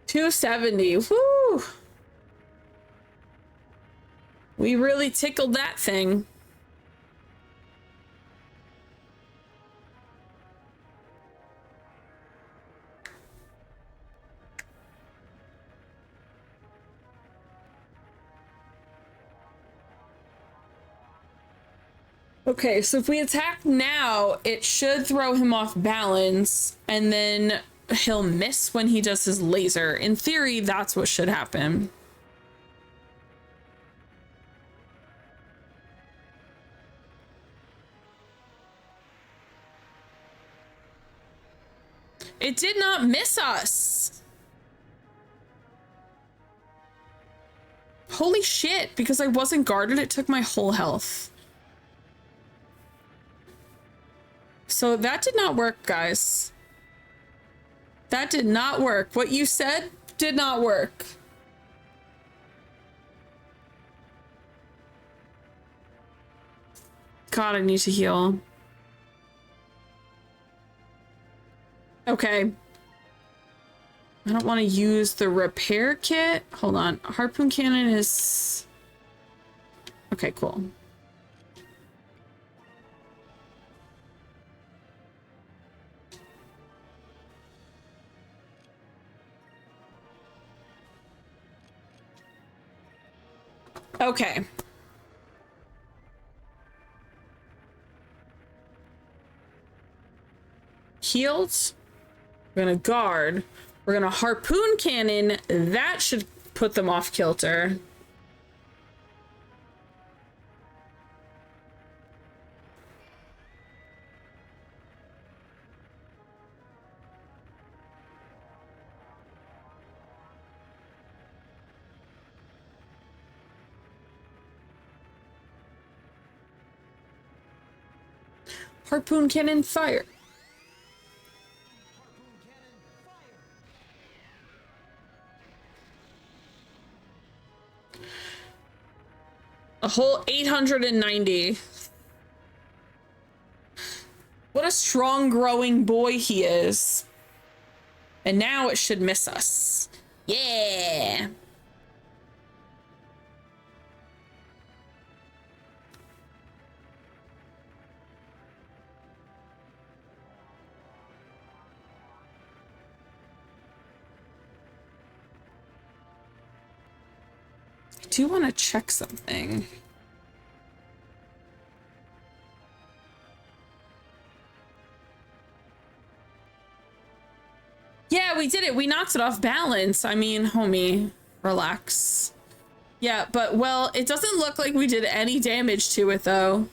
$270. Woo! We really tickled that thing. Okay, so if we attack now, it should throw him off balance, and then he'll miss when he does his laser. In theory, that's what should happen. It did not miss us. Holy shit, because I wasn't guarded, it took my whole health. So that did not work, guys. That did not work. What you said did not work. God, I need to heal. Okay. I don't want to use the repair kit. Hold on. Harpoon cannon is... Okay, cool. Okay. Healed. We're gonna guard. We're gonna harpoon cannon. That should put them off kilter. Harpoon cannon fire. A whole 890. What a strong growing boy he is. And now it should miss us. Yeah. I do want to check something. Yeah, we did it. We knocked it off balance. I mean, homie, relax. Yeah, but, well, it doesn't look like we did any damage to it, though.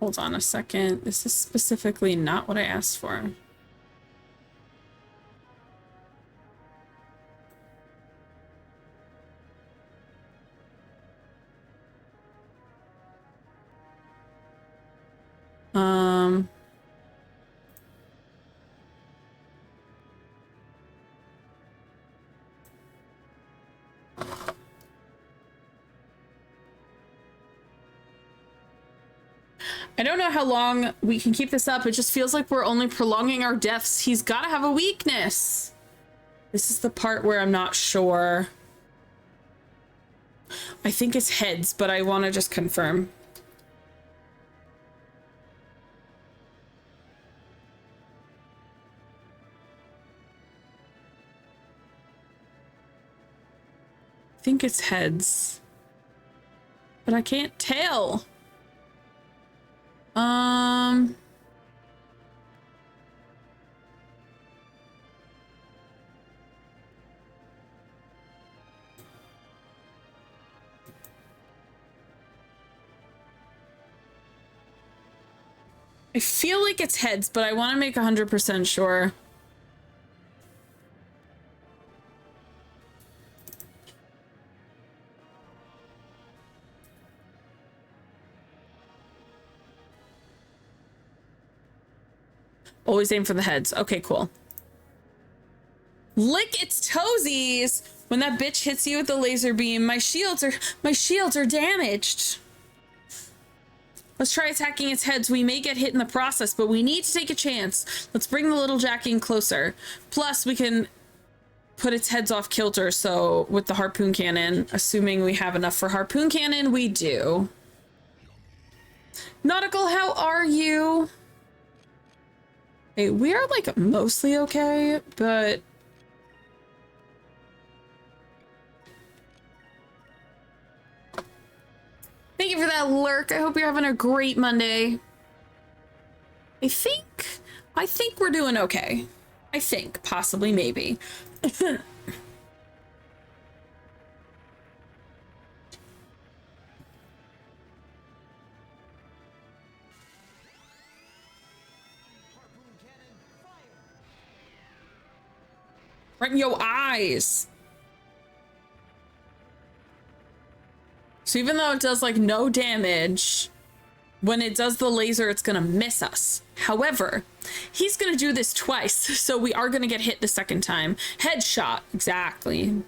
Hold on a second. This is specifically not what I asked for. I don't know how long we can keep this up. It just feels like we're only prolonging our deaths. He's got to have a weakness. This is the part where I'm not sure. I think it's heads, but I want to just confirm. I think it's heads, but I can't tell. I feel like it's heads, but I want to make 100% sure. Always aim for the heads. Okay, cool. Lick its toesies! When that bitch hits you with the laser beam, my shields are damaged. Let's try attacking its heads. We may get hit in the process, but we need to take a chance. Let's bring the little jack in closer. Plus, we can put its heads off kilter, so with the harpoon cannon, assuming we have enough for harpoon cannon, we do. Nautical, how are you? Hey, we are, like, mostly okay, but... Thank you for that lurk. I hope you're having a great Monday. I think we're doing okay. I think, possibly, maybe. Right in your eyes. So even though it does like no damage, when it does the laser, it's gonna miss us. However, he's gonna do this twice, so we are gonna get hit the second time. Headshot, exactly.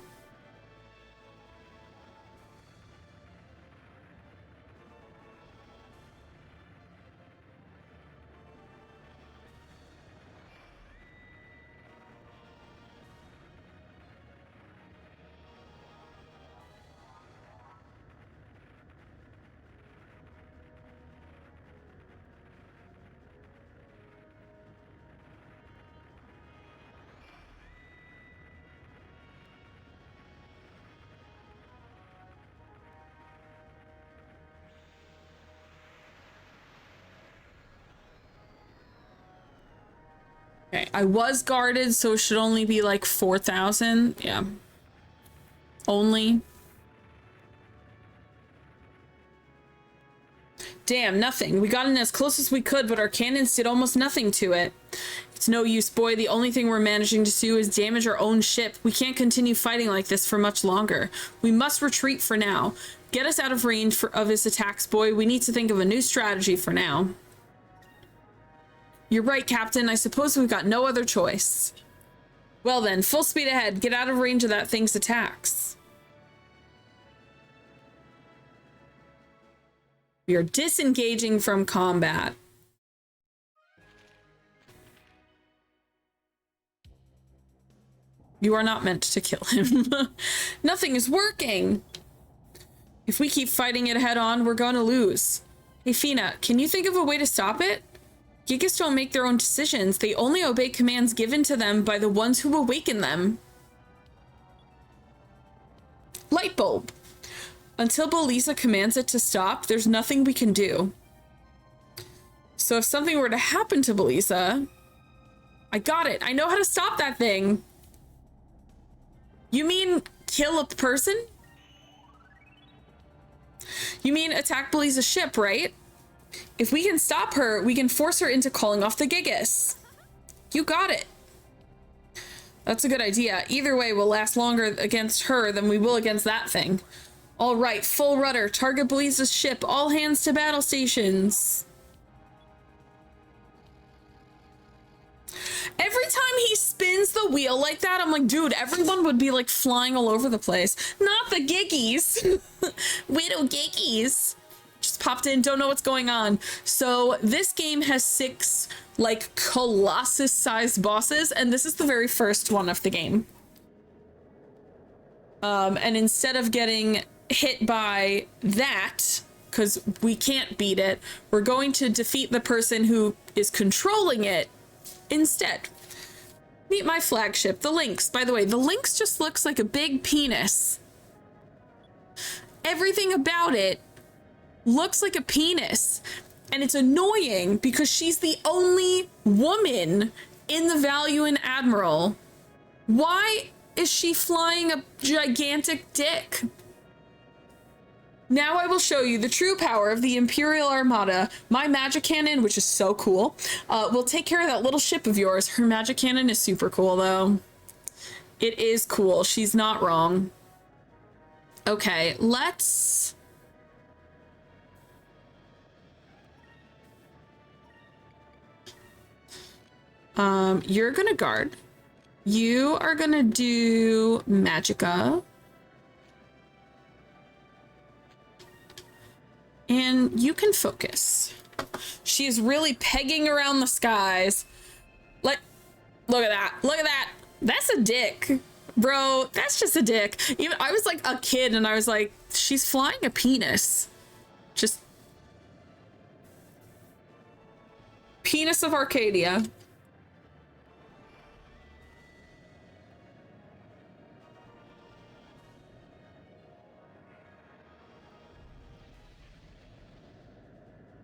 Okay, I was guarded, so it should only be like 4,000. Yeah. Only. Damn, nothing. We got in as close as we could, but our cannons did almost nothing to it. It's no use, boy. The only thing we're managing to do is damage our own ship. We can't continue fighting like this for much longer. We must retreat for now. Get us out of range of his attacks, boy. We need to think of a new strategy for now. You're right, Captain. I suppose we've got no other choice. Well then, full speed ahead. Get out of range of that thing's attacks. We are disengaging from combat. You are not meant to kill him. Nothing is working. If we keep fighting it head on, we're going to lose. Hey, Fina, can you think of a way to stop it? Gigas don't make their own decisions. They only obey commands given to them by the ones who awaken them. Light bulb. Until Belisa commands it to stop, there's nothing we can do. So if something were to happen to Belisa... I got it. I know how to stop that thing. You mean kill a person? You mean attack Belisa's ship, right? If we can stop her, we can force her into calling off the Gigas. You got it. That's a good idea. Either way, we'll last longer against her than we will against that thing. All right, full rudder. Target Belisa's ship. All hands to battle stations. Every time he spins the wheel like that, I'm like, dude, everyone would be like flying all over the place. Not the Giggies. Widow Giggies. Just popped in, don't know what's going on. So this game has 6 like Colossus-sized bosses, and this is the very first one of the game. And instead of getting hit by that, because we can't beat it, we're going to defeat the person who is controlling it instead. Meet my flagship, the Lynx. By the way, the Lynx just looks like a big penis. Everything about it looks like a penis. And it's annoying because she's the only woman in the Valuan Admiral. Why is she flying a gigantic dick? Now I will show you the true power of the Imperial Armada. My magic cannon, which is so cool, will take care of that little ship of yours. Her magic cannon is super cool, though. It is cool. She's not wrong. Okay, let's... You're gonna guard. You are gonna do Magicka. And you can focus. She's really pegging around the skies. Like, look at that. Look at that. That's a dick. Bro, that's just a dick. Even I was like a kid and I was like, she's flying a penis. Just penis of Arcadia.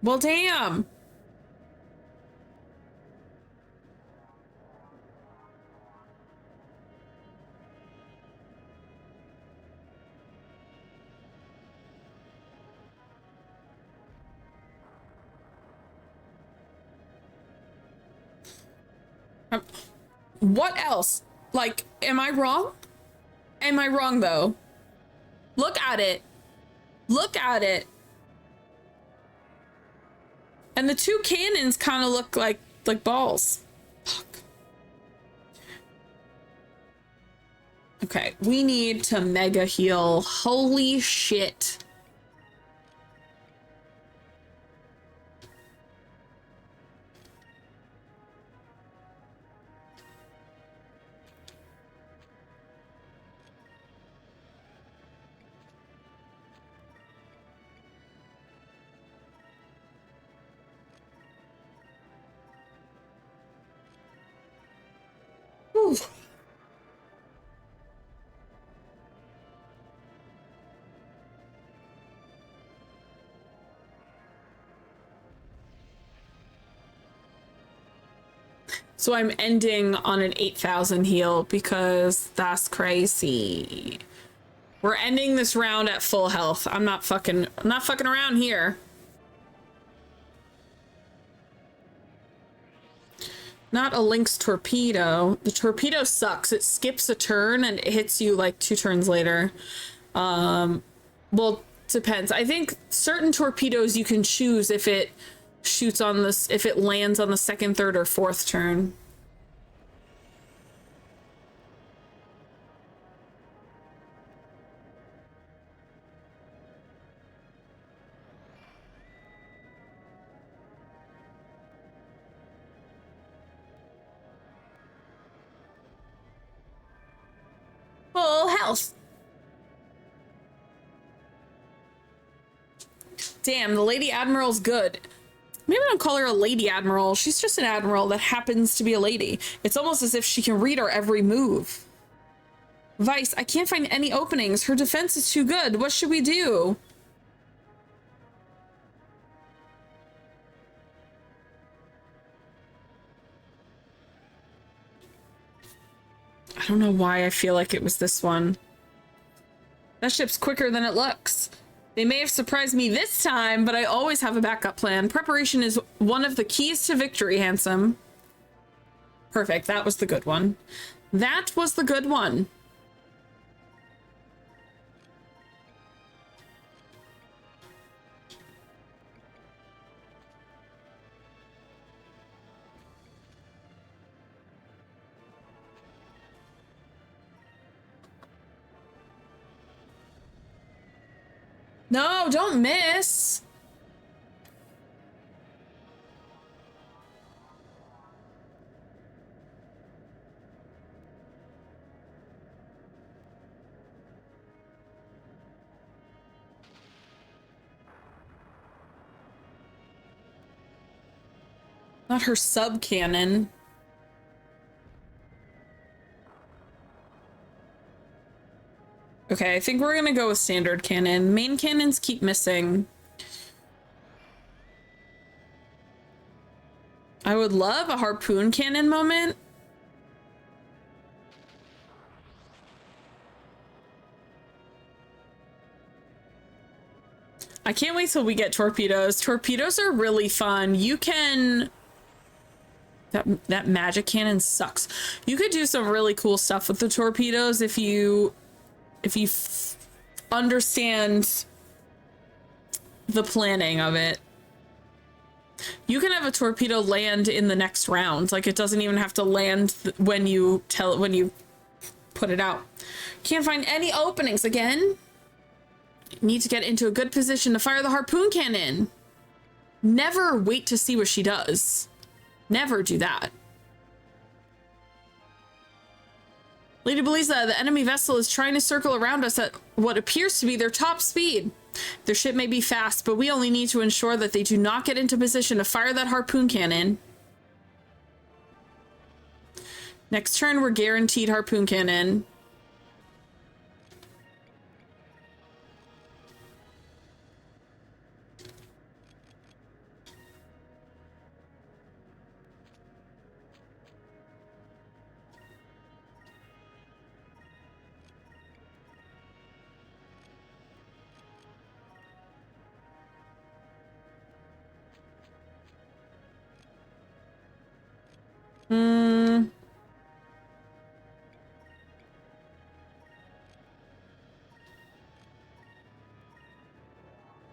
Well, damn. What else? Like, am I wrong? Am I wrong, though? Look at it. Look at it. And the 2 cannons kind of look like balls. Fuck. Okay, we need to mega heal. Holy shit. Whew. So I'm ending on an 8,000 heal because that's crazy. We're ending this round at full health. I'm not fucking around here. Not a Lynx torpedo. The torpedo sucks. It skips a turn and it hits you like 2 turns later. Well, depends. I think certain torpedoes you can choose if it shoots on this, if it lands on the 2nd, 3rd, or 4th turn. Full health. Damn, the Lady Admiral's good. Maybe don't call her a Lady Admiral. She's just an admiral that happens to be a lady. It's almost as if she can read our every move. Vyse, I can't find any openings. Her defense is too good. What should we do? I don't know why I feel like it was this one. That ship's quicker than it looks. They may have surprised me this time, but I always have a backup plan. Preparation is one of the keys to victory, handsome. Perfect. That was the good one. That was the good one. No, don't miss. Not her sub cannon. Okay, I think we're gonna go with standard cannon. Main cannons keep missing. I would love a harpoon cannon moment. I can't wait till we get torpedoes. Torpedoes are really fun. You can... That magic cannon sucks. You could do some really cool stuff with the torpedoes if you understand the planning of it. You can have a torpedo land in the next round. Like, it doesn't even have to land when you put it out. Can't find any openings again. Need to get into a good position to fire the harpoon cannon. Never wait to see what she does. Never do that. Lady Belisa, the enemy vessel is trying to circle around us at what appears to be their top speed. Their ship may be fast, but we only need to ensure that they do not get into position to fire that harpoon cannon. Next turn, we're guaranteed harpoon cannon.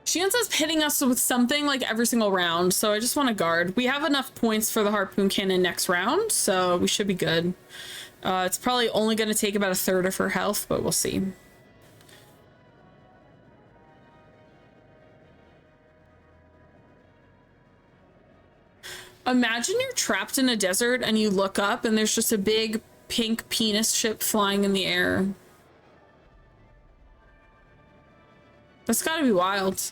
She ends up hitting us with something like every single round, so I just want to guard. We have enough points for the harpoon cannon next round, so we should be good. It's probably only going to take about a third of her health, but we'll see. Imagine you're trapped in a desert and you look up and there's just a big pink penis ship flying in the air. That's gotta be wild.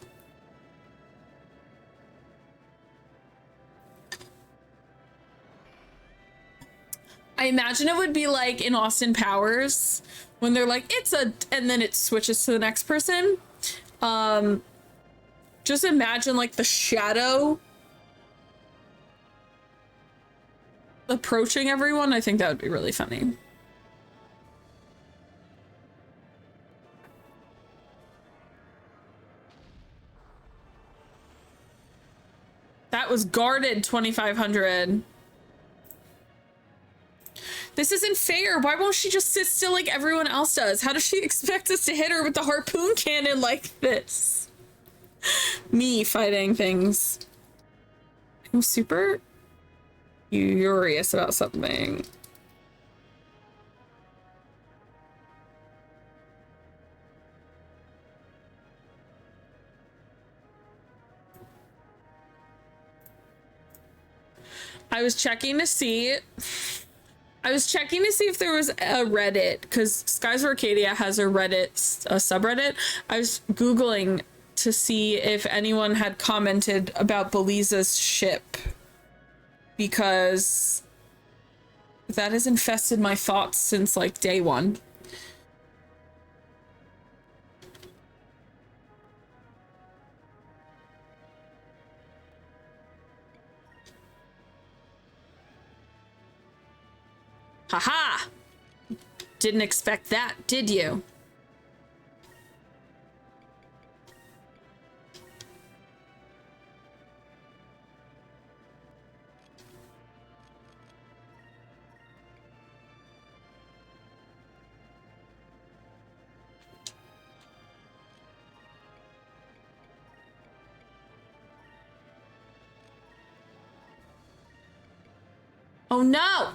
I imagine it would be like in Austin Powers when they're like, it's a, and then it switches to the next person. Just imagine like the shadow approaching everyone. I think that would be really funny. That was guarded 2500. This isn't fair. Why won't she just sit still like everyone else does? How does she expect us to hit her with the harpoon cannon like this? Me fighting things. I'm super furious about something. I was checking to see if there was a Reddit, because Skies of Arcadia has a Reddit, a subreddit. I was Googling to see if anyone had commented about Beliza's ship, because that has infested my thoughts since like day one. Haha! Didn't expect that, did you? Oh no!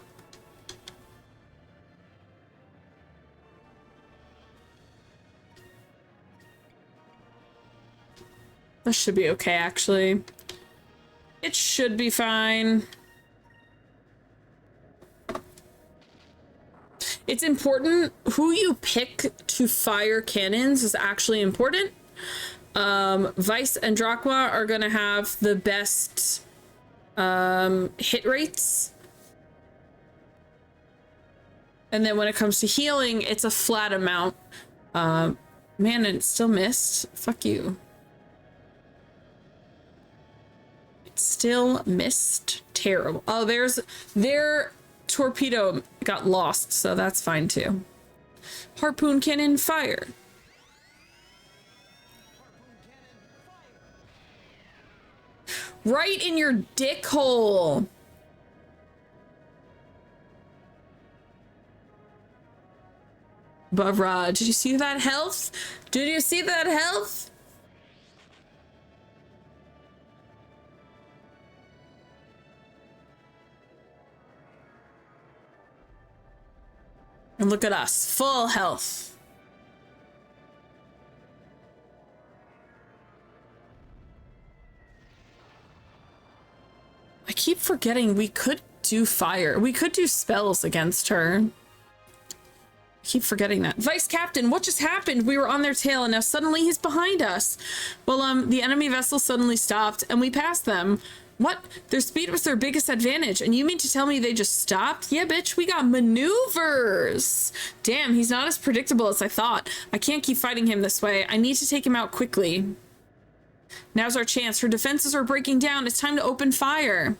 This should be okay, actually. It should be fine. It's important. Who you pick to fire cannons is actually important. Vyse and Drachma are gonna have the best hit rates. And then when it comes to healing, it's a flat amount. Man, and it still missed. Fuck you. Still missed. Terrible. Oh, their torpedo got lost, so that's fine too. Harpoon cannon fire. Right in your dick hole. Bruh, did you see that health? Did you see that health? And look at us, full health. I keep forgetting we could do fire. We could do spells against her. I keep forgetting that. Vice Captain, what just happened? We were on their tail and now suddenly he's behind us. Well, the enemy vessel suddenly stopped and we passed them. What? Their speed was their biggest advantage, and you mean to tell me they just stopped? Yeah, bitch, we got maneuvers! Damn, he's not as predictable as I thought. I can't keep fighting him this way. I need to take him out quickly. Now's our chance. Her defenses are breaking down. It's time to open fire.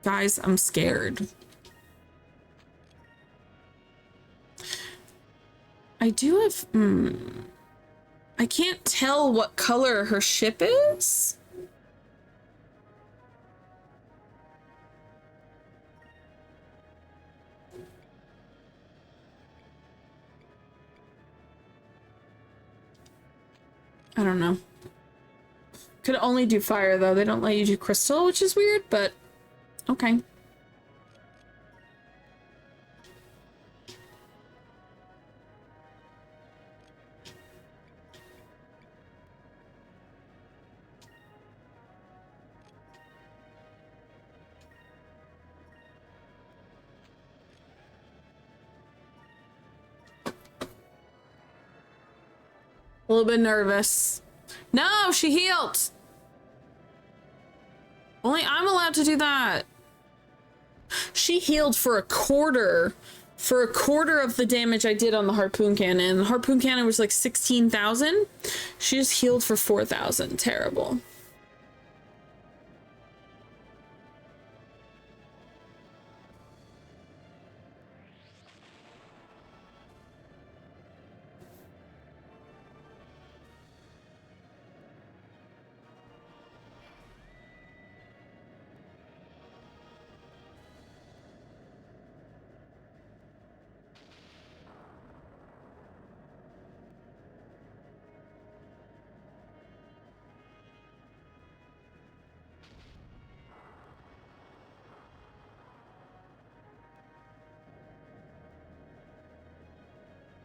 Guys, I'm scared. I do have... I can't tell what color her ship is. I don't know. Could only do fire though. They don't let you do crystal, which is weird, but okay. A little bit nervous. No, she healed. Only I'm allowed to do that. She healed for a quarter of the damage I did on the harpoon cannon. The harpoon cannon was like 16,000. She just healed for 4,000. Terrible.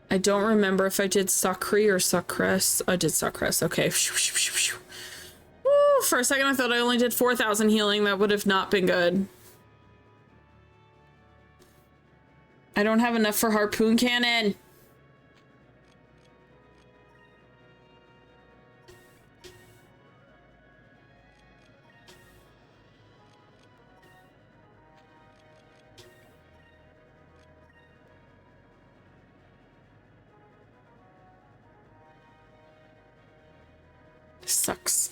I don't remember if I did Sakri or Sakres. I did Sakres. Okay. Woo, for a second, I thought I only did 4,000 healing. That would have not been good. I don't have enough for harpoon cannon. Sucks.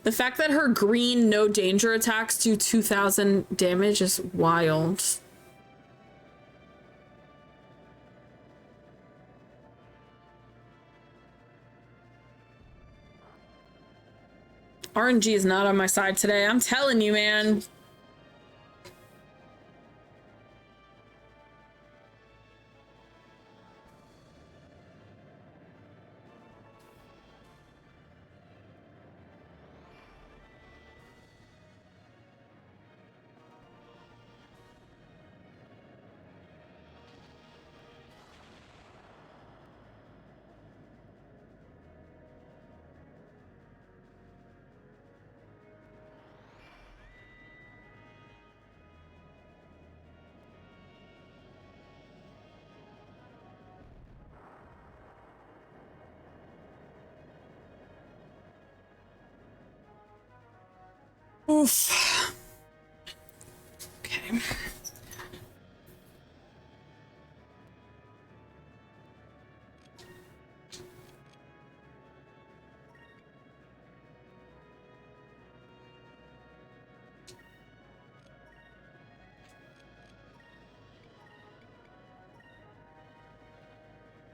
The fact that her green no danger attacks do 2,000 damage is wild. RNG is not on my side today. I'm telling you, man. Oof. Okay.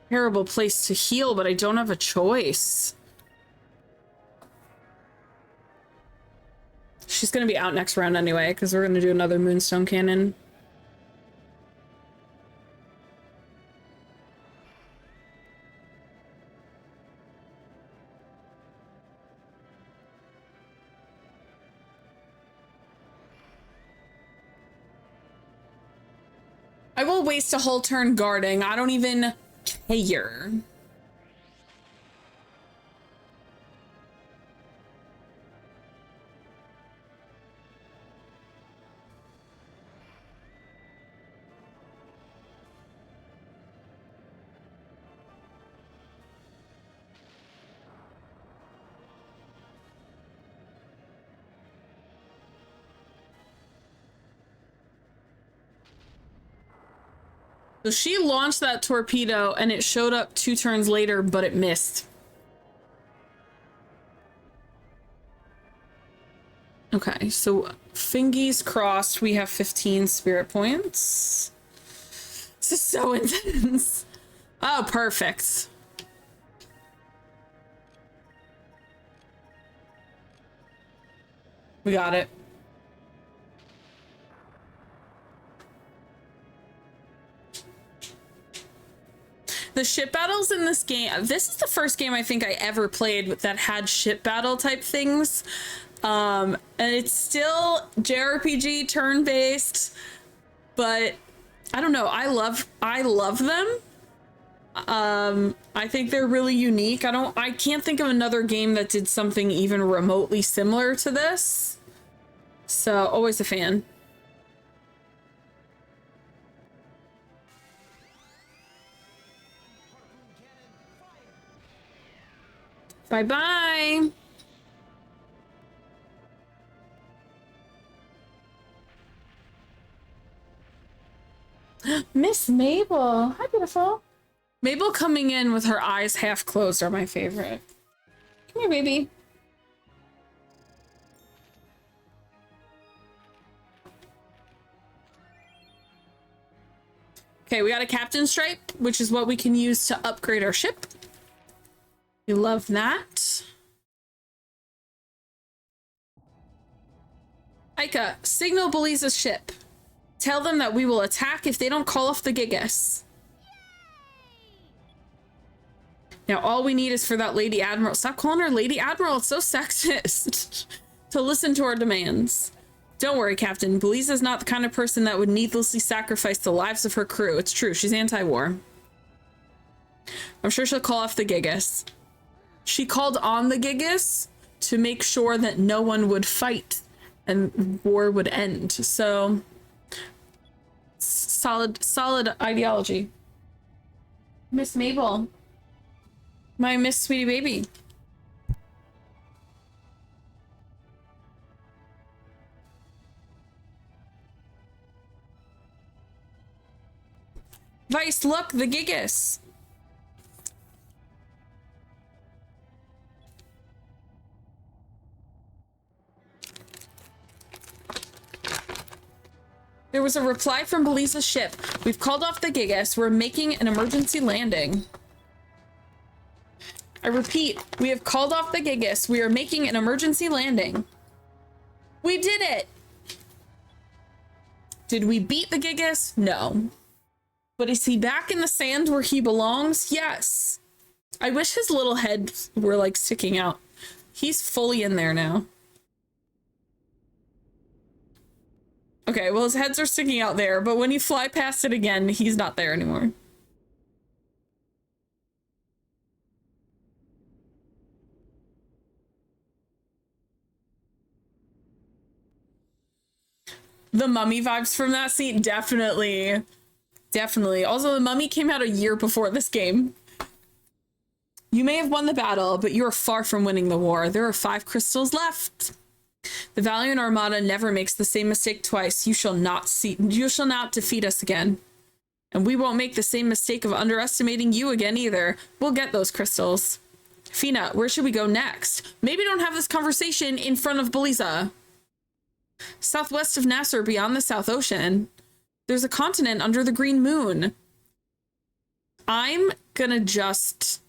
Terrible place to heal, but I don't have a choice. She's gonna be out next round anyway, because we're gonna do another Moonstone Cannon. I will waste a whole turn guarding. I don't even care. So she launched that torpedo and it showed up 2 turns later, but it missed. Okay, so fingies crossed. We have 15 spirit points. This is so intense. Oh, perfect. We got it. The ship battles in this game, this is the first game I think I ever played that had ship battle type things. And it's still JRPG turn-based, but I don't know, I love them. I think they're really unique. I can't think of another game that did something even remotely similar to this. So, always a fan. Bye-bye. Miss Mabel. Hi, beautiful. Mabel coming in with her eyes half closed are my favorite. Come here, baby. Okay, we got a captain stripe, which is what we can use to upgrade our ship. We love that. Aika, signal Belize's ship. Tell them that we will attack if they don't call off the Gigas. Now all we need is for that Lady Admiral, stop calling her Lady Admiral, it's so sexist, to listen to our demands. Don't worry, Captain. Beliza's not the kind of person that would needlessly sacrifice the lives of her crew. It's true, she's anti-war. I'm sure she'll call off the Gigas. She called on the Gigas to make sure that no one would fight and war would end. So, solid ideology. Miss Mabel. My Miss Sweetie Baby. Vyse, look, the Gigas. There was a reply from Beliza's ship. We've called off the Gigas. We're making an emergency landing. I repeat, we have called off the Gigas. We are making an emergency landing. We did it! Did we beat the Gigas? No. But is he back in the sand where he belongs? Yes. I wish his little head were like sticking out. He's fully in there now. Okay, well his heads are sticking out there, but when you fly past it again, he's not there anymore. The mummy vibes from that scene, definitely. Definitely. Also, the mummy came out a year before this game. You may have won the battle, but you are far from winning the war. There are 5 crystals left. The Valuan Armada never makes the same mistake twice. You shall not defeat us again. And we won't make the same mistake of underestimating you again either. We'll get those crystals. Fina, where should we go next? Maybe don't have this conversation in front of Beliza. Southwest of Nasser, beyond the South Ocean. There's a continent under the green moon. I'm gonna just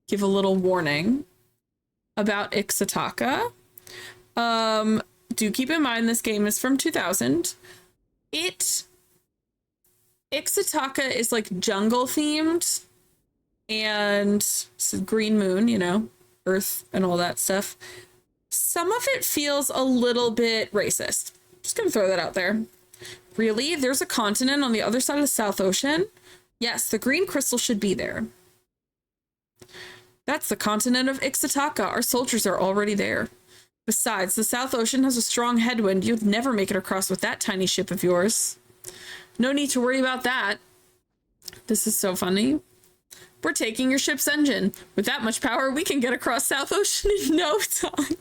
give a little warning about xoPEACHI. Do keep in mind this game is from 2000. xoPEACHI is like jungle themed and it's a green moon, you know, Earth and all that stuff. Some of it feels a little bit racist. Just gonna throw that out there. Really? There's a continent on the other side of the South Ocean? Yes, the green crystal should be there. That's the continent of xoPEACHI. Our soldiers are already there. Besides, the South Ocean has a strong headwind. You'd never make it across with that tiny ship of yours. No need to worry about that. This is so funny. We're taking your ship's engine. With that much power, we can get across South Ocean in no time.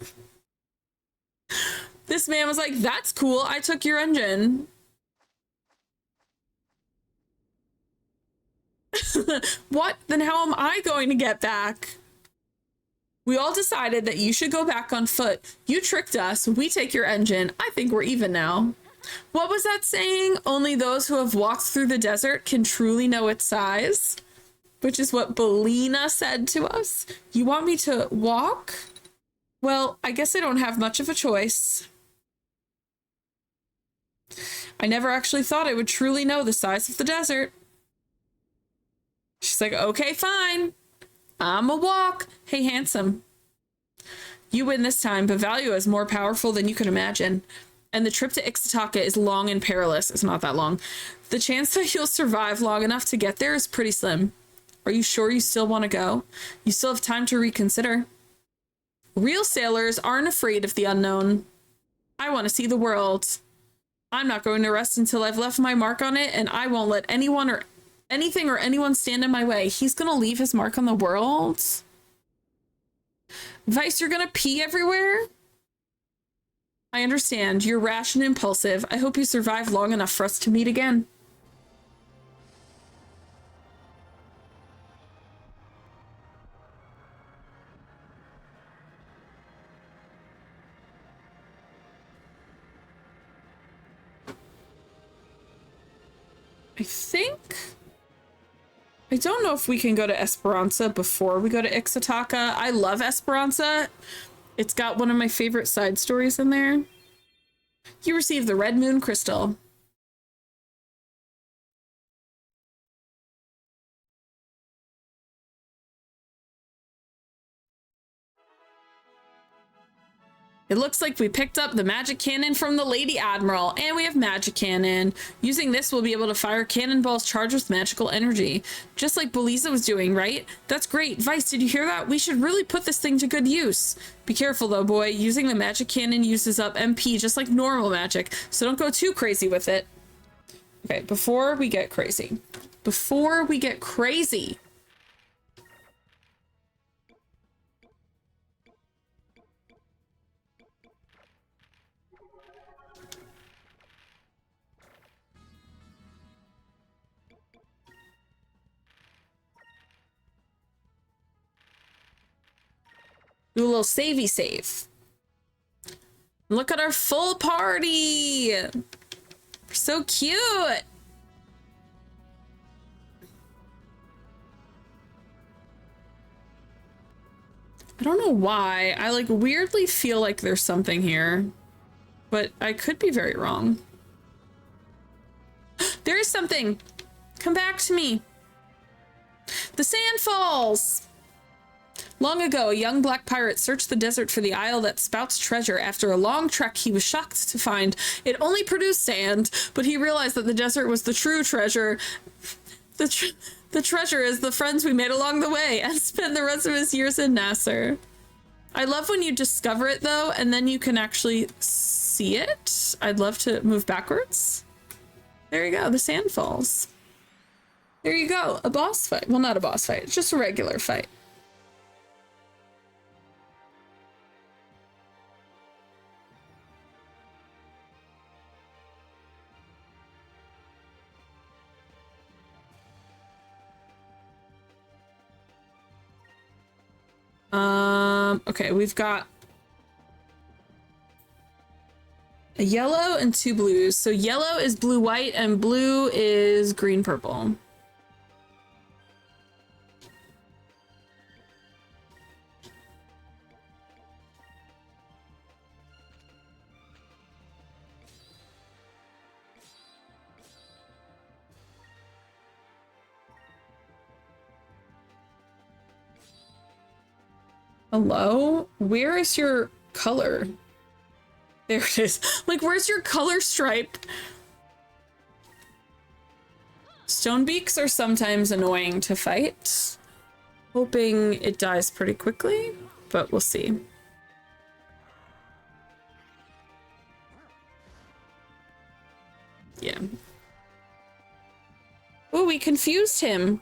This man was like, that's cool. I took your engine. What? Then how am I going to get back? We all decided that you should go back on foot. You tricked us. We take your engine. I think we're even now. What was that saying? Only those who have walked through the desert can truly know its size. Which is what Belina said to us. You want me to walk? Well, I guess I don't have much of a choice. I never actually thought I would truly know the size of the desert. She's like, okay, fine. I'm a walk. Hey, handsome. You win this time, but Valua is more powerful than you can imagine. And the trip to xoPEACHI is long and perilous. It's not that long. The chance that you'll survive long enough to get there is pretty slim. Are you sure you still want to go? You still have time to reconsider. Real sailors aren't afraid of the unknown. I want to see the world. I'm not going to rest until I've left my mark on it, and I won't let anyone or anything or anyone stand in my way. He's gonna leave his mark on the world? Vyse, you're gonna pee everywhere? I understand. You're rash and impulsive. I hope you survive long enough for us to meet again. I don't know if we can go to Esperanza before we go to xoPEACHI. I love Esperanza. It's got one of my favorite side stories in there. You receive the Red Moon Crystal. It looks like we picked up the magic cannon from the Lady Admiral, and we have magic cannon. Using this, we'll be able to fire cannonballs charged with magical energy, just like Belisa was doing, right? That's great. Vyse, did you hear that? We should really put this thing to good use. Be careful though, boy. Using the magic cannon uses up MP just like normal magic, so don't go too crazy with it. Okay, before we get crazy. Do a little savey save. Look at our full party. We're so cute. I don't know why. I like weirdly feel like there's something here, but I could be very wrong. There is something. Come back to me. The sand falls. Long ago, a young black pirate searched the desert for the isle that spouts treasure. After a long trek, he was shocked to find it only produced sand, but he realized that the desert was the true treasure. The treasure is the friends we made along the way, and spent the rest of his years in Nasser. I love when you discover it, though, and then you can actually see it. I'd love to move backwards. There you go, the sand falls. There you go, a boss fight. Well, not a boss fight, it's just a regular fight. Okay, we've got a yellow and 2 blues. So yellow is blue-white and blue is green-purple. Hello? Where is your color? There it is. Like, where's your color stripe? Stonebeaks are sometimes annoying to fight. Hoping it dies pretty quickly, but we'll see. Yeah. Oh, we confused him.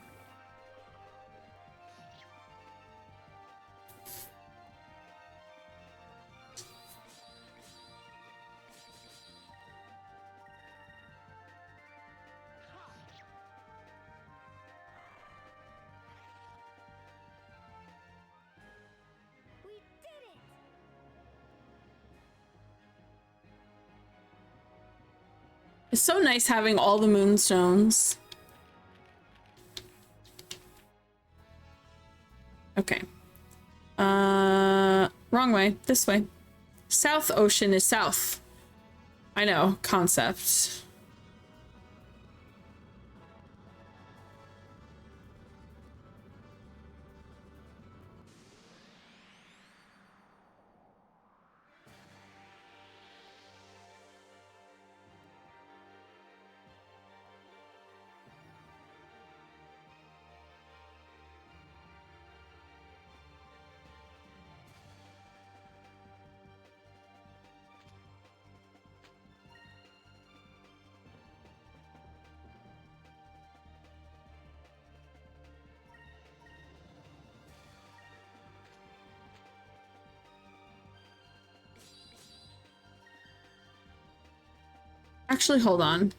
It's so nice having all the moonstones. Okay. Wrong way. This way. South Ocean is south. I know. Concept. Actually, hold on.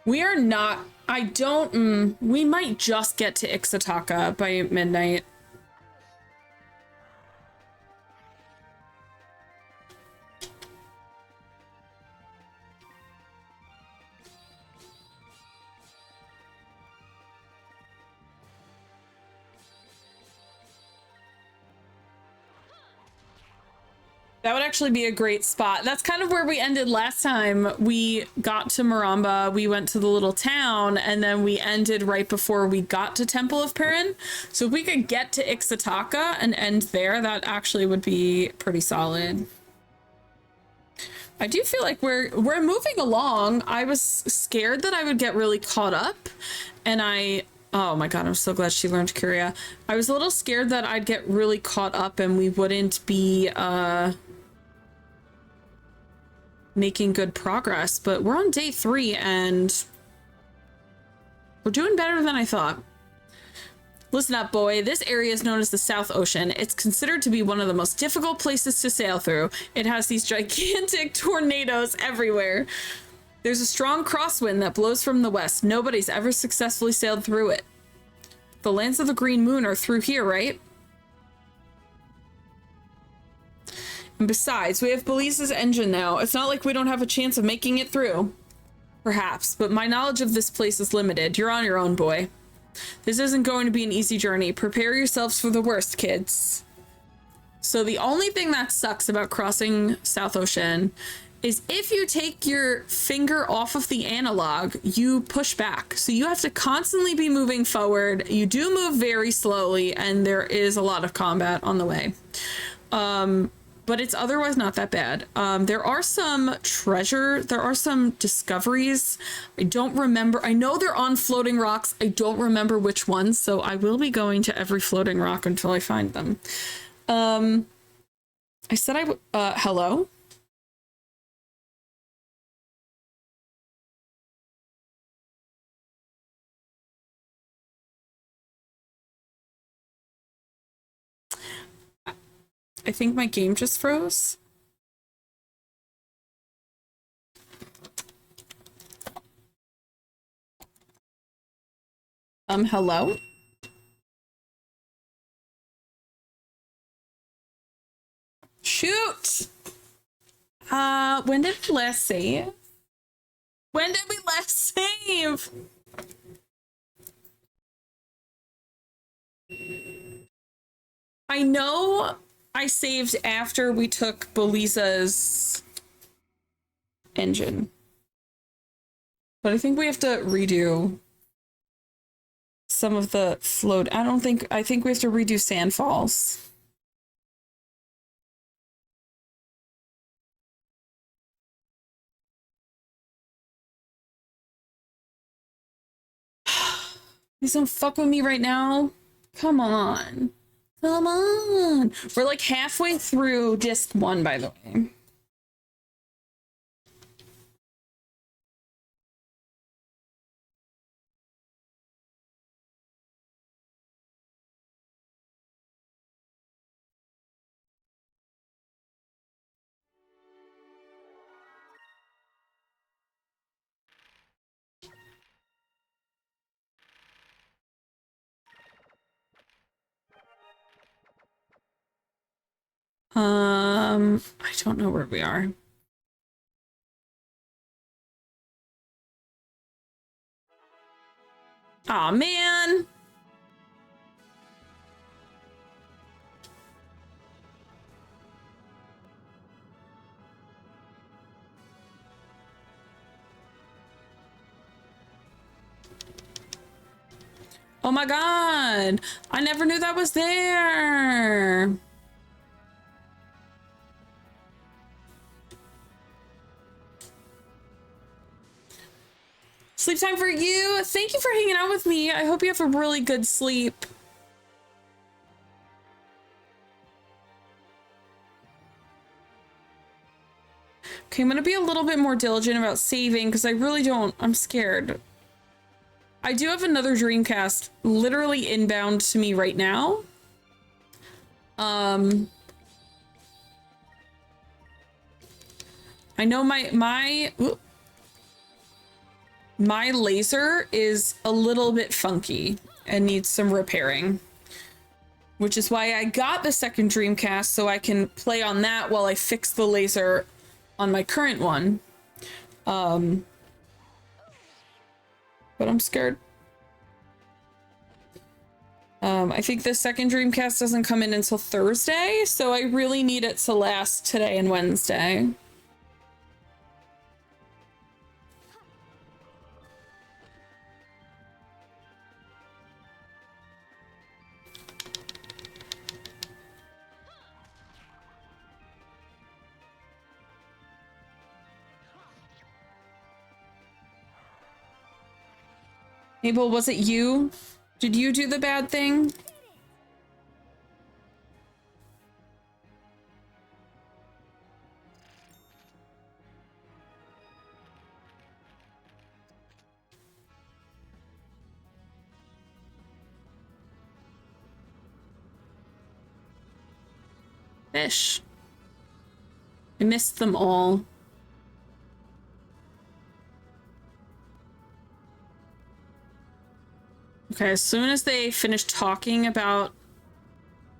We are not, I don't, we might just get to Ixataka by midnight. That would actually be a great spot. That's kind of where we ended last time. We got to Maramba, we went to the little town, and then we ended right before we got to Temple of Pyrynn. So if we could get to Ixataka and end there, that actually would be pretty solid. I do feel like we're moving along. I was scared that I would get really caught up, and oh my god, I'm so glad she learned Curia. I was a little scared that I'd get really caught up and we wouldn't be making good progress, but we're on day 3 and we're doing better than I thought. Listen up, boy. This area is known as the South Ocean. It's considered to be one of the most difficult places to sail through. It has these gigantic tornadoes everywhere. There's a strong crosswind that blows from the west. Nobody's ever successfully sailed through it. The lands of the Green Moon are through here, right? And besides, we have Vyse's engine now. It's not like we don't have a chance of making it through. Perhaps, but my knowledge of this place is limited. You're on your own, boy. This isn't going to be an easy journey. Prepare yourselves for the worst, kids. So the only thing that sucks about crossing South Ocean is if you take your finger off of the analog, you push back. So you have to constantly be moving forward. You do move very slowly, and there is a lot of combat on the way. But it's otherwise not that bad. There are some discoveries. I don't remember. I know they're on floating rocks. I don't remember which ones, so I will be going to every floating rock until I find them. I said I would, hello? I think my game just froze. Hello? Shoot! When did we last save? When did we last save? I know I saved after we took Belisa's engine. But I think we have to redo some of the float. I think we have to redo Sandfalls. Please don't fuck with me right now. Come on. Come on. We're like halfway through disc 1, by the way. I don't know where we are. Aw, man. Oh my god. I never knew that was there. Sleep time for you. Thank you for hanging out with me. I hope you have a really good sleep. Okay, I'm gonna be a little bit more diligent about saving because I really don't. I'm scared. I do have another Dreamcast literally inbound to me right now. I know my my laser is a little bit funky and needs some repairing, which is why I got the second Dreamcast, so I can play on that while I fix the laser on my current one. But I'm scared. I think the second Dreamcast doesn't come in until Thursday, so I really need it to last today and Wednesday. Mabel, was it you? Did you do the bad thing? Fish. I missed them all. Okay, as soon as they finish talking about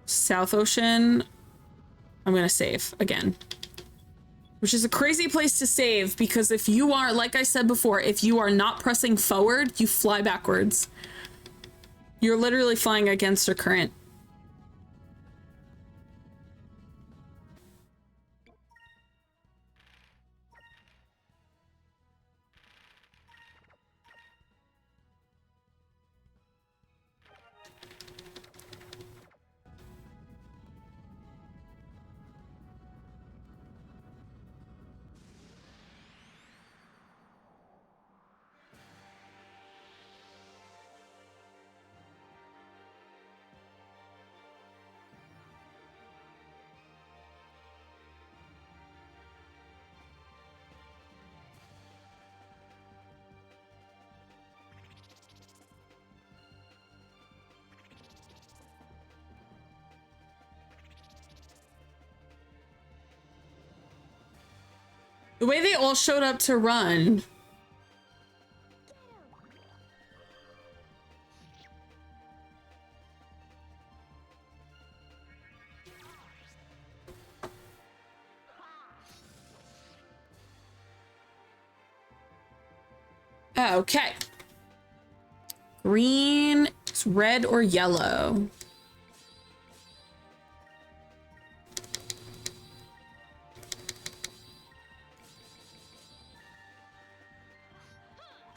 South Ocean, I'm gonna save again. Which is a crazy place to save, because if you are, like I said before, if you are not pressing forward, you fly backwards. You're literally flying against a current. The way they all showed up to run. Okay. Green, red, or yellow?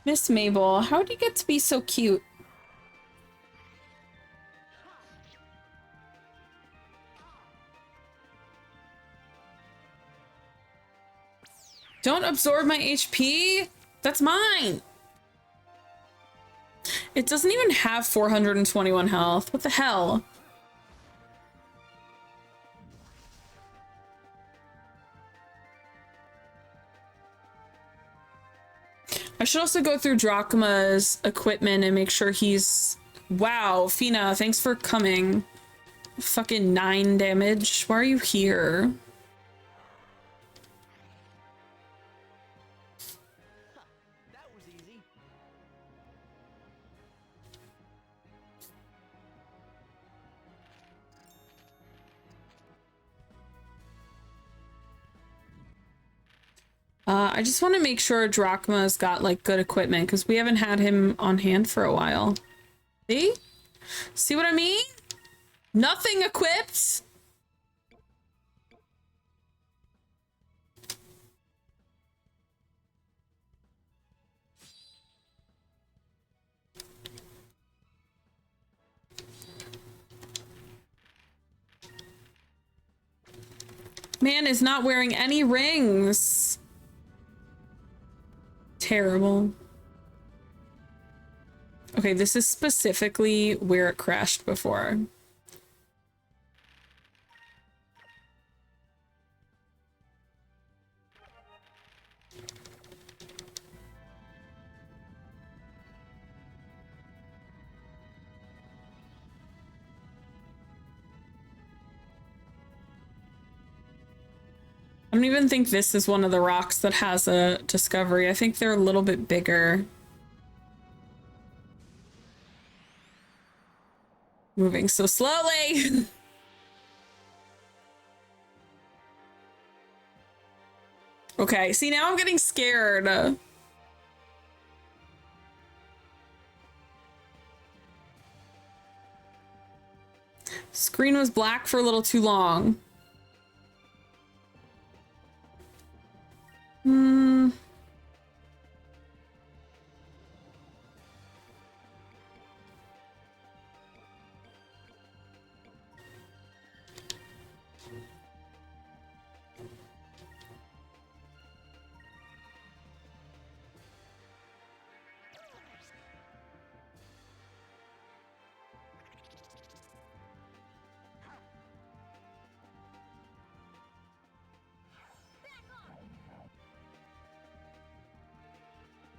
Miss Mabel, how do you get to be so cute? Don't absorb my HP? That's mine! It doesn't even have 421 health. What the hell? I should also go through Drachma's equipment and make sure he's... Wow, Fina, thanks for coming. Fucking 9 damage. Why are you here? That was easy. I just want to make sure Drachma's got like good equipment because we haven't had him on hand for a while. See? See what I mean? Nothing equipped. Man is not wearing any rings. Terrible. Okay, this is specifically where it crashed before. I don't even think this is one of the rocks that has a discovery. I think they're a little bit bigger. Moving so slowly. Okay, see, now I'm getting scared. Screen was black for a little too long.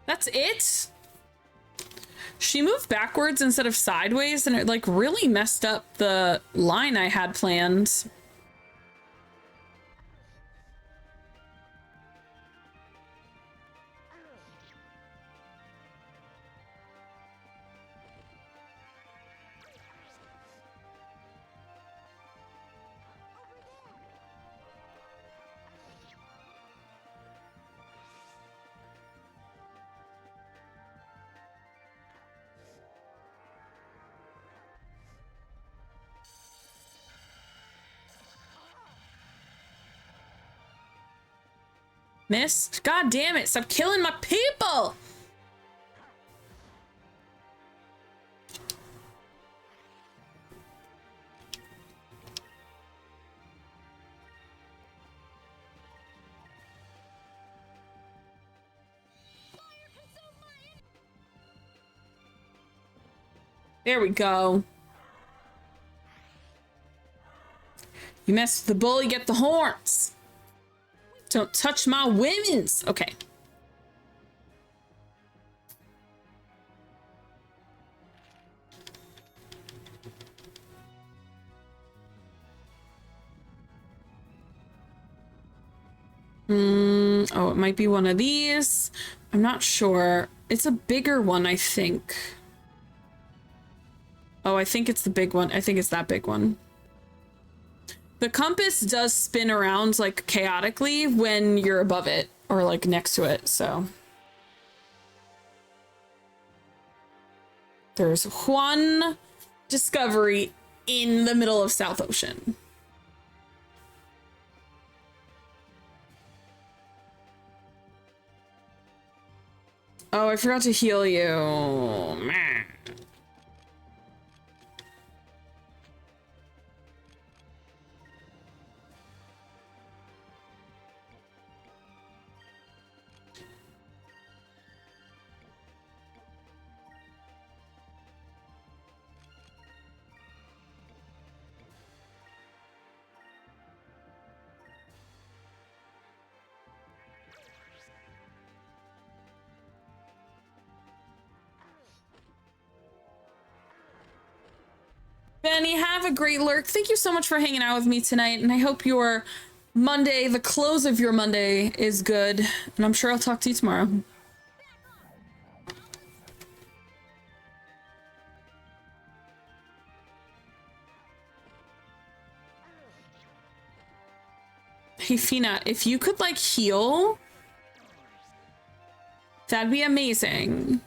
That's it? She moved backwards instead of sideways, and it like really messed up the line I had planned. Miss? God damn it, stop killing my people! There we go. You mess with the bull, you get the horns. Don't touch my women's. Okay. Oh, it might be one of these. I'm not sure. It's a bigger one, I think. Oh, I think it's the big one. I think it's that big one. The compass does spin around like chaotically when you're above it or like next to it, so. There's one discovery in the middle of South Ocean. Oh, I forgot to heal you. Man. Benny, have a great lurk. Thank you so much for hanging out with me tonight, and I hope your Monday, the close of your Monday, is good. And I'm sure I'll talk to you tomorrow. Hey, Fina, if you could, like, heal, that'd be amazing.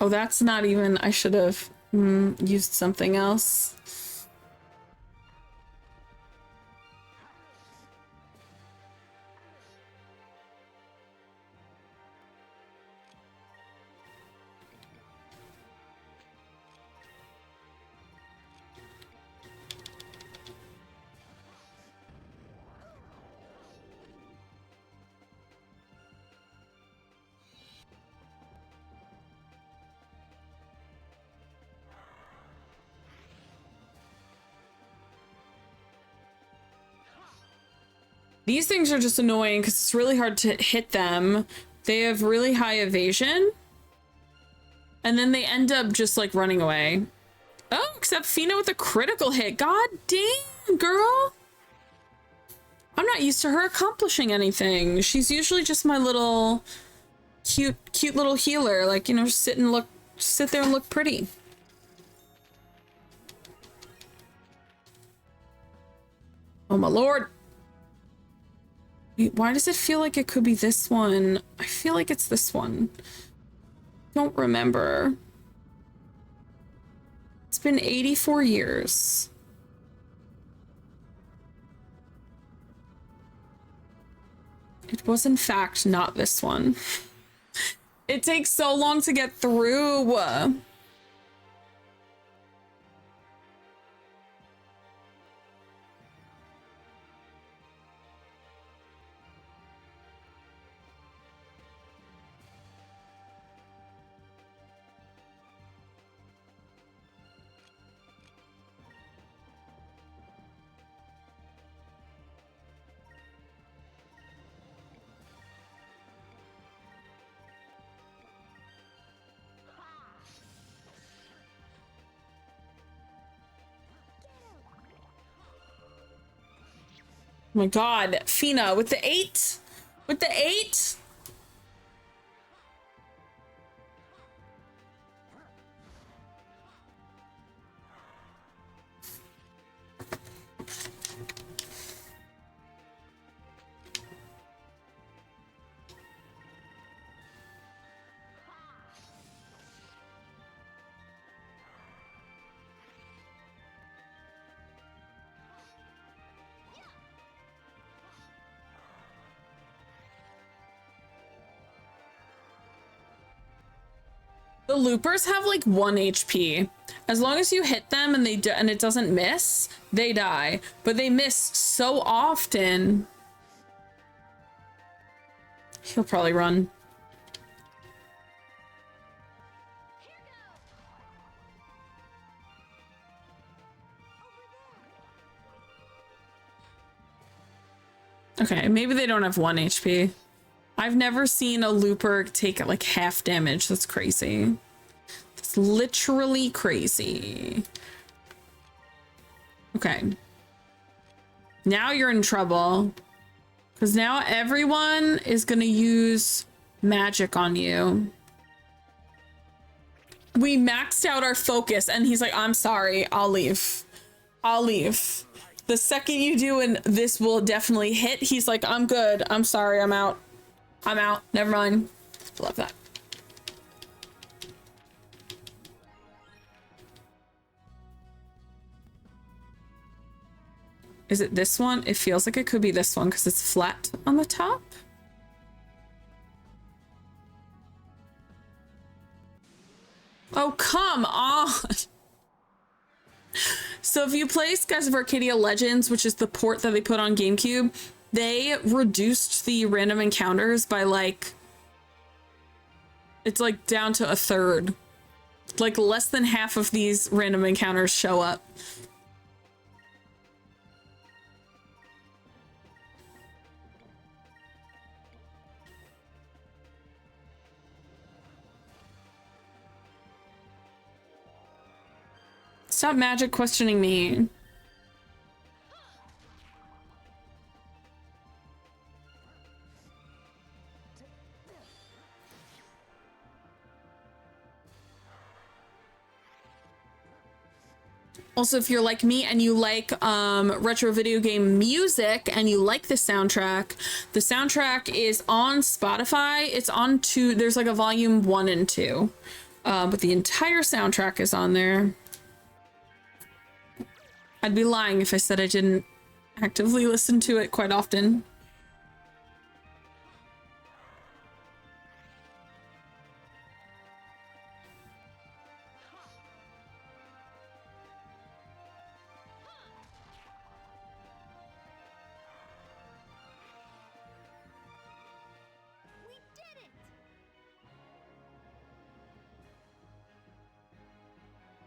Oh, that's not even... I should have used something else. These things are just annoying because it's really hard to hit them. They have really high evasion. And then they end up just like running away. Oh, except Fina with a critical hit. God damn, girl. I'm not used to her accomplishing anything. She's usually just my little cute little healer. Like, you know, just sit there and look pretty. Oh my lord. Wait, why does it feel like it could be this one? I feel like it's this one. Don't remember. It's been 84 years. It was in fact not this one. It takes so long to get through. Oh my god, Fina with the 8? With the 8? The loopers have like 1 HP. As long as you hit them and and it doesn't miss, they die. But they miss so often. He'll probably run. Okay, maybe they don't have 1 HP. I've never seen a looper take like half damage. That's crazy. That's literally crazy. Okay. Now you're in trouble. Because now everyone is going to use magic on you. We maxed out our focus and he's like, I'm sorry, I'll leave. I'll leave. The second you do and this will definitely hit, he's like, I'm good. I'm sorry, I'm out. I'm out. Never mind. Love that. Is it this one? It feels like it could be this one because it's flat on the top. Oh, come on. So if you play Skies of Arcadia Legends, which is the port that they put on GameCube, they reduced the random encounters by like, it's like down to 1/3. Like less than half of these random encounters show up. Stop magic questioning me. Also, if you're like me and you like retro video game music and you like the soundtrack is on Spotify. It's on there's like a volume 1 and 2, but the entire soundtrack is on there. I'd be lying if I said I didn't actively listen to it quite often.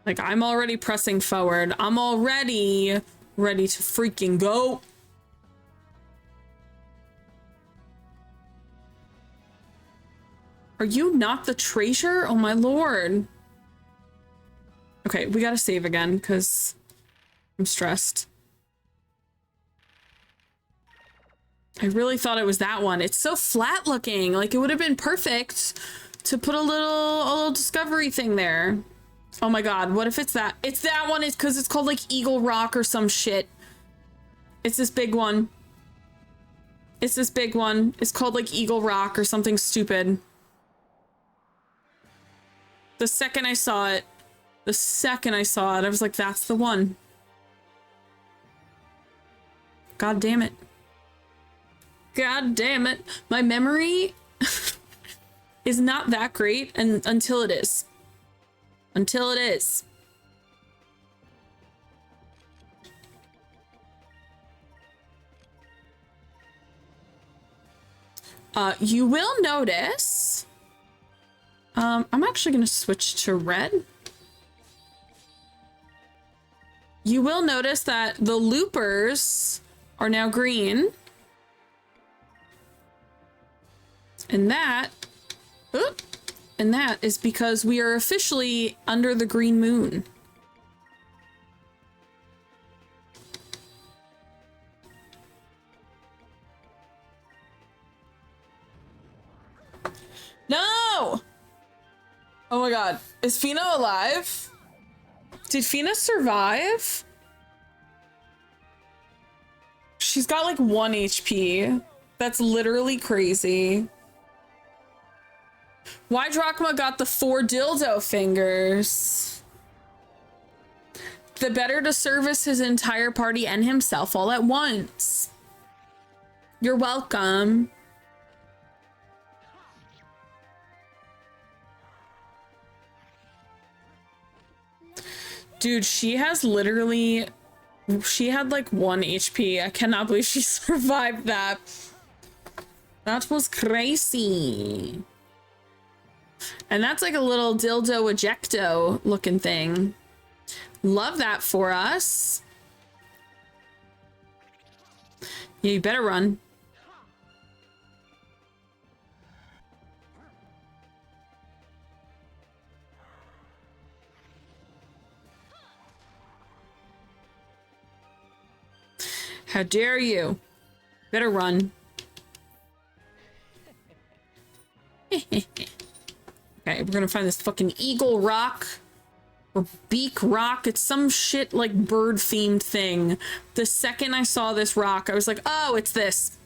Like, I'm already pressing forward. I'm already ready to freaking go. Are you not the treasure? Oh my lord. Okay, we gotta save again because I'm stressed. I really thought it was that one. It's so flat looking. Like, it would have been perfect to put a little discovery thing there. Oh my god, what if it's that? It's that one. It's because it's called like Eagle Rock or some shit. It's this big one. It's this big one. It's called like Eagle Rock or something stupid. The second I saw it, I was like, that's the one. God damn it. God damn it. My memory is not that great until it is. Until it is. You will notice, I'm actually gonna switch to red. You will notice that the loopers are now green. And that is because we are officially under the green moon. No! Oh my god. Is Fina alive? Did Fina survive? She's got like 1 HP. That's literally crazy. Why Drachma got the 4 dildo fingers? The better to service his entire party and himself all at once. You're welcome. Dude, she has literally... She had like 1 HP. I cannot believe she survived that. That was crazy. And that's like a little dildo ejecto looking thing. Love that for us. Yeah, you better run. How dare you? Better run. Okay, we're gonna find this fucking Eagle Rock or Beak Rock. It's some shit like bird themed thing. The second I saw this rock, I was like, oh, it's this.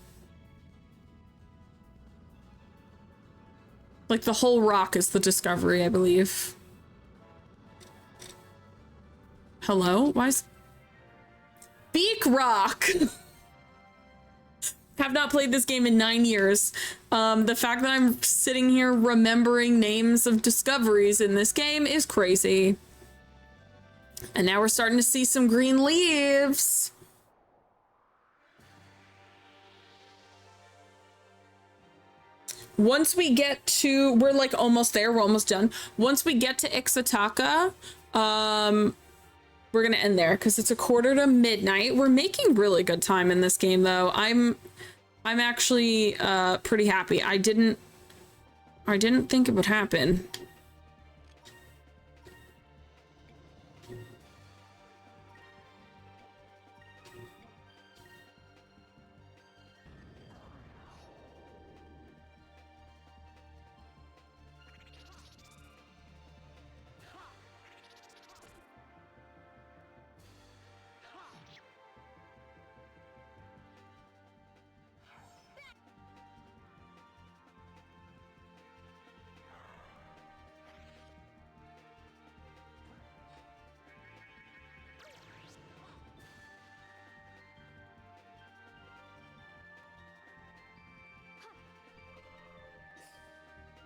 Like the whole rock is the discovery, I believe. Hello? Why is... Beak Rock! Have not played this game in 9 years. The fact that I'm sitting here remembering names of discoveries in this game is crazy. And now we're starting to see some green leaves. Once we get to, we're like almost there, we're almost done. Once we get to xoPEACHI, we're gonna end there because it's 1:45. We're making really good time in this game though. I'm actually pretty happy. I didn't think it would happen.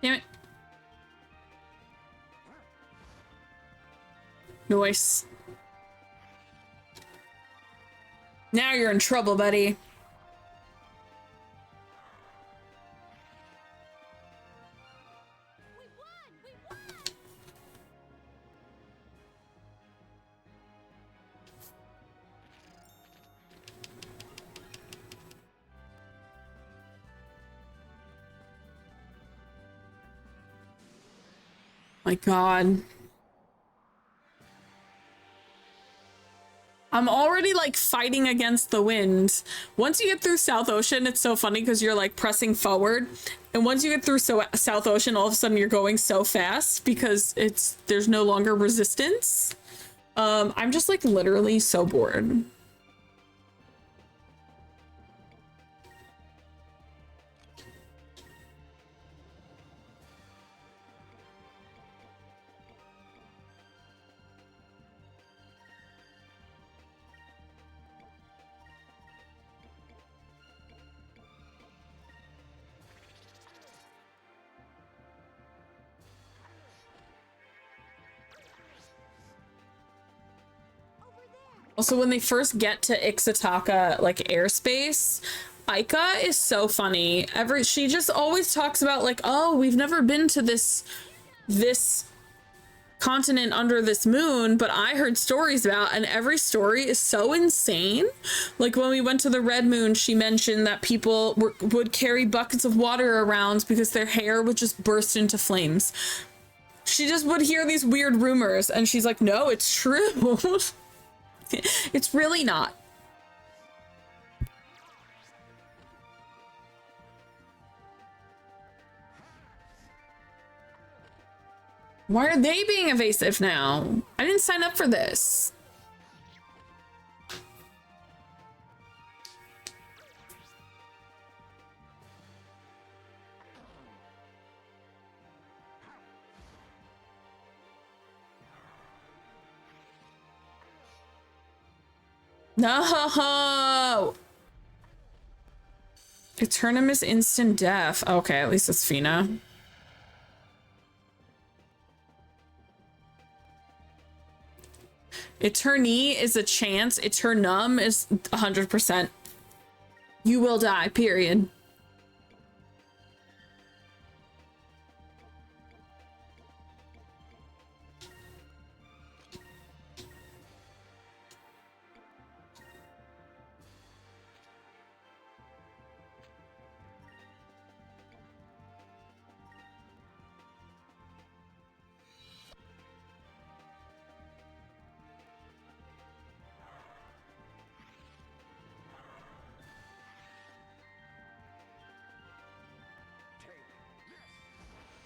Damn it. Noise. Now you're in trouble, buddy. My God. I'm already like fighting against the wind. Once you get through South Ocean, it's so funny because you're like pressing forward. And once you get through South Ocean, all of a sudden you're going so fast because there's no longer resistance. I'm just like literally so bored. Also, when they first get to Ixataka, like airspace, Aika is so funny. She just always talks about like, oh, we've never been to this continent under this moon, but I heard stories about, and every story is so insane. Like when we went to the Red Moon, she mentioned that people would carry buckets of water around because their hair would just burst into flames. She just would hear these weird rumors, and she's like, no, it's true. It's really not. Why are they being evasive now? I didn't sign up for this. No! Eternum is instant death. Okay, at least it's Fina. Eternee is a chance. Eternum is 100%. You will die, period.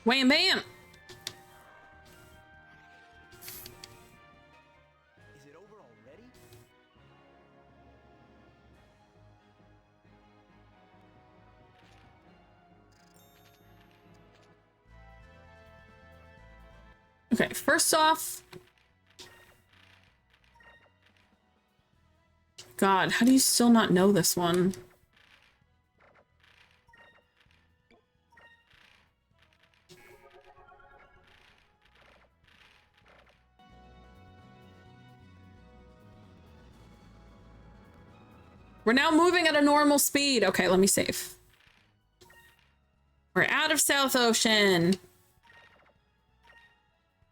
Wham bam! Is it over already? Okay, first off... God, how do you still not know this one? We're now moving at a normal speed. Okay, let me save. We're out of South Ocean.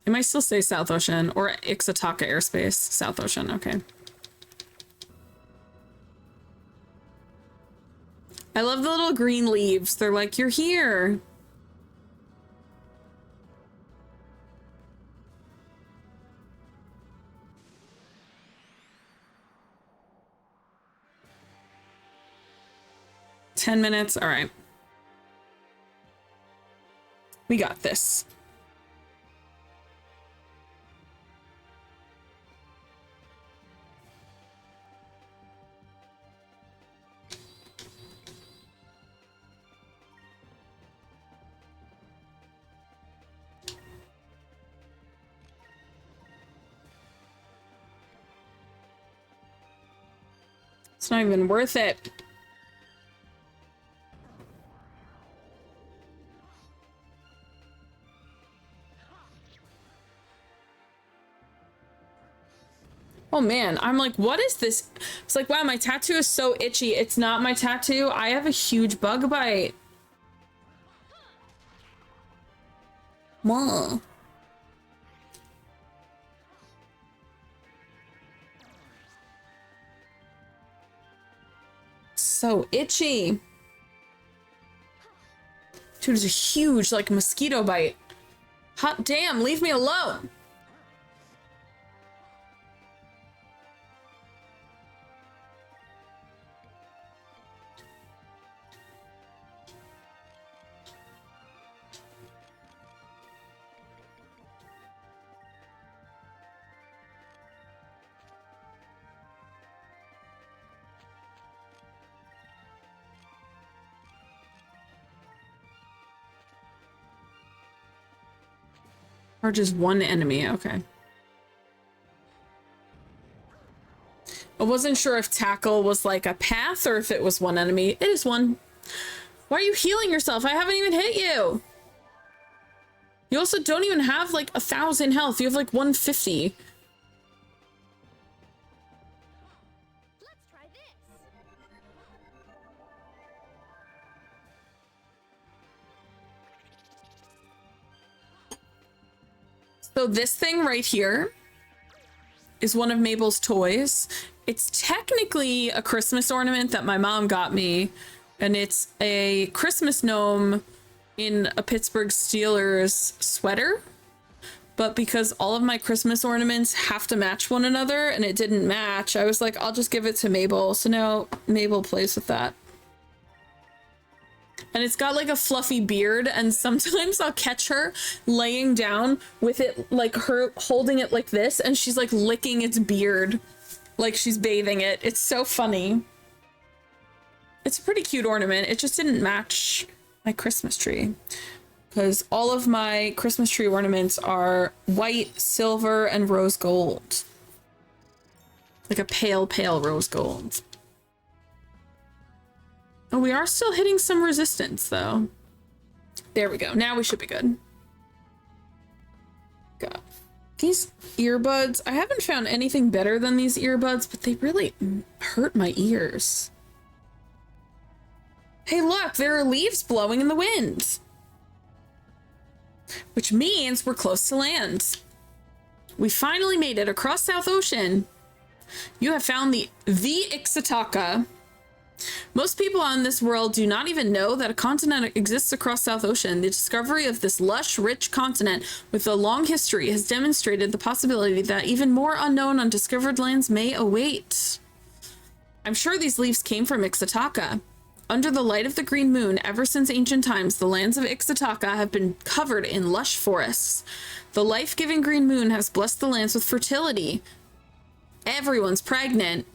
It might still say South Ocean or Ixataka airspace. South Ocean, okay. I love the little green leaves. They're like, you're here. $10 minutes. All right. We got this. It's not even worth it. Oh man, I'm like, what is this? It's like, wow, my tattoo is so itchy. It's not my tattoo. I have a huge bug bite. Mwah. So itchy. Dude, it's a huge, like, mosquito bite. Hot damn, leave me alone. Charges one enemy, okay. I wasn't sure if tackle was like a path or if it was one enemy. It is one. Why are you healing yourself? I haven't even hit you. You also don't even have like 1,000 health. You have like 150. Let's try this. So this thing right here is one of Mabel's toys. It's technically a Christmas ornament that my mom got me, and it's a Christmas gnome in a Pittsburgh Steelers sweater. But because all of my Christmas ornaments have to match one another and it didn't match, I was like, I'll just give it to Mabel. So now Mabel plays with that. And it's got like a fluffy beard, and sometimes I'll catch her laying down with it, like her holding it like this, and she's like licking its beard like she's bathing it. It's so funny. It's a pretty cute ornament. It just didn't match my Christmas tree, because all of my Christmas tree ornaments are white, silver, and rose gold. Like a pale, pale rose gold. Oh, we are still hitting some resistance, though. There we go. Now we should be good. God. These earbuds, I haven't found anything better than these earbuds, but they really hurt my ears. Hey, look, there are leaves blowing in the wind. Which means we're close to land. We finally made it across South Ocean. You have found the xoPEACHI. Most people on this world do not even know that a continent exists across South Ocean. The discovery of this lush, rich continent with a long history has demonstrated the possibility that even more unknown, undiscovered lands may await. I'm sure these leaves came from xoPEACHI. Under the light of the green moon, ever since ancient times, the lands of xoPEACHI have been covered in lush forests. The life-giving green moon has blessed the lands with fertility. Everyone's pregnant.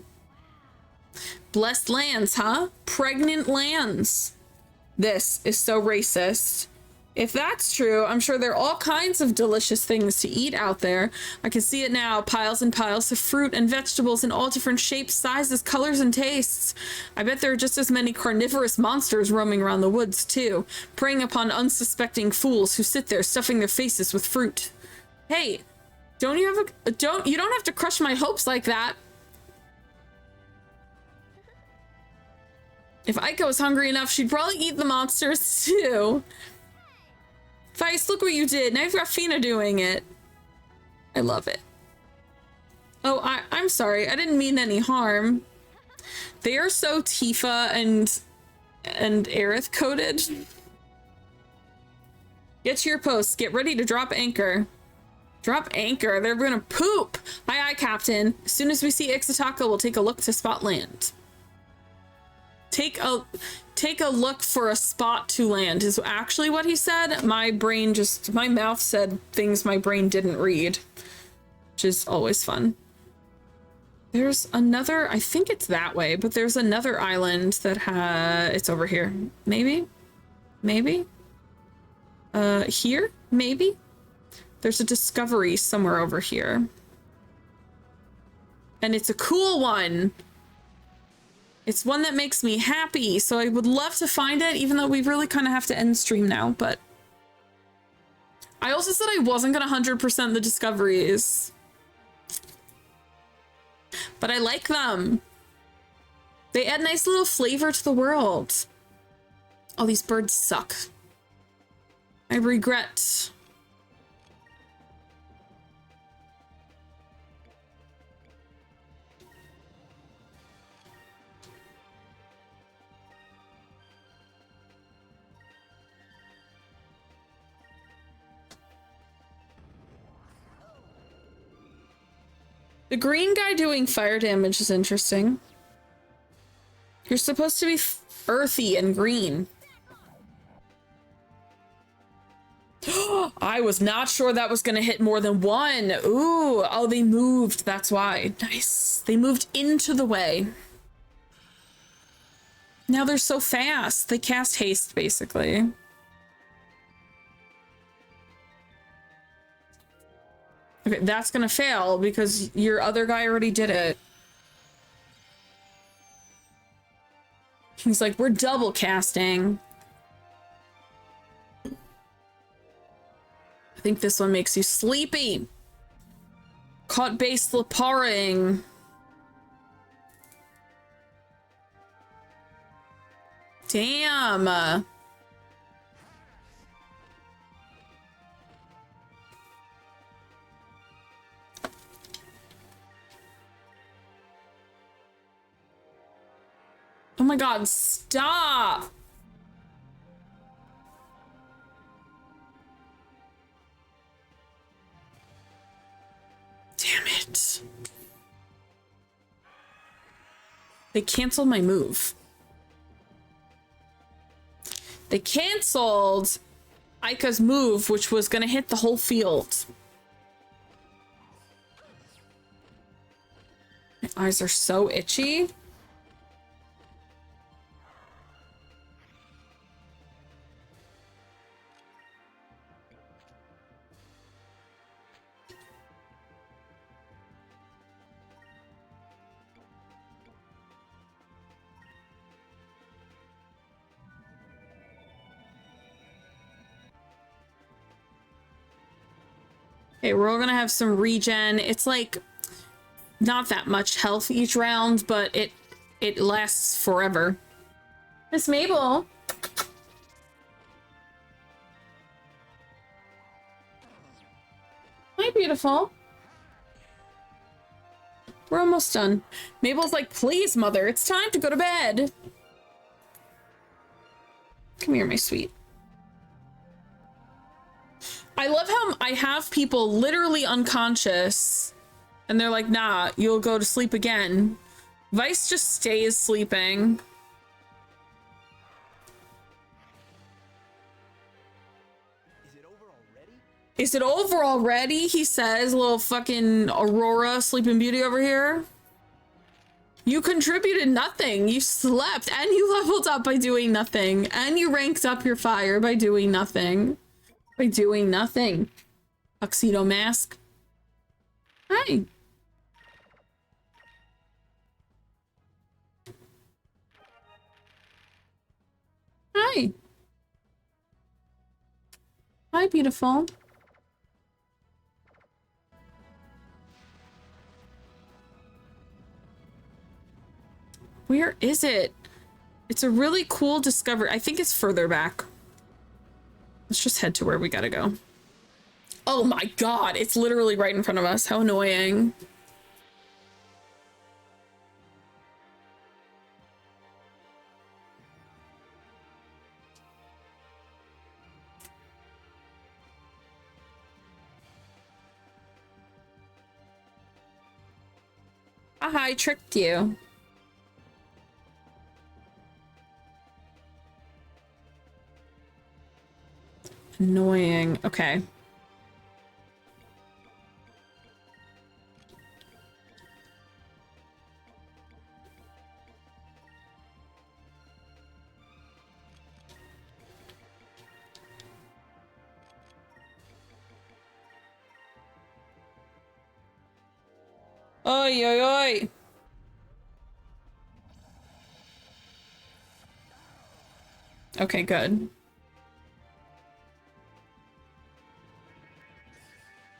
Blessed lands, huh? Pregnant lands. This is so racist. If that's true, I'm sure there are all kinds of delicious things to eat out there. I can see it now, piles and piles of fruit and vegetables in all different shapes, sizes, colors, and tastes. I bet there are just as many carnivorous monsters roaming around the woods, too, preying upon unsuspecting fools who sit there stuffing their faces with fruit. Hey, you don't have to crush my hopes like that. If Aiko was hungry enough, she'd probably eat the monsters too. Vyse, look what you did. Now you've got Fina doing it. I love it. Oh, I'm sorry. I didn't mean any harm. They are so Tifa and Aerith coded. Get to your posts. Get ready to drop anchor. Drop anchor. They're gonna poop. Aye, aye, Captain. As soon as we see xoPEACHI, we'll take a look to spot land. Take a look for a spot to land is actually what he said. My mouth said things my brain didn't read, which is always fun. There's another, I think it's that way, but there's another island that it's over here. Maybe? Here? Maybe? There's a discovery somewhere over here. And it's a cool one. It's one that makes me happy, so I would love to find it, even though we really kind of have to end stream now, but... I also said I wasn't gonna 100% the discoveries. But I like them. They add nice little flavor to the world. Oh, these birds suck. I regret. The green guy doing fire damage is interesting. You're supposed to be earthy and green. I was not sure that was gonna hit more than one. Ooh, oh, they moved, that's why. Nice. They moved into the way. Now they're so fast. They cast haste, basically. Okay, that's gonna fail because your other guy already did it. He's like, we're double casting. I think this one makes you sleepy. Caught base laparing. Damn. Oh my god, stop! Damn it. They canceled my move. They canceled Aika's move, which was gonna hit the whole field. My eyes are so itchy. Okay, we're all gonna have some regen. It's like not that much health each round, but it lasts forever. Miss Mabel. Hi, beautiful. We're almost done. Mabel's like, please, mother, it's time to go to bed. Come here, my sweet. I love how I have people literally unconscious and they're like, nah, you'll go to sleep again. Vyse just stays sleeping. Is it over already? Is it over already? He says, little fucking Aurora Sleeping Beauty over here. You contributed nothing. You slept and you leveled up by doing nothing. And you ranked up your fire by doing nothing. By doing nothing. Tuxedo mask. Hi. Hi. Hi, beautiful. Where is it? It's a really cool discovery. I think it's further back. Let's just head to where we gotta go. Oh my god, it's literally right in front of us. How annoying. Aha, I tricked you. Annoying. Okay. Oi, oi, oi. Okay, good.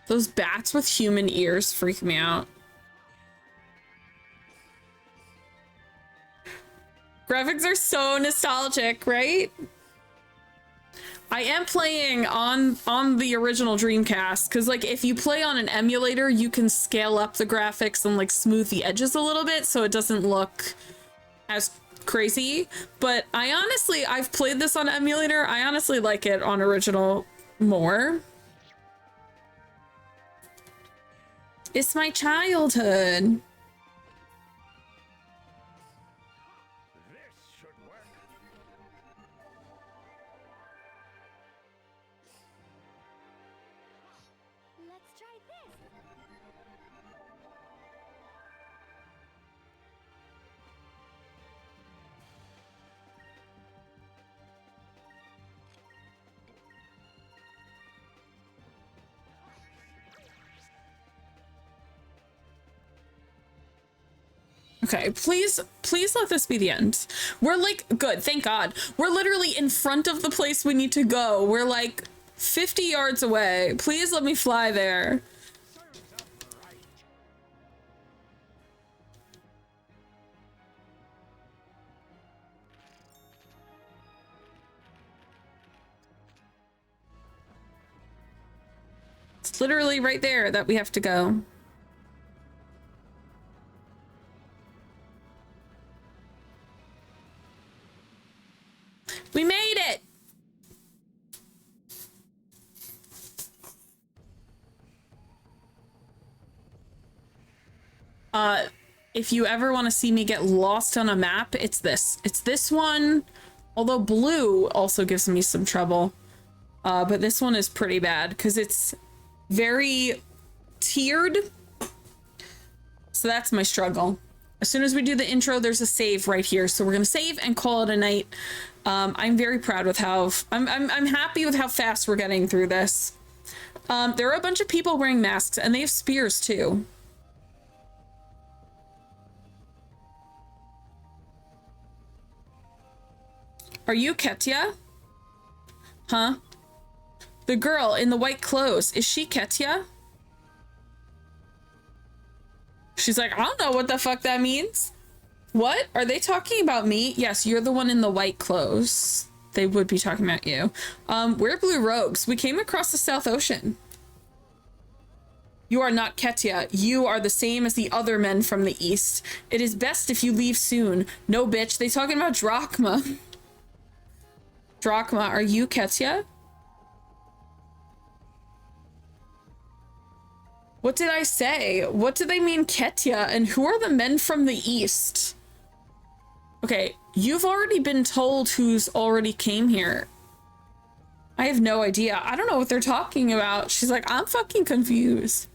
Those bats with human ears freak me out. Graphics are so nostalgic, right? I am playing on the original Dreamcast because like if you play on an emulator, you can scale up the graphics and like smooth the edges a little bit so it doesn't look as crazy. But I've played this on emulator. I honestly like it on original more. It's my childhood. This should work. Let's try this. Okay, please let this be the end. We're like, good, thank God. We're literally in front of the place we need to go. We're like 50 yards away. Please let me fly there. It's literally right there that we have to go. We made it! If you ever want to see me get lost on a map, it's this. It's this one. Although blue also gives me some trouble. But this one is pretty bad because it's very tiered. So that's my struggle. As soon as we do the intro, there's a save right here. So we're gonna save and call it a night. I'm very proud with how I'm happy with how fast we're getting through this. There are a bunch of people wearing masks and they have spears too. Are you Ketya? Huh? The girl in the white clothes, is she Ketya? She's like, I don't know what the fuck that means. What? Are they talking about me? Yes, you're the one in the white clothes. They would be talking about you. We're Blue Rogues. We came across the South Ocean. You are not Ketya. You are the same as the other men from the East. It is best if you leave soon. No, bitch. They talking about Drachma. Drachma, are you Ketya? What did I say? What do they mean Ketya? And who are the men from the East? Okay, you've already been told who's already came here. I have no idea. I don't know what they're talking about. She's like, I'm fucking confused.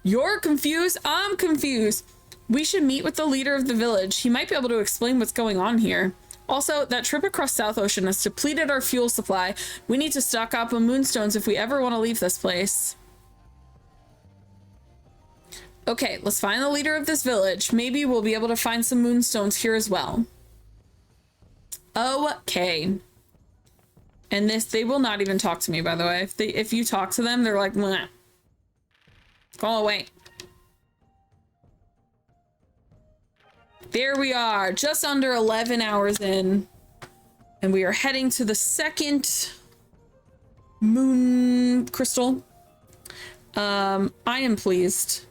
You're confused? I'm confused. We should meet with the leader of the village. He might be able to explain what's going on here. Also, that trip across South Ocean has depleted our fuel supply. We need to stock up on moonstones if we ever want to leave this place. Okay, let's find the leader of this village. Maybe we'll be able to find some moonstones here as well. Okay. And they will not even talk to me, by the way. If you talk to them, they're like, meh. Go away. There we are, just under 11 hours in. And we are heading to the second moon crystal. I am pleased.